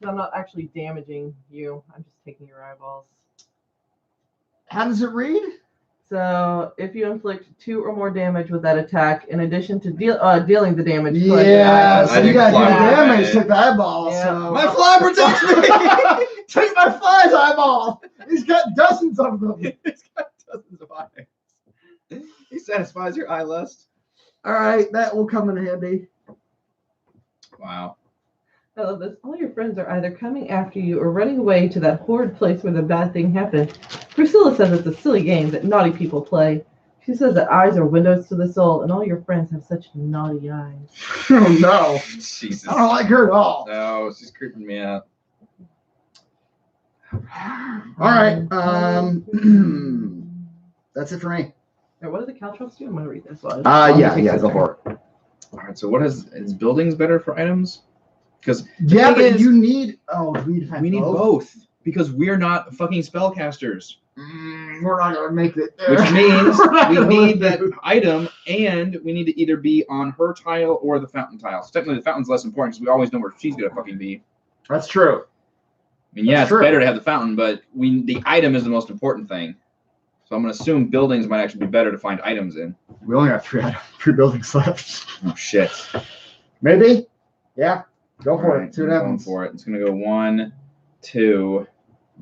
I'm not actually damaging you. I'm just taking your eyeballs. How does it read? So, if you inflict 2 or more damage with that attack, in addition to dealing the damage, collect your Yeah, eyeballs. so you got fly. damage. Took the eyeball. Yeah. So. My fly protects me. Take my fly's eyeball. He's got dozens of them. He's got dozens of eyes. He satisfies your eye lust. All right, that will come in handy. Wow. I love this. All your friends are either coming after you or running away to that horrid place where the bad thing happened. Priscilla says it's a silly game that naughty people play. She says that eyes are windows to the soul, and all your friends have such naughty eyes. Oh no, Jesus. I don't like her at all. No, she's creeping me out. All right, that's it for me. Now, what does the caltrops do? I'm gonna read this one. Yeah, go for it. All right. So, what is buildings better for items? Because Yeah, thing but is- you need. Oh, we need we need both. Because we're not fucking spellcasters. We're not gonna make it there. Which means We're not we gonna need live that item, and we need to either be on her tile or the fountain tile. So technically, the fountain's less important because we always know where she's gonna fucking be. That's true. I mean, yeah, That's it's true. better to have the fountain, but the item is the most important thing. So I'm gonna assume buildings might actually be better to find items in. We only have three buildings left. Oh shit! Maybe. Yeah. Go for Alright, it. See what I'm going happens. for it. It's gonna go 1, 2.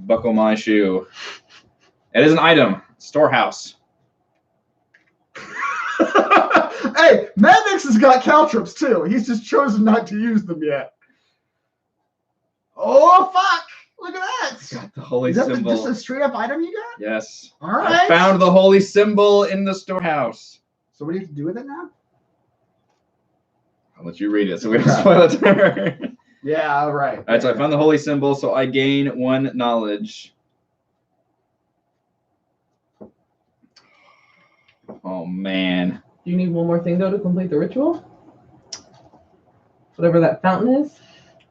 Buckle my shoe. It is an item. Storehouse. Hey, Madnix has got caltrops too. He's just chosen not to use them yet. Oh fuck! Look at that. Got the holy Is that symbol. just a straight up item you got? Yes. All I right. found the holy symbol in the storehouse. So what do you have to do with it now? I'll let you read it so we don't spoil it. All Yeah. All right. right, so I found the holy symbol, so I gain 1 knowledge. Oh man. Do you need one more thing though to complete the ritual? Whatever that fountain is.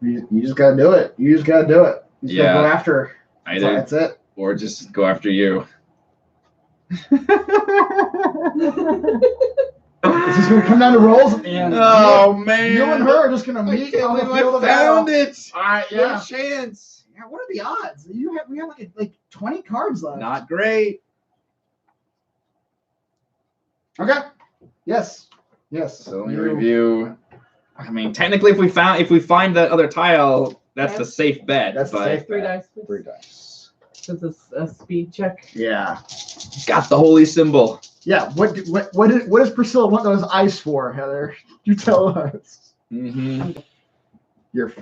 You just gotta do it. You just gotta do it. You just gotta go after her. Either That's it. or just go after you. It's just gonna come down to rolls, and Oh man. you and her are just gonna meet on the field of battle. it. All right. No Yeah. chance. Yeah. What are the odds? We have like 20 cards left. Not great. Okay. Yes. Yes. So let me You- review. I mean, technically, if we find that other tile, that's Yeah. the safe bet. That's the but safe 3 bet. dice, please. 3 dice. Since it's a speed check. Yeah. got the holy symbol. Yeah. What does Priscilla want those ice for, Heather? You tell us. Mm-hmm. You're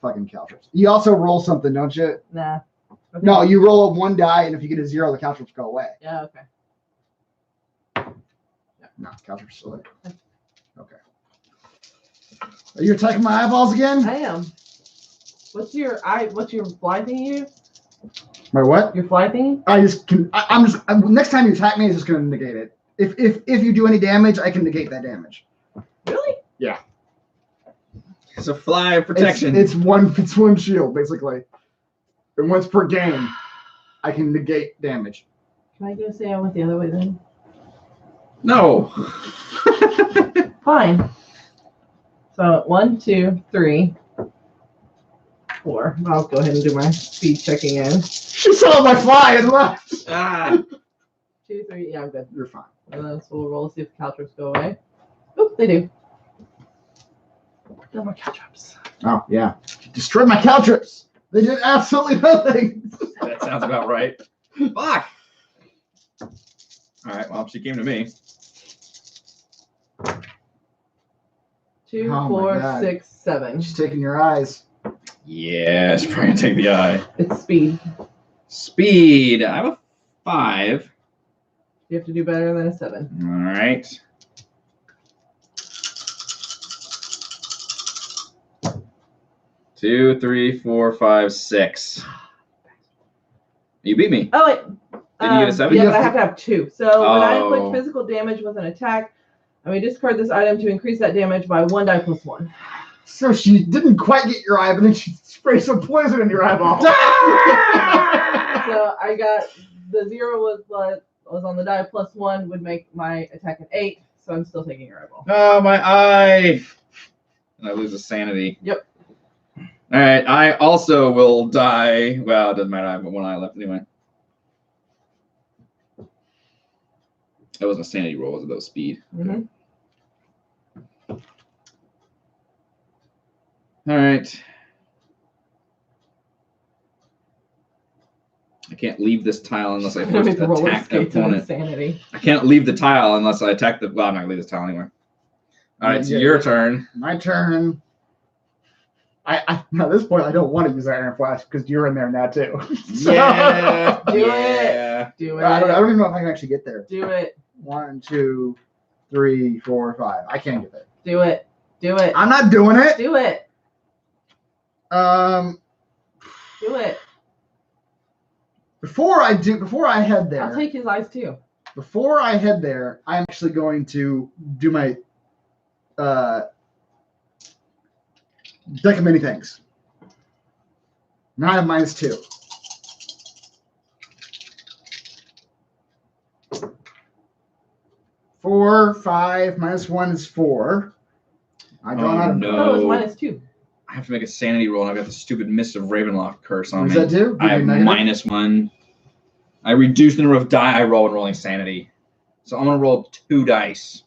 fucking caltrops. You also roll something, don't you? Nah. Okay. No, you roll 1 die, and if you get a 0, the caltrops go away. Yeah. Okay. No, caltrops still there. Okay. Are you attacking my eyeballs again? I am. What's your fly thing you use? My what? Your fly thing? Next time you attack me, it's just gonna negate it. If you do any damage, I can negate that damage. Really? It's a fly protection. It's one shield basically, and once per game, I can negate damage. Can I go say I went the other way then? No. Fine. So 1, 2, 3, 4. I'll go ahead and do my speed checking in. She saw my fly and left. Ah. 2, 3. Yeah, I'm good. You're fine. And then so we'll roll to see if the caltrops go away. Oop, they do. No more caltrops. Oh yeah, you destroyed my caltrops. They did absolutely nothing. That sounds about right. Fuck. All right. Well, she came to me. 2, Oh my 4, God. 6, 7. She's taking your eyes. Yeah, she's probably gonna take the eye. It's speed. Speed. I have a 5. You have to do better than a 7. All right. Two, 3, 4, 5, 6. You beat me. Oh, wait. Did you get a 7? Yeah, but I have to have 2. So when I Oh. inflict physical damage with an attack, I may discard this item to increase that damage by 1 die plus 1. So she didn't quite get your eye, but then she sprayed some poison in your eyeball. So I got the 0 was on the die plus 1 would make my attack an 8. So I'm still taking your eyeball. Oh, my eye. And I lose a sanity. Yep. All right. I also will die. Well, it doesn't matter. I have 1 eye left anyway. That wasn't a sanity roll. Was it? That was speed. Mm-hmm. All right. I can't leave this tile unless I first attack the opponent. Insanity. I can't leave the tile unless I attack the. Well, I'm not gonna leave this tile anyway. All right, so Yeah. your turn. My turn. At this point, I don't want to use that Iron Flash because you're in there now too. So- Yeah. Do yeah. Do it. I don't even know if I can actually get there. Do it. 1, 2, 3, 4, 5. I can't get there. Do it. Do it. I'm not doing it. Do it. Um, Do it. before I head there. I'll take his eyes too. Before I head there, I'm actually going to do my deck of many things. Now I have -2. 4, 5, -1 is 4. I draw an item. no. No, it was -2. I have to make a sanity roll, and I've got the stupid Mist of Ravenloft curse on What me. does that do? I have Give you a negative? -1. I reduce the number of die I roll when rolling sanity. So I'm going to roll 2 dice.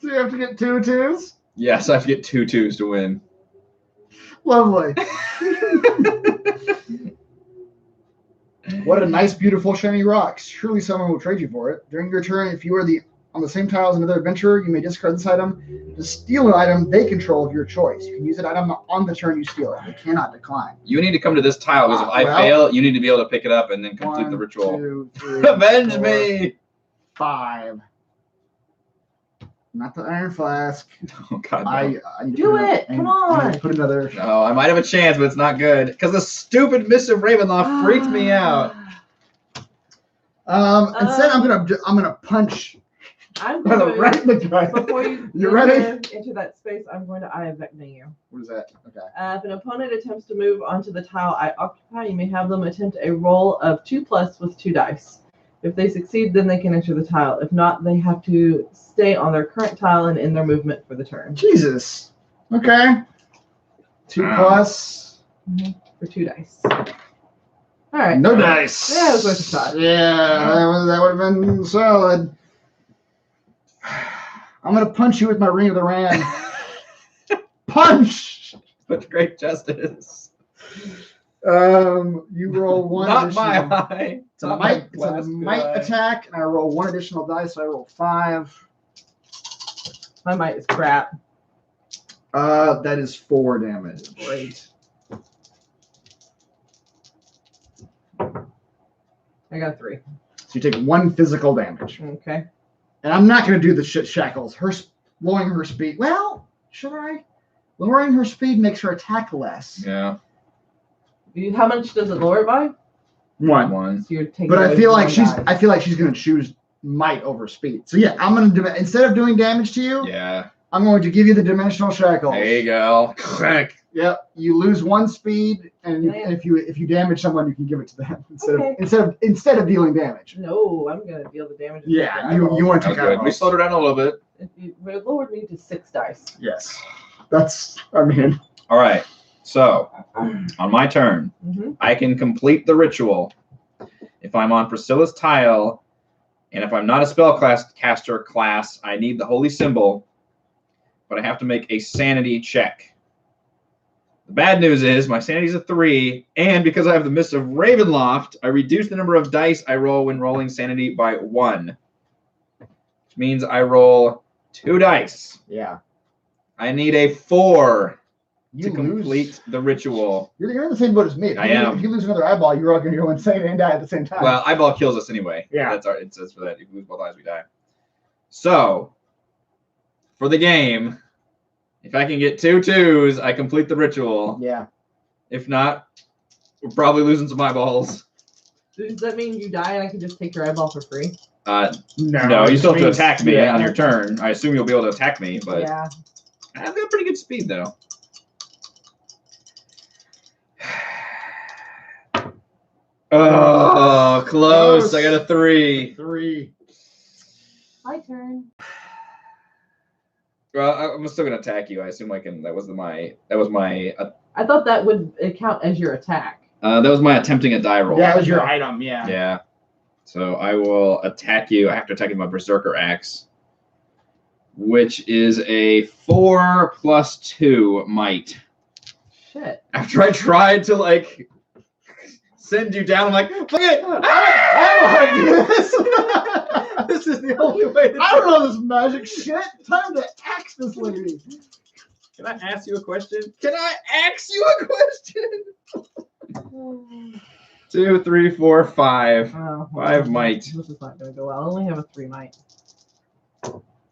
So you have to get 2 2s? Yes, I have to get 2 2s to win. Lovely. What a nice, beautiful, shiny rock. Surely someone will trade you for it. During your turn, if you are on the same tile as another adventurer, you may discard this item to steal an item they control of your choice. You can use that item on the turn you steal it. You cannot decline. You need to come to this tile, because if I Well- fail, you need to be able to pick it up and then complete 1, the ritual. 2, 3, Avenge 4, me! 5. Not the iron flask. Oh, God, no. I need to Do put it. I Come need- I need on. to put another. No, I might have a chance, but it's not good. Because the stupid Mist of Ravenloft freaked me out. Instead, I'm gonna punch I'm going to, right in the guy. before you You ready? into that space, I'm going to eye effect you. What is that? Okay. If an opponent attempts to move onto the tile I occupy, you may have them attempt a roll of 2+ with 2 dice. If they succeed, then they can enter the tile. If not, they have to stay on their current tile and end their movement for the turn. Jesus. Okay. 2 plus. For 2 dice. All right. No dice. Yeah, it was worth a shot. Yeah, that would have been solid. I'm gonna punch you with my Ring of the Ram. Punch. With great justice. You roll 1. Not my additional- eye. It's a might attack, and I roll 1 additional dice, so I roll 5. My might is crap. That is 4 damage. Great. I got 3. So you take 1 physical damage. Okay. And I'm not going to do the shackles. Lowering her speed. Well, should I? Lowering her speed makes her attack less. Yeah. How much does it lower it by? 1. So you're taking But I away feel like 1 she's. die. I feel like she's going to choose might over speed. So yeah, I'm going to do it. Instead of doing damage to you, Yeah. I'm going to give you the dimensional shackles. There you go. Crack. Yep. You lose 1 speed, and Yeah. if you damage someone, you can give it to them Okay. instead of dealing damage. No, I'm gonna deal the damage. Yeah, you want to That was take good. out. We slowed her down a little bit. It lowered me to 6 dice. Yes, that's. I mean, All right. So, on my turn, Mm-hmm. I can complete the ritual if I'm on Priscilla's tile, and if I'm not a spellcaster class, I need the holy symbol, but I have to make a sanity check. The bad news is my sanity is a 3, and because I have the Mist of Ravenloft, I reduce the number of dice I roll when rolling sanity by 1, which means I roll 2 dice. yeah. I need a 4 You to complete the ritual. You're in the same boat as me. I am. If you lose another eyeball, you're all going to go insane and die at the same time. Well, eyeball kills us anyway. Yeah. It says for that. If we lose both eyes, we die. So, for the game, if I can get 2 2s, I complete the ritual. yeah. If not, we're probably losing some eyeballs. Does that mean you die and I can just take your eyeball for free? No, you still have to attack me yeah. on your turn. I assume you'll be able to attack me, but Yeah. I've got pretty good speed, though. Oh, close. I got a 3. 3. My turn. Well, I'm still gonna attack you. I assume I can. That was my I thought that would count as your attack. that was my attempting a die roll. Yeah, it was your item. Yeah. Yeah. So I will attack you. I have to attack you with my Berserker Axe, which is a 4 + 2 might. Shit. After I tried to like send you down, I'm like, fuck it. I don't know how to do this. This is the only way to I don't know this magic shit. Time to axe this lady. Can I ask you a question? Can I ask you a question? 2, 3, 4, 5. Oh, 5 might. This is not gonna go well. I only have a 3 might.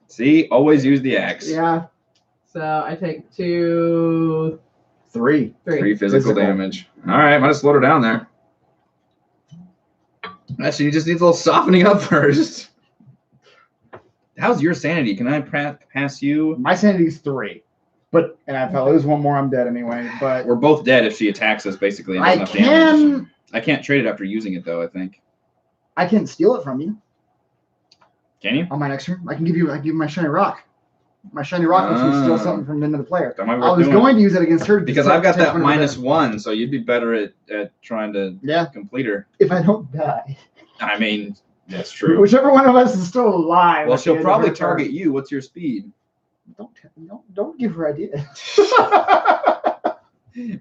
See, always use the axe. Yeah. So I take 2, 3. 3 physical damage. All right, might have slowed her down there. Actually, you just needs a little softening up first. How's your sanity? Can I pass you? My sanity is 3. But and if I lose one more, I'm dead anyway. But We're both dead if she attacks us, basically. And I doesn't have damage. can I can't trade it after using it, though, I think. steal it from you. Can you? On my next turn, I give you my shiny rock. My shiny rock lets me steal something from another player. That might be I worth was doing. going to use it against her Because I've got that -1, so you'd be better at trying to Yeah. complete her. If I don't die. I mean, that's true. Whichever one of us is still alive. Well, at the she'll end of probably her turn. target you. What's your speed? Don't give her ideas. I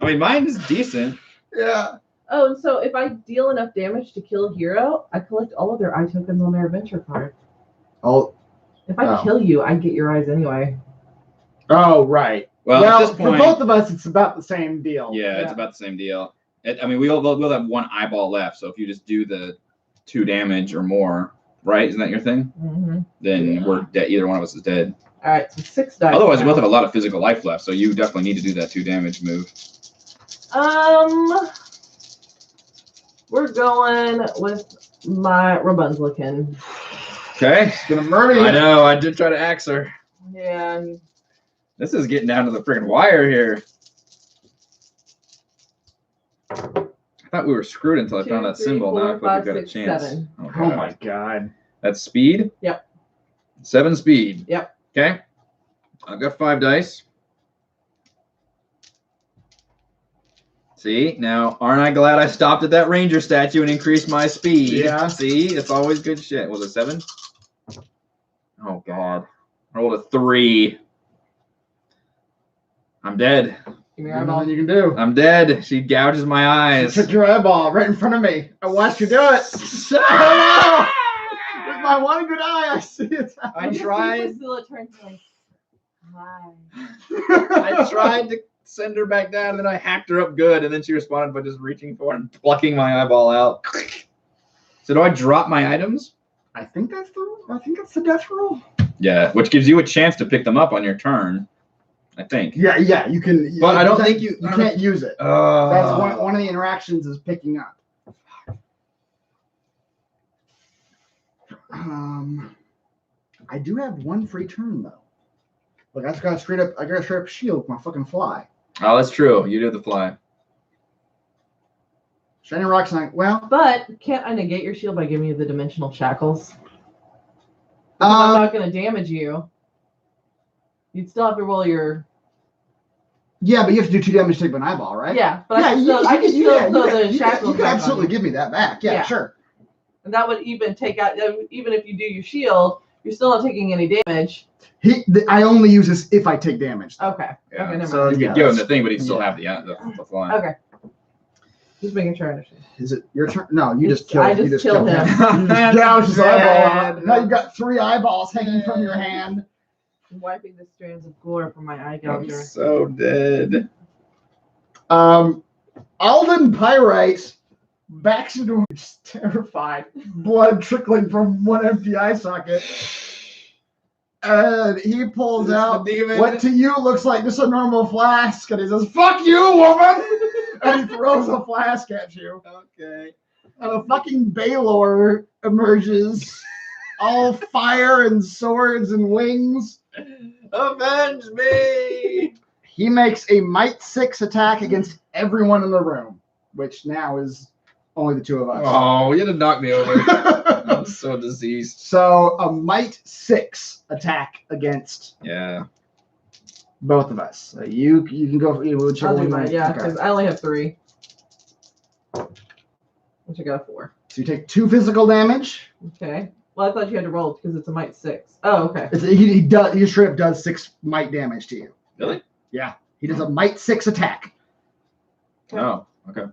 mean, mine is decent. Yeah. Oh, and so if I deal enough damage to kill a hero, I collect all of their eye tokens on their adventure card. Oh. If I kill you, I get your eyes anyway. Oh, right. Well, at this for point, both of us, it's about the same deal. yeah, it's about the same deal. I mean, we'll have one eyeball left, so if you just do the 2 damage or more, right? Isn't that your thing? Mm-hmm. Then we're dead. Either one of us is dead. All right, so 6 dice. Otherwise, we now. both have a lot of physical life left, so you definitely need to do that 2 damage move. We're going with my Rapunzelkin. Okay. It's gonna murder you. I know. I did try to axe her. Yeah. This is getting down to the freaking wire here. I thought we were screwed until I 2, found that 3, symbol. 4, Now I feel like 5, we got a 6, chance. 7. Oh my god. That's speed? Yep. 7 speed. Yep. Okay. I've got 5 dice. See, now aren't I glad I stopped at that ranger statue and increased my speed? Yeah. See, it's always good shit. Was it 7? Oh god. I rolled a 3. I'm dead. Give me your There's eyeball. nothing you can do. I'm dead. She gouges my You eyes. took your eyeball right in front of me. I watched you do it. Oh, no! With my one good eye, I see it. I tried. Priscilla turns like, hi. I tried to send her back down, and then I hacked her up good, and then she responded by just reaching for it and plucking my eyeball out. So do I drop my items? I think that's the death roll. Yeah, which gives you a chance to pick them up on your turn, I think. Yeah, you can. But I don't think you can't use it. That's one of the interactions is picking up. I do have one free turn though. Like I got a straight up shield with my fucking fly. Oh, that's true. You do the fly. Shiny rocks and But can't I negate your shield by giving you the dimensional shackles? I'm not going to damage you. You'd still have to roll your. Yeah, but you have to do 2 damage to take an eyeball, right? Yeah, but I can still throw the shackles. You can absolutely give me that back. Yeah, sure. And that would even take out, even if you do your shield, you're still not taking any damage. I only use this if I take damage. Okay. Yeah. Okay, never So mind. You can give him the thing, but he'd still have the fly. Okay. Just making sure I understand. Is it your turn? No, you just killed. I just killed him. You just gouged his eyeball out. Now you've got 3 eyeballs hanging from your hand. I'm wiping the strands of gore from my eye I'm gouger. so dead. Alden Pyrite backs into him, just terrified, blood trickling from one empty eye socket. And he pulls out what to you looks like just a normal flask, and he says, "Fuck you, woman!" And he throws a flask at you. Okay. And a fucking Baldur emerges, all fire and swords and wings. Avenge me! He makes a Might 6 attack against everyone in the room, which now is only the 2 of us. Oh, you had to knock me over. I'm so diseased. So a Might 6 attack against both of us. So you can go for whichever I'll do one. mine, Okay. yeah, because I only have 3. Which I got 4. So you take 2 physical damage. Okay. Well, I thought you had to roll because it's a Might 6. Oh, okay. He straight up does 6 Might damage to you. Really? Yeah. He does a Might 6 attack. Oh, okay.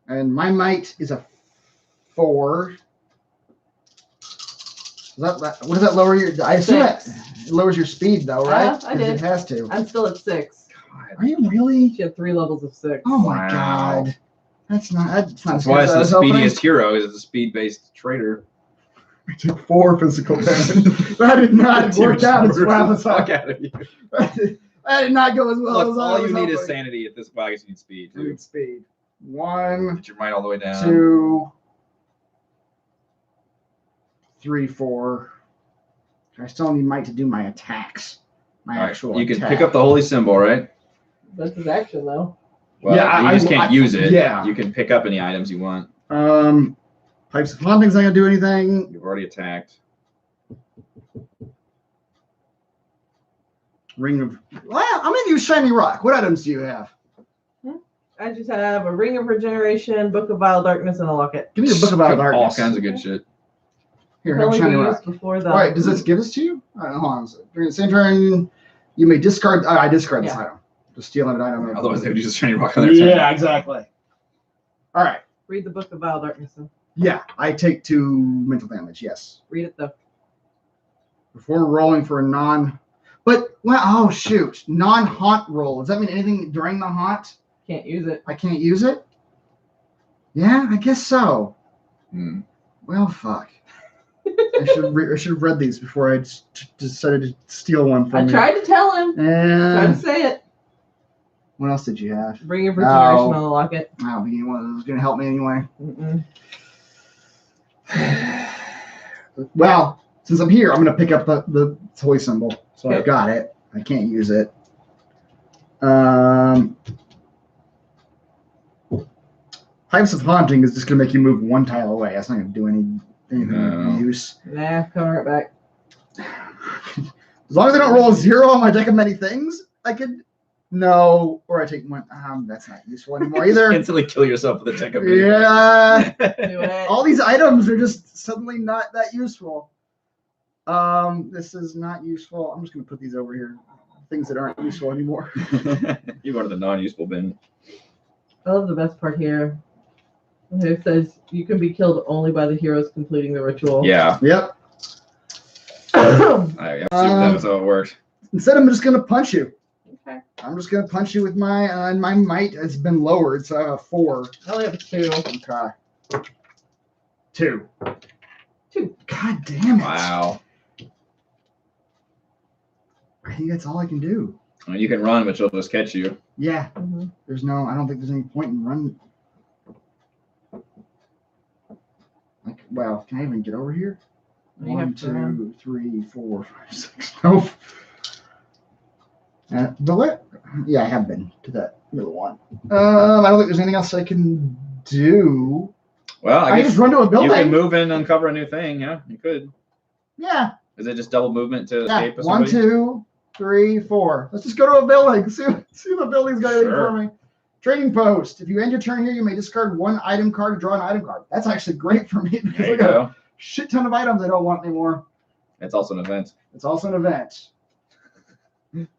And my Might is a 4. What does that lower your? I assume it lowers your speed though, right? I did. It has to. I'm still at 6. Are you really? She had 3 levels of 6. Oh my Wow. god. That's not That's why it's the speediest hero. Is it's a speed-based trader. We took 4 physical damage. That did not work out as well as fuck out of you. That did not go as well Look, as I all was you need is hoping. sanity at this point. You need speed I too. need speed. 1, Get your might all the way down. 2, 3, 4. I still need might to do my attacks. My All right, actual you can attack. pick up the holy symbol, right? That's his action, though. Well, Yeah, you just can't use it. yeah. You can pick up any items you want. Pipes of Haunting's not gonna do anything. You've already attacked. Ring of. Well, I'm gonna use shiny rock. What items do you have? I just have a Ring of Regeneration, Book of Vile Darkness, and a locket. Give me the Book of Vile All Darkness. kinds of good shit. Here, Can have only shiny be rock. used before the. All right, does this give this to you? All right, hold on. During the same turn, you may discard. I discard this Yeah. item. Just steal an item. Otherwise, they would use a shiny rock on their turn. Yeah, exactly. All right. Read the Book of Vile Darkness. Then. Yeah, I take 2 mental damage. Yes. Read it though. Before rolling for a non. But well, oh shoot, non-haunt roll. Does that mean anything during the haunt? Can't use it. I can't use it. Yeah, I guess so. Hmm. Well, fuck. I should have read these before I decided to steal one from I you. tried to tell him. Tried And to say it. what else did you have? Ring of Regeneration Oh. on the locket. I don't think anyone of those was going to help me anyway. Mm-mm. Well, since I'm here, I'm going to pick up the toy symbol. So Okay. I've got it. I can't use it. Pipes of Haunting is just going to make you move 1 tile away. That's not going to do anything No. of use. Nah, come right back. As long as I don't roll a 0 on my deck of many things, I could. No, or I take 1. That's not useful anymore either. Instantly kill yourself with a tech of Yeah. Do it. All these items are just suddenly not that useful. This is not useful. I'm just going to put these over here. Things that aren't useful anymore. You go to the non-useful bin. I love the best part here. It says you can be killed only by the heroes completing the ritual. Yeah. Yep. I see that's how it works. Instead, I'm just going to punch you. Okay. I'm just going to punch you with my might has been lowered, so I have a 4. I only have 2. Okay. 2. 2. God damn it. Wow. I think that's all I can do. I mean, you can run, but she'll just catch you. Yeah. Mm-hmm. I don't think there's any point in running. Like, well, can I even get over here? You 1, have to run. 2, 3, 4, 5, 6. Nope. But what? Yeah, I have been to that middle one. I don't think there's anything else I can do. Well, I I can guess just run to a you building. can move and uncover a new thing. Yeah, you could. Yeah. Is it just double movement to Yeah. escape? with 1, somebody? 2, 3, 4. Let's just go to a building. See what the building's got anything Sure. for me. Trading post. If you end your turn here, you may discard 1 item card to draw an item card. That's actually great for me because There I you got a go. shit ton of items I don't want anymore. It's also an event. It's also an event.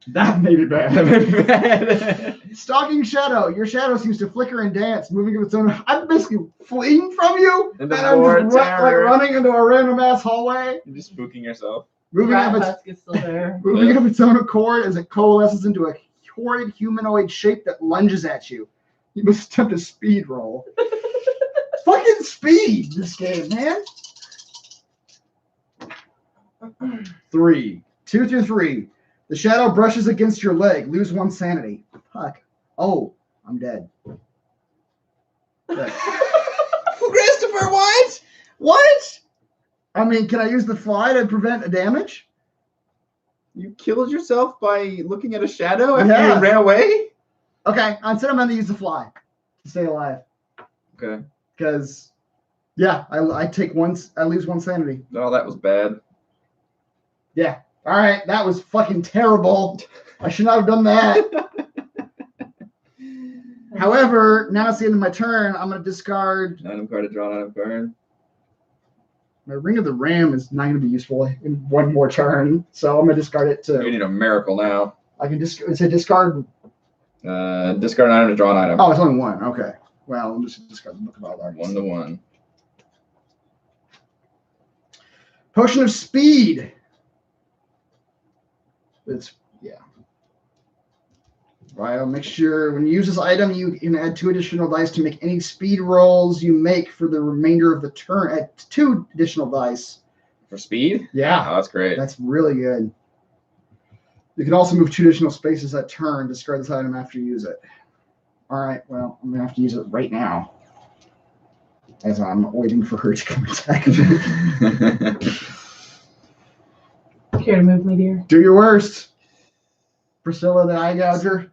That made it bad. Stalking shadow. Your shadow seems to flicker and dance, moving of its own. I'm basically fleeing from you, And the and I'm more just like terror. running into a random ass hallway, You're just spooking yourself. moving Rat of its husk is still there. moving of its own accord as it coalesces into a horrid humanoid shape that lunges at you. You must attempt a speed roll. Fucking speed, this game, man. 3, 2 through 3. The shadow brushes against your leg. Lose 1 sanity. Fuck. Oh, I'm dead. Good. Christopher, what? What? I mean, can I use the fly to prevent a damage? You killed yourself by looking at a shadow after Yeah. you ran away? Okay, instead I'm going to use the fly to stay alive. Okay. Because, yeah, I lose 1 sanity. Oh, that was bad. Yeah. All right, that was fucking terrible. I should not have done that. However, now it's the end of my turn. I'm going to discard. Item card to draw an item card. My Ring of the Ram is not going to be useful in 1 more turn, so I'm going to discard it You too. need a miracle now. I can it's a discard. Discard an item to draw an item. Oh, it's only 1. Okay. Well, I'm just discard the Book of Baldur. 1 to 1. Potion of Speed. It's Right, make sure when you use this item, you can add 2 additional dice to make any speed rolls you make for the remainder of the turn. Add 2 additional dice. For speed? Yeah, Oh, that's great. that's really good. You can also move 2 additional spaces that turn. Discard this item after you use it. All right, well, I'm going to have to use it right now. As I'm waiting for her to come attack me. Care to move me, dear? Do your worst. Priscilla the Eye Gouger.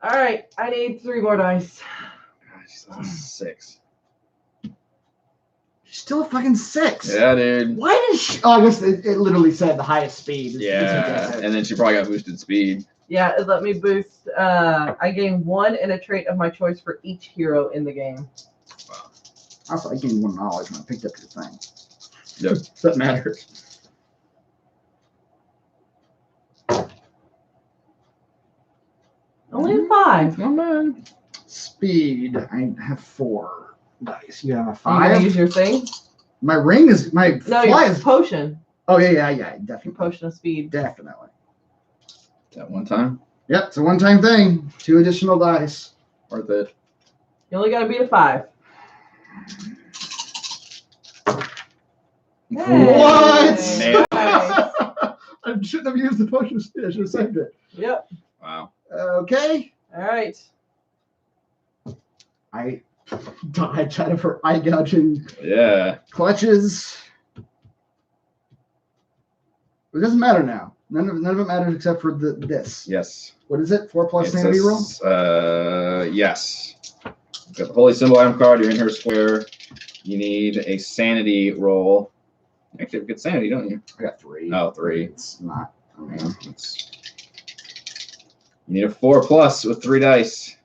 All right, I need 3 more dice. Gosh, that's a 6. Still a fucking 6. Yeah, dude. Why did she? Oh, I guess it literally said the highest speed. Yeah, and then she probably got boosted speed. Yeah, it let me boost. I gain 1 and a trait of my choice for each hero in the game. Wow. Also, I gained 1 knowledge when I picked up your thing. Yep. That matters. Only a 5. Not bad. Speed. I have 4 dice. You have a Are you gonna 5. use your thing? My ring is my No, fly your is. potion. Oh yeah, Your definitely. potion of speed. Definitely. That one time. Yep, it's a one-time thing. 2 additional dice. Worth it. You only gotta beat a 5. Hey. What? Man. Nice. I shouldn't have used the potion of speed. I should have saved it. Yep. Wow. Okay. All right. I died out of her eye gouging Yeah. clutches. It doesn't matter now. None of it matters except for this. Yes. What is it? 4 plus It sanity roll? says, yes. Got the holy symbol item card. You're in her square. You need a sanity roll. Actually, you get sanity, don't you? I got 3. Oh, 3. It's not. I mean, It's, you need a 4 plus with 3 dice.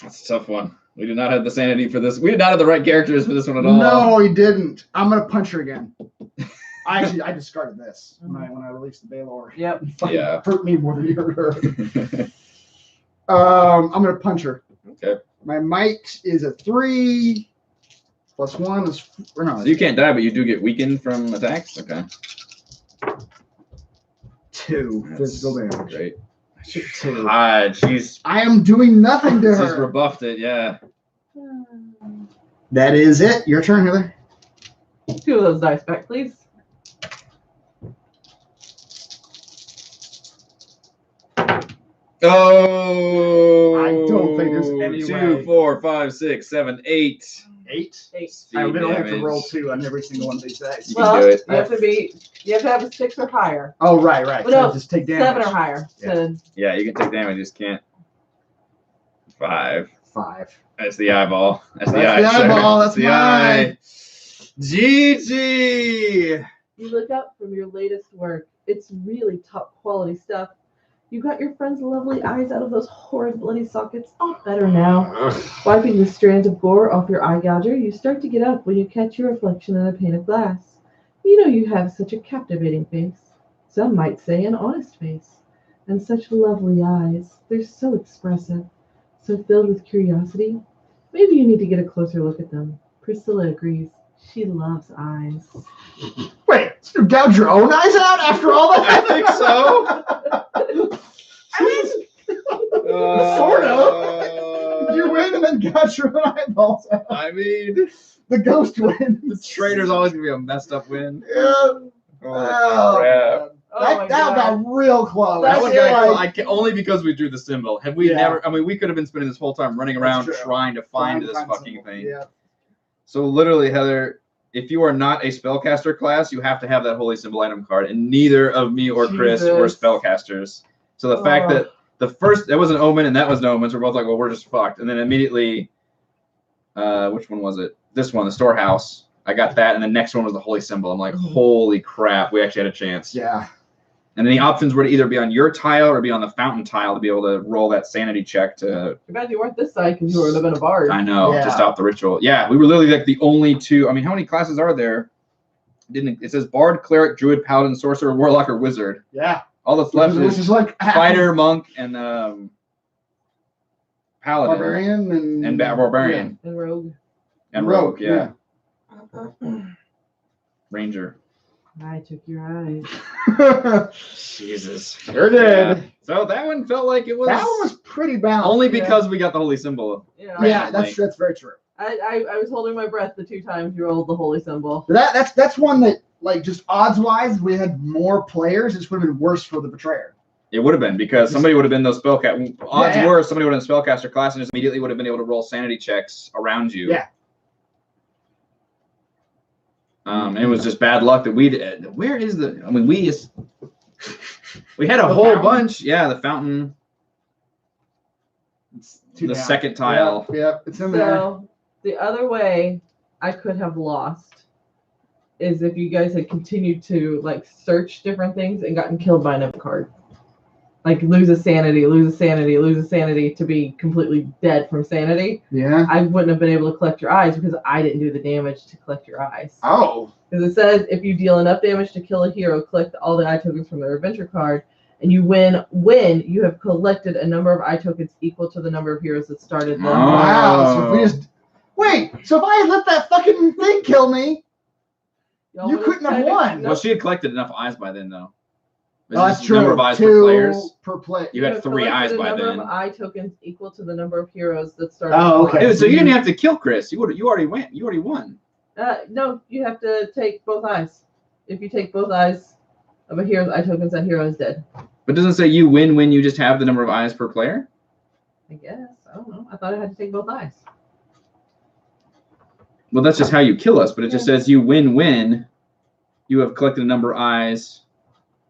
That's a tough one. We did not have the sanity for this. We did not have the right characters for this one at all. no, he didn't. I'm gonna punch her again. I discarded this when I released the Baldur. Yep. It fucking Yeah. hurt me more than you hurt her. I'm gonna punch her. Okay. My might is a 3 plus 1 is or no. So you can't die, but you do get weakened from attacks? Okay. 2 physical damage. Great. 2. God, she's I am doing nothing to she's her. rebuffed it, yeah. That is it. Your turn, Heather. 2 of those dice back, please. Oh, I don't think there's any 2, way. 4, 5, 6, 7, 8. 8. 8. Speed I literally have to damage. roll 2 on every single one of these dice. You can Well, do it. you have to have a 6 or higher. Oh, right. Well, So no, just take damage. 7 or higher. Yeah. To, Yeah, you can take damage, you just can't. 5. 5. That's the eyeball. That's the That's eye. the eyeball. sir. That's the mine. eye. GG. you look up from your latest work. It's really top quality stuff. You got your friend's lovely eyes out of those horrid bloody sockets. All better now. Wiping the strands of gore off your eye gouger, you start to get up when you catch your reflection in a pane of glass. You know you have such a captivating face. Some might say an honest face. And such lovely eyes. They're so expressive, so filled with curiosity. Maybe you need to get a closer look at them. Priscilla agrees. She loves eyes. Wait, so you gouged your own eyes out after all that? I think so. I mean, sort of. You win and then gouge your own eyeballs out. I mean, The ghost wins. the traitor's always gonna be a messed up win. Yeah. Oh, crap. Man. Oh my that God. got real close. That That's one it. got I can, only because we drew the symbol. Have we Yeah. never? I mean, we could have been spending this whole time running around That's true. trying to find this Find fucking something. thing. Yeah. So literally, Heather, if you are not a spellcaster class, you have to have that holy symbol item card, and neither of me or Chris were Jesus. spellcasters. So the fact Oh. that the first that was an omen and that was an omen, so we're both like, well, we're just fucked. And then immediately, which one was it? This one, the storehouse. I got that, and the next one was the holy symbol. I'm like, holy crap, we actually had a chance. Yeah. And then the options were to either be on your tile or be on the fountain tile to be able to roll that sanity check to. Too bad you weren't this side because you would have been a bard. I know, Yeah. to stop the ritual. Yeah, we were literally like the only two. I mean, how many classes are there? It says bard, cleric, druid, paladin, sorcerer, warlock, or wizard. Yeah. All that's left Which is is like fighter, monk, and paladin barbarian and barbarian And rogue. and rogue. Yeah, ranger. I took your eyes. Yeah. Jesus, Sure did. So that one felt like it was. That one was pretty balanced. only Yeah. because we got the holy symbol. Yeah. Yeah, randomly. that's very true. I was holding my breath the 2 times you rolled the holy symbol. But that's one that, like, just odds wise, we had more players. This would have been worse for the betrayer. It would have been because somebody would have been those spellcast. Odds Yeah. were somebody would have been spellcaster class and just immediately would have been able to roll sanity checks around you. Yeah. And it was just bad luck that we did. Where is the? I mean, we is. We had a The whole fountain? bunch. Yeah, the fountain, It's two the down. second tile. Yep, it's in there. So the other way I could have lost is if you guys had continued to like search different things and gotten killed by another card. Like lose a sanity to be completely dead from sanity. Yeah. I wouldn't have been able to collect your eyes because I didn't do the damage to collect your eyes. Oh. Because it says if you deal enough damage to kill a hero, collect all the eye tokens from their adventure card, and you win when you have collected a number of eye tokens equal to the number of heroes that started them. Oh. Wow. So if we just wait. So if I had let that fucking thing kill me, Y'all you would've couldn't have kinda- won. Well, she had collected enough eyes by then, though. Is Oh, this that's the number true. of eyes Two per players? per play. You had have 3 eyes collected by a number then. of eye tokens equal to the number of heroes that started. Oh, okay. Dude, so you didn't have to kill Chris. You already went. You already won. No, you have to take both eyes. If you take both eyes of a hero's eye tokens, that hero is dead. But doesn't it say you win when you just have the number of eyes per player? I guess. I don't know. I thought I had to take both eyes. Well, that's just how you kill us. But it just says you win when you have collected a number of eyes.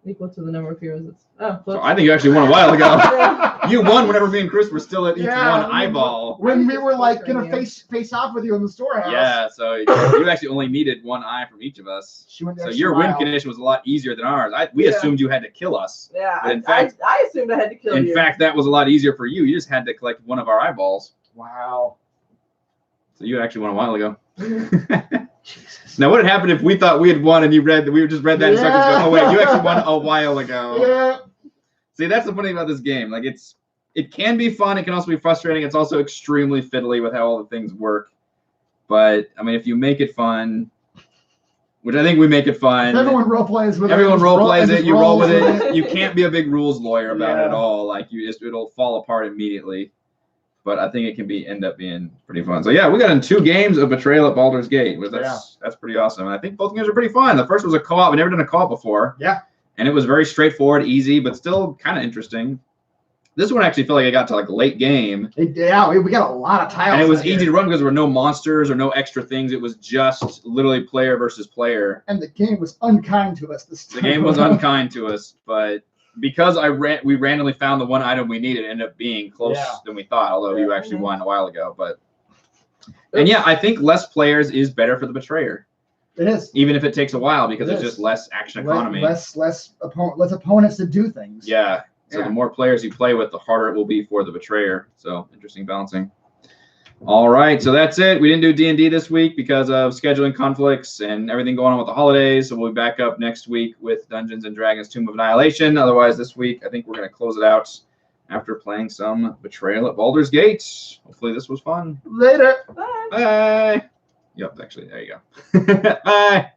Equal to the number of heroes. Oh, So I think you actually won a while ago. Yeah. You won whenever me and Chris were still at each Yeah, one eyeball. When we were like Frustrating gonna you. face off with you in the storehouse. Yeah, so you actually only needed 1 eye from each of us. She went the So extra your win mile. condition was a lot easier than ours. We Yeah. assumed you had to kill us. Yeah, But in fact- I assumed I had to kill you. In fact, that was a lot easier for you. You just had to collect one of our eyeballs. Wow. So you actually won a while ago. Now, what had happened if we thought we had won and we just read that instructions Yeah. going, oh wait, you actually won a while ago. Yeah. See, that's the funny thing about this game. Like it can be fun, it can also be frustrating. It's also extremely fiddly with how all the things work. But I mean, if you make it fun, which I think we make it fun. Everyone role plays with Everyone it. role plays just it. You roll with rolls it. You can't be a big rules lawyer about it Yeah. at all. Like it'll fall apart immediately. But I think it can end up being pretty fun. So yeah, we got in 2 games of Betrayal at Baldur's Gate. That's pretty awesome. And I think both games are pretty fun. The first was a co-op. I've never done a co-op before. Yeah. And it was very straightforward, easy, but still kind of interesting. This one actually felt like I got to like late game. Yeah, we got a lot of tiles. And it was out easy here. to run because there were no monsters or no extra things. It was just literally player versus player. And the game was unkind to us this The time. game was unkind to us, but because we randomly found the one item we needed, it ended up being closer Yeah. than we thought, although you Yeah. actually won a while ago. And yeah, I think less players is better for the Betrayer, It is. even if it takes a while because It it's is. just less action economy. Less opponents to do things. Yeah. So Yeah. the more players you play with, the harder it will be for the Betrayer. So interesting balancing. All right, so that's it. We didn't do D&D this week because of scheduling conflicts and everything going on with the holidays. So we'll be back up next week with Dungeons & Dragons Tomb of Annihilation. Otherwise, this week, I think we're going to close it out after playing some Betrayal at Baldur's Gate. Hopefully this was fun. Later. Bye. Bye. Yep, actually, there you go. Bye.